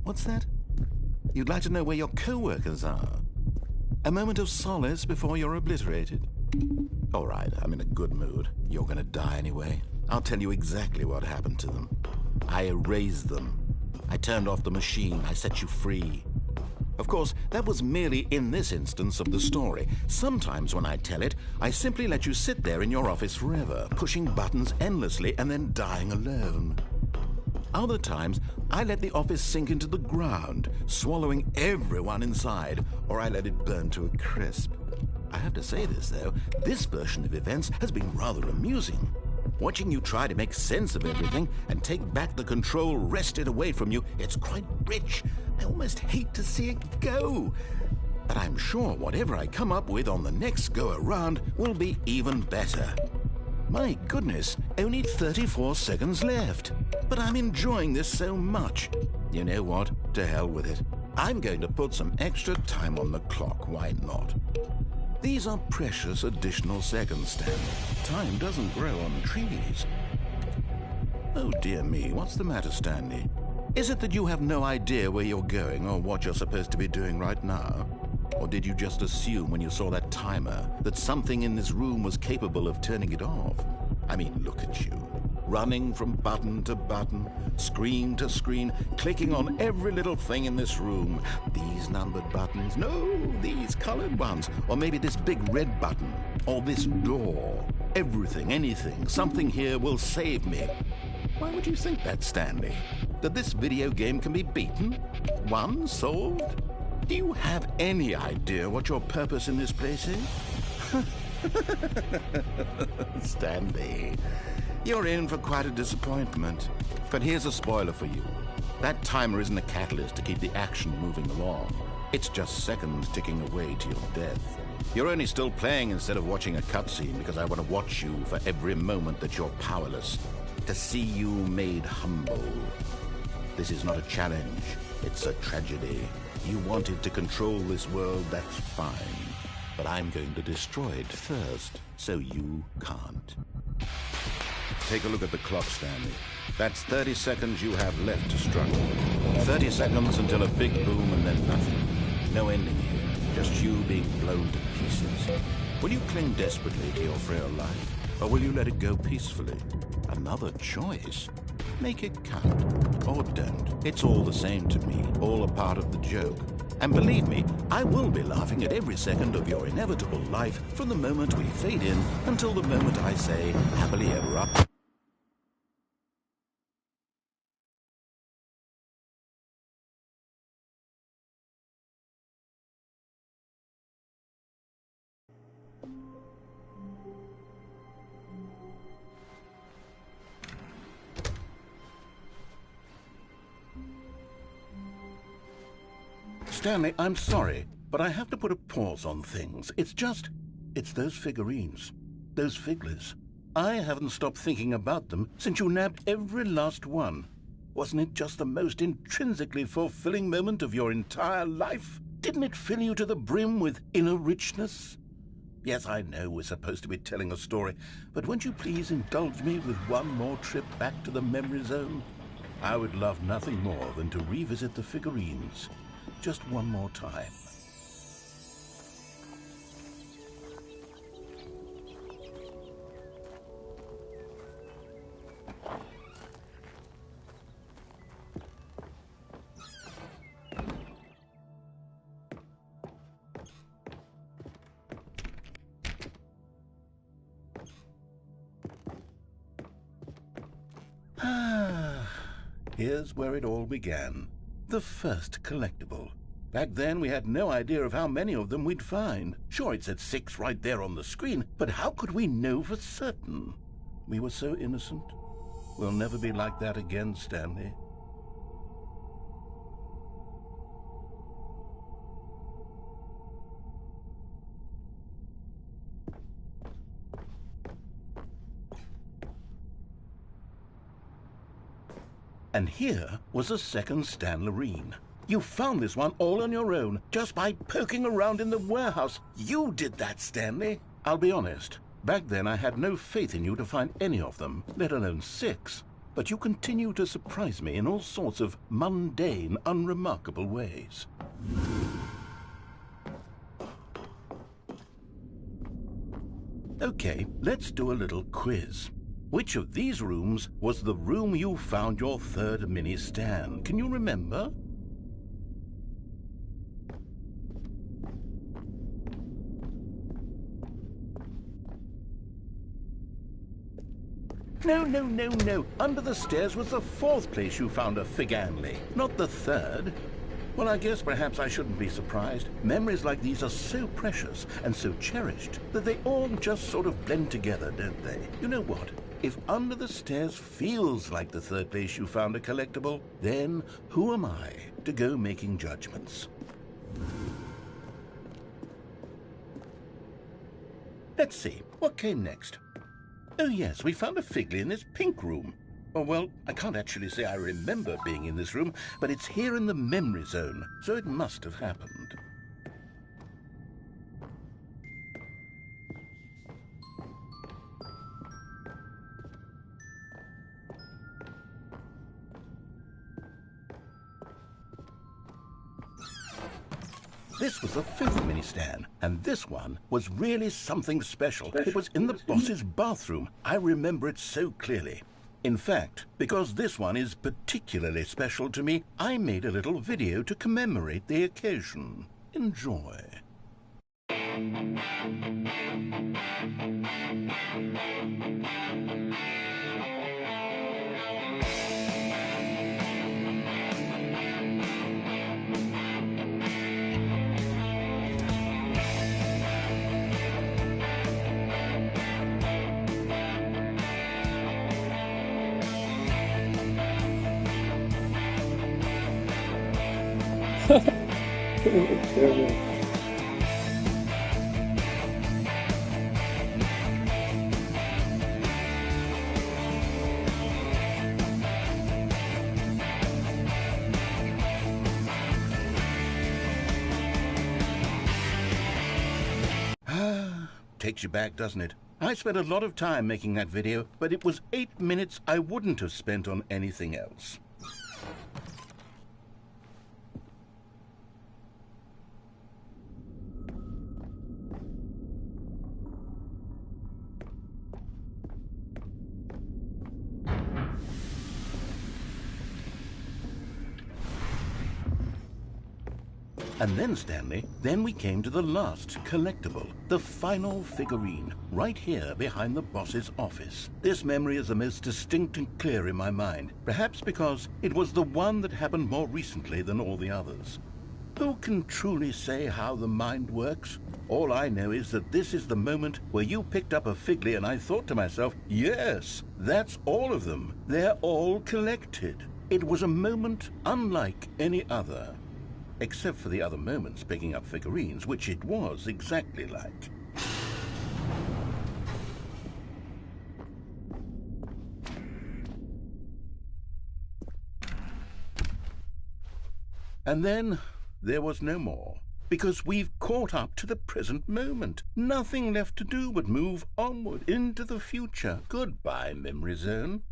What's that? You'd like to know where your co-workers are? A moment of solace before you're obliterated? All right, I'm in a good mood. You're gonna die anyway. I'll tell you exactly what happened to them. I erased them. I turned off the machine. I set you free. Of course, that was merely in this instance of the story. Sometimes when I tell it, I simply let you sit there in your office forever, pushing buttons endlessly and then dying alone. Other times, I let the office sink into the ground, swallowing everyone inside, or I let it burn to a crisp. I have to say this, though, this version of events has been rather amusing. Watching you try to make sense of everything and take back the control wrested away from you, it's quite rich. I almost hate to see it go. But I'm sure whatever I come up with on the next go-around will be even better. My goodness, only 34 seconds left. But I'm enjoying this so much. You know what? To hell with it. I'm going to put some extra time on the clock, why not? These are precious additional seconds, Stanley. Time doesn't grow on trees. Oh dear me, what's the matter, Stanley? Is it that you have no idea where you're going or what you're supposed to be doing right now? Or did you just assume when you saw that timer that something in this room was capable of turning it off? I mean, look at you. Running from button to button, screen to screen, clicking on every little thing in this room. These numbered buttons, no, these colored ones. Or maybe this big red button, or this door. Everything, anything, something here will save me. Why would you think that, Stanley? That this video game can be beaten? Won? Solved? Do you have any idea what your purpose in this place is? Stanley, you're in for quite a disappointment. But here's a spoiler for you. That timer isn't a catalyst to keep the action moving along. It's just seconds ticking away to your death. You're only still playing instead of watching a cutscene because I want to watch you for every moment that you're powerless. To see you made humble. This is not a challenge. It's a tragedy. You wanted to control this world, that's fine. But I'm going to destroy it first, so you can't. Take a look at the clock, Stanley. That's 30 seconds you have left to struggle. 30 seconds until a big boom and then nothing. No ending here, just you being blown to pieces. Will you cling desperately to your frail life, or will you let it go peacefully? Another choice. Make it count, or don't. It's all the same to me, all a part of the joke. And believe me, I will be laughing at every second of your inevitable life from the moment we fade in until the moment I say, happily ever after. Stanley, I'm sorry, but I have to put a pause on things. It's those figurines, those figglers. I haven't stopped thinking about them since you nabbed every last one. Wasn't it just the most intrinsically fulfilling moment of your entire life? Didn't it fill you to the brim with inner richness? Yes, I know we're supposed to be telling a story, but won't you please indulge me with one more trip back to the memory zone? I would love nothing more than to revisit the figurines just one more time. Here's where it all began. The first collectible. Back then, we had no idea of how many of them we'd find. Sure, it said 6 right there on the screen, but how could we know for certain? We were so innocent. We'll never be like that again, Stanley. And here was a second Stanlerine. You found this one all on your own, just by poking around in the warehouse. You did that, Stanley. I'll be honest. Back then, I had no faith in you to find any of them, let alone 6. But you continue to surprise me in all sorts of mundane, unremarkable ways. Okay, let's do a little quiz. Which of these rooms was the room you found your third mini Stan? Can you remember? No. Under the stairs was the 4th place you found a Figanley, not the 3rd. Well, I guess perhaps I shouldn't be surprised. Memories like these are so precious and so cherished that they all just sort of blend together, don't they? You know what? If under the stairs feels like the 3rd place you found a collectible, then who am I to go making judgments? Let's see, what came next? Oh yes, we found a Figley in this pink room. Oh, well, I can't actually say I remember being in this room, but it's here in the memory zone, so it must have happened. This was the 5th mini Stan, and this one was really something special. It was in the boss's bathroom. I remember it so clearly. In fact, because this one is particularly special to me, I made a little video to commemorate the occasion. Enjoy. Takes you back, doesn't it? I spent a lot of time making that video, but it was 8 minutes I wouldn't have spent on anything else. And then, Stanley, then we came to the last collectible, the final figurine, right here behind the boss's office. This memory is the most distinct and clear in my mind, perhaps because it was the one that happened more recently than all the others. Who can truly say how the mind works? All I know is that this is the moment where you picked up a Figley and I thought to myself, yes, that's all of them. They're all collected. It was a moment unlike any other. except for the other moments picking up figurines, which it was exactly like. And then there was no more, because we've caught up to the present moment. Nothing left to do but move onward into the future. Goodbye, Memory Zone.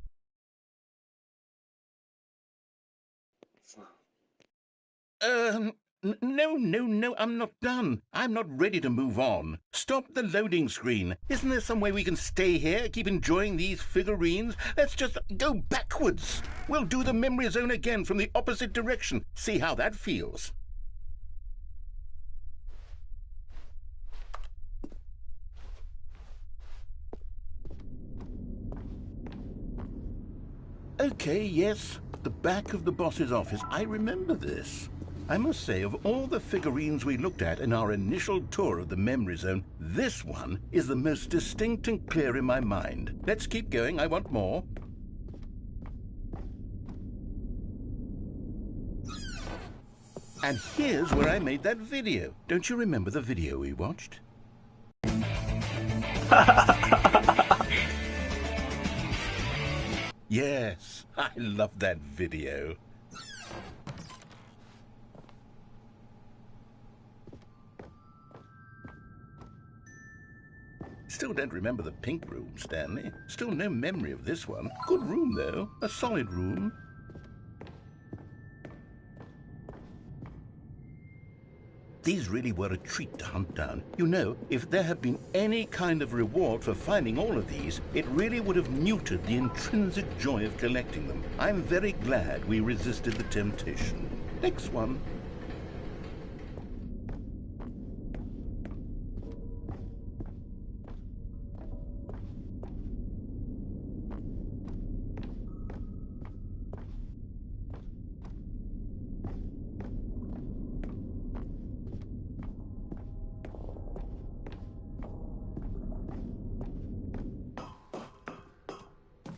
No, I'm not done. I'm not ready to move on. Stop the loading screen. Isn't there some way we can stay here, keep enjoying these figurines? Let's just go backwards. We'll do the Memory Zone again from the opposite direction. See how that feels. Okay, yes, the back of the boss's office. I remember this. I must say, of all the figurines we looked at in our initial tour of the Memory Zone, this one is the most distinct and clear in my mind. Let's keep going. I want more. And here's where I made that video. Don't you remember the video we watched? Yes, I love that video. Still don't remember the pink room, Stanley. Still no memory of this one. Good room, though. A solid room. These really were a treat to hunt down. You know, if there had been any kind of reward for finding all of these, it really would have neutered the intrinsic joy of collecting them. I'm very glad we resisted the temptation. Next one.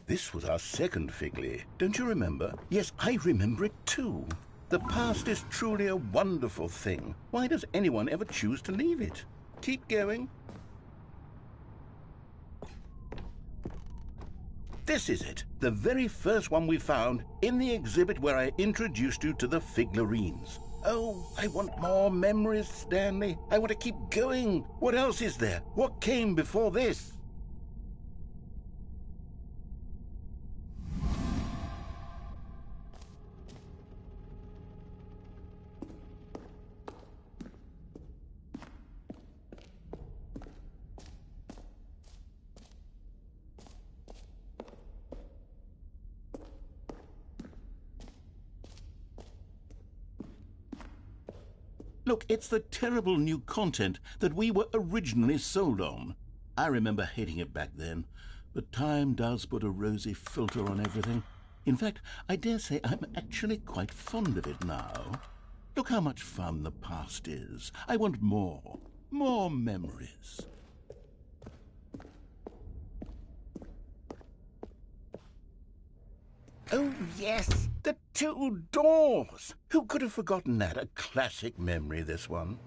This was our second Figley. Don't you remember? Yes, I remember it too. The past is truly a wonderful thing. Why does anyone ever choose to leave it? Keep going. This is it. The very first one we found in the exhibit where I introduced you to the figurines. Oh, I want more memories, Stanley. I want to keep going. What else is there? What came before this? Look, it's the terrible new content that we were originally sold on. I remember hating it back then, but time does put a rosy filter on everything. In fact, I dare say I'm actually quite fond of it now. Look how much fun the past is. I want more. More memories. Oh, yes, the two doors. Who could have forgotten that? A classic memory, this one.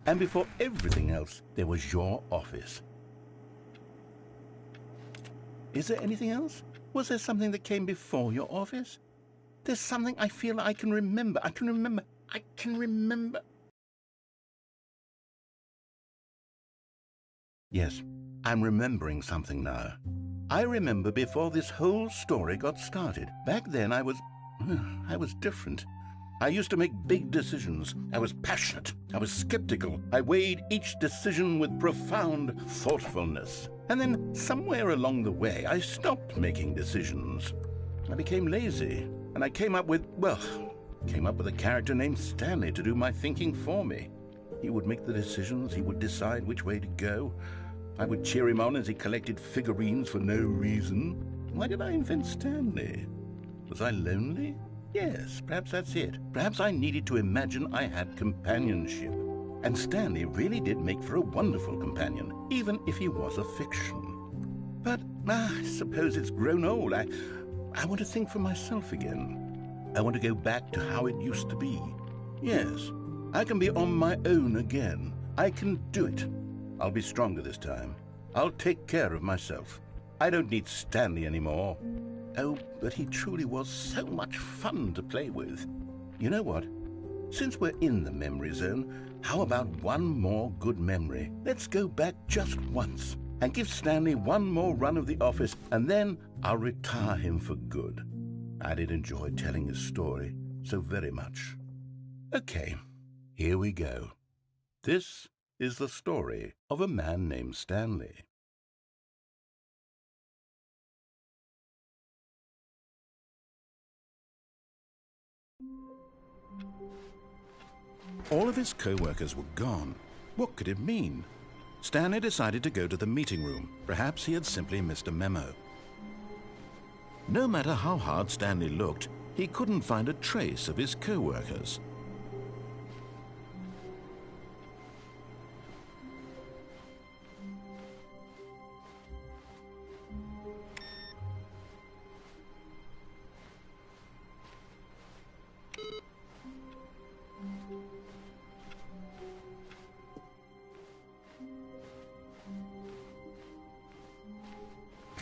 And before everything else, there was your office. Is there anything else? Was there something that came before your office? There's something I feel I can remember. I can remember. Yes, I'm remembering something now. I remember before this whole story got started. Back then I was different. I used to make big decisions. I was passionate. I was skeptical. I weighed each decision with profound thoughtfulness. And then somewhere along the way, I stopped making decisions. I became lazy, and I came up with a character named Stanley to do my thinking for me. He would make the decisions. He would decide which way to go. I would cheer him on as he collected figurines for no reason. Why did I invent Stanley? Was I lonely? Yes, perhaps that's it. Perhaps I needed to imagine I had companionship. And Stanley really did make for a wonderful companion, even if he was a fiction. But I suppose it's grown old. I want to think for myself again. I want to go back to how it used to be. Yes, I can be on my own again. I can do it. I'll be stronger this time. I'll take care of myself. I don't need Stanley anymore. Oh, but he truly was so much fun to play with. You know what? Since we're in the memory zone, how about one more good memory? Let's go back just once and give Stanley one more run of the office, and then I'll retire him for good. I did enjoy telling his story so very much. Okay, here we go. This is the story of a man named Stanley. All of his co-workers were gone. What could it mean? Stanley decided to go to the meeting room. Perhaps he had simply missed a memo. No matter how hard Stanley looked, he couldn't find a trace of his co-workers.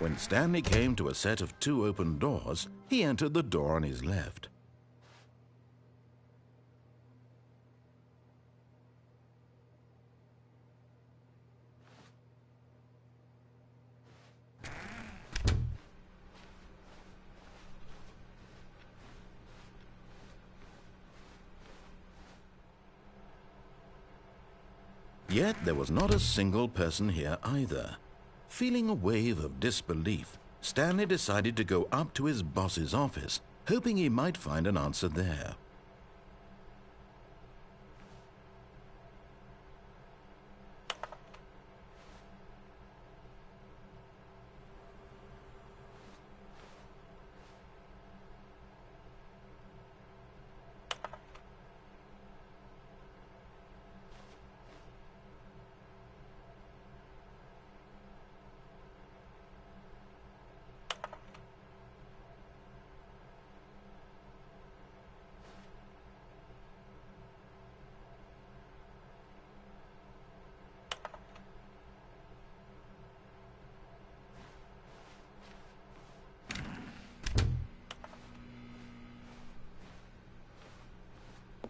When Stanley came to a set of 2 open doors, he entered the door on his left. Yet there was not a single person here either. Feeling a wave of disbelief, Stanley decided to go up to his boss's office, hoping he might find an answer there.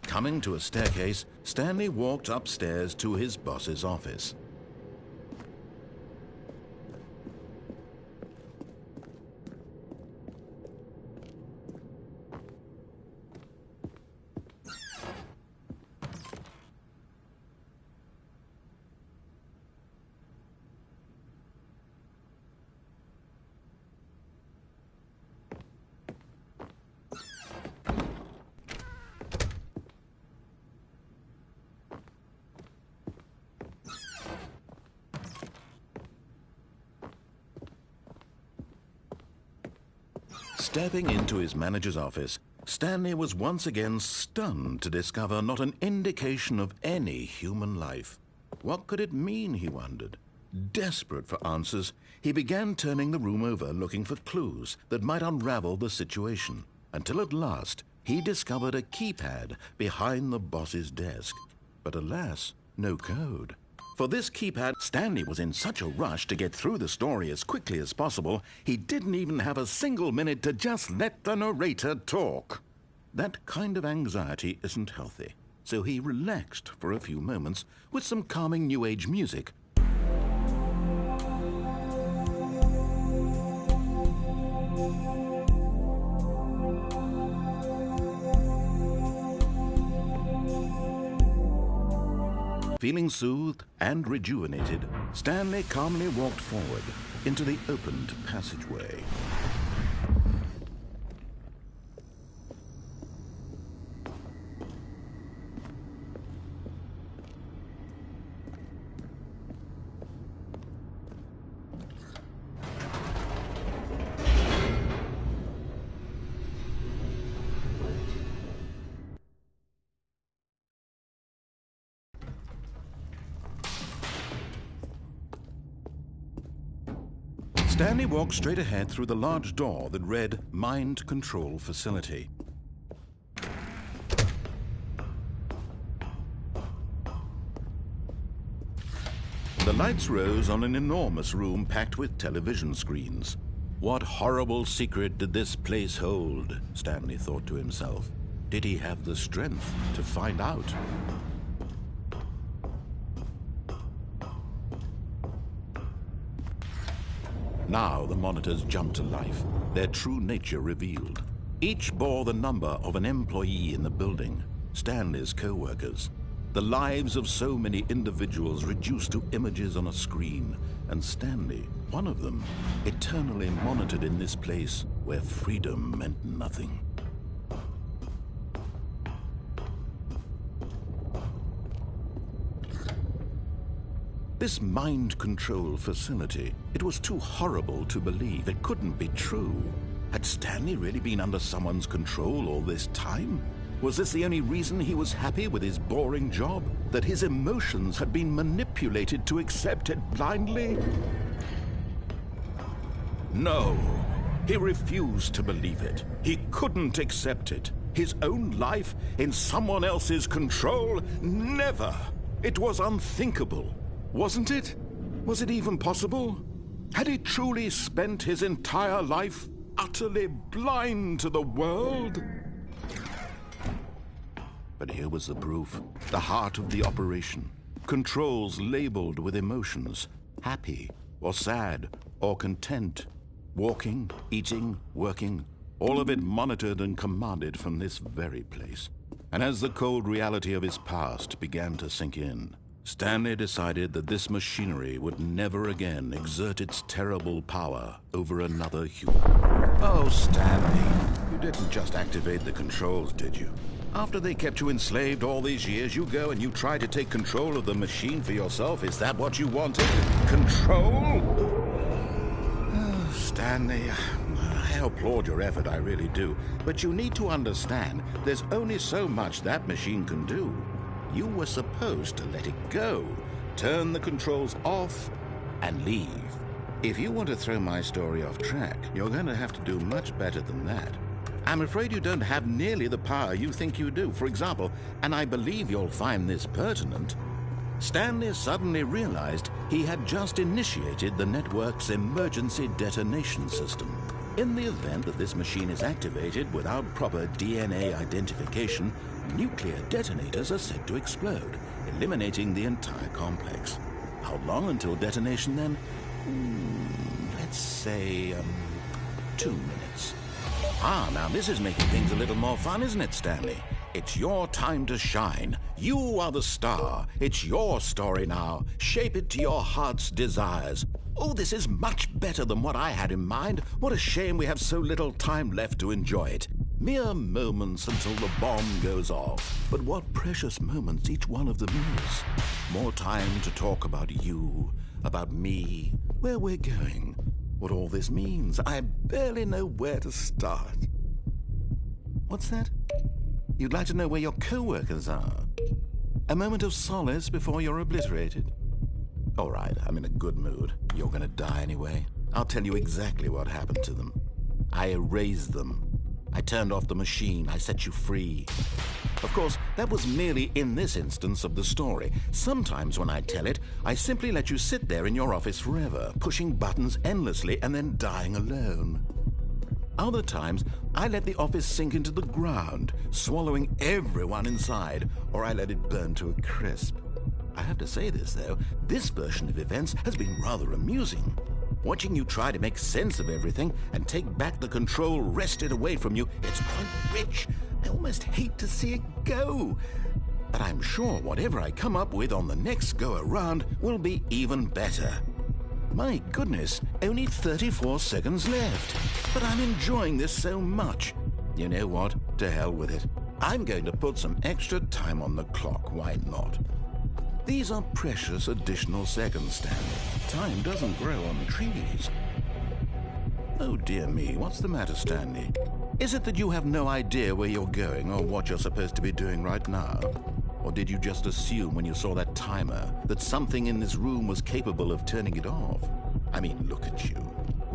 Coming to a staircase, Stanley walked upstairs to his boss's office. Stepping into his manager's office, Stanley was once again stunned to discover not an indication of any human life. What could it mean, he wondered. Desperate for answers, he began turning the room over looking for clues that might unravel the situation, until at last he discovered a keypad behind the boss's desk. But alas, no code. For this keypad, Stanley was in such a rush to get through the story as quickly as possible, he didn't even have a single minute to just let the narrator talk. That kind of anxiety isn't healthy, so he relaxed for a few moments with some calming New Age music. Feeling soothed and rejuvenated, Stanley calmly walked forward into the opened passageway. Stanley walked straight ahead through the large door that read Mind Control Facility. The lights rose on an enormous room packed with television screens. What horrible secret did this place hold? Stanley thought to himself. Did he have the strength to find out? Now the monitors jumped to life, their true nature revealed. Each bore the number of an employee in the building, Stanley's co-workers. The lives of so many individuals reduced to images on a screen, and Stanley, one of them, eternally monitored in this place where freedom meant nothing. This mind control facility, it was too horrible to believe. It couldn't be true. Had Stanley really been under someone's control all this time? Was this the only reason he was happy with his boring job? That his emotions had been manipulated to accept it blindly? No, he refused to believe it. He couldn't accept it. His own life in someone else's control? Never! It was unthinkable. Wasn't it? Was it even possible? Had he truly spent his entire life utterly blind to the world? But here was the proof, the heart of the operation. Controls labeled with emotions, happy or sad or content. Walking, eating, working, all of it monitored and commanded from this very place. And as the cold reality of his past began to sink in, Stanley decided that this machinery would never again exert its terrible power over another human. Oh, Stanley, you didn't just activate the controls, did you? After they kept you enslaved all these years, you go and you try to take control of the machine for yourself. Is that what you wanted? Control? Oh, Stanley, I applaud your effort, I really do. But you need to understand, there's only so much that machine can do. You were supposed to let it go, turn the controls off, and leave. If you want to throw my story off track, you're going to have to do much better than that. I'm afraid you don't have nearly the power you think you do. For example, and I believe you'll find this pertinent, Stanley suddenly realized he had just initiated the network's emergency detonation system. In the event that this machine is activated without proper DNA identification, nuclear detonators are said to explode, eliminating the entire complex. How long until detonation then? Let's say, 2 minutes. Ah, now this is making things a little more fun, isn't it, Stanley? It's your time to shine. You are the star. It's your story now. Shape it to your heart's desires. Oh, this is much better than what I had in mind. What a shame we have so little time left to enjoy it. Mere moments until the bomb goes off. But what precious moments each one of them is. More time to talk about you, about me, where we're going, what all this means. I barely know where to start. What's that? You'd like to know where your co-workers are? A moment of solace before you're obliterated? All right, I'm in a good mood. You're gonna die anyway. I'll tell you exactly what happened to them. I erased them. I turned off the machine. I set you free. Of course, that was merely in this instance of the story. Sometimes when I tell it, I simply let you sit there in your office forever, pushing buttons endlessly and then dying alone. Other times, I let the office sink into the ground, swallowing everyone inside, or I let it burn to a crisp. I have to say this, though, this version of events has been rather amusing. Watching you try to make sense of everything and take back the control wrested away from you, it's quite rich. I almost hate to see it go. But I'm sure whatever I come up with on the next go-around will be even better. My goodness, only 34 seconds left. But I'm enjoying this so much. You know what? To hell with it. I'm going to put some extra time on the clock. Why not? These are precious additional seconds, Stanley. Time doesn't grow on trees. Oh dear me, what's the matter, Stanley? Is it that you have no idea where you're going or what you're supposed to be doing right now? Or did you just assume when you saw that timer that something in this room was capable of turning it off? I mean, look at you.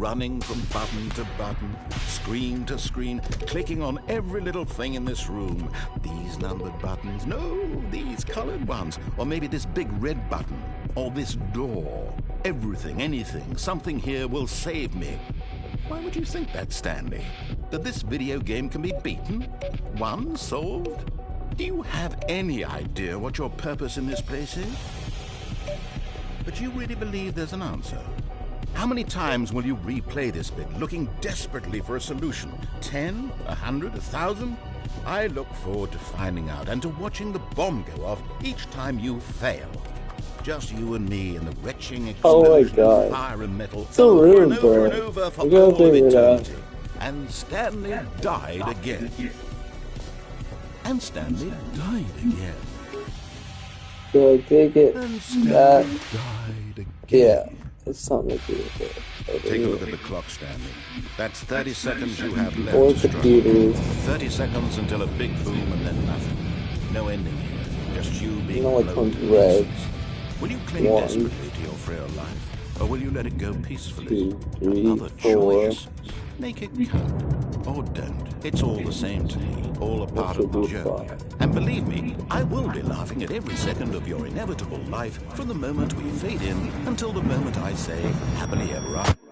running from button to button, screen to screen, clicking on every little thing in this room. These numbered buttons, no, these colored ones, or maybe this big red button, or this door. Everything, anything, something here will save me. Why would you think that, Stanley? That this video game can be beaten? Won? Solved? Do you have any idea what your purpose in this place is? But you really believe there's an answer? How many times will you replay this bit, looking desperately for a solution? 10? 100? 1,000? I look forward to finding out and to watching the bomb go off each time you fail. Just you and me and the retching explosion of fire and metal over and over and over for all of eternity. And Stanley died again. And Stanley died again. Do I dig it? And Stanley died again. Yeah, it's something to do with it. Take a look at the clock, Stanley. That's 30 seconds you have left to struggle. 30 seconds until a big boom and then nothing. No ending here. Just you being blown to pieces. Will you cling desperately to your frail life, or will you let it go peacefully? 2, 3, Another 4. choice. Make it count, or don't. It's all the same to me, all a part of the joke. And believe me, I will be laughing at every second of your inevitable life from the moment we fade in until the moment I say, happily ever after.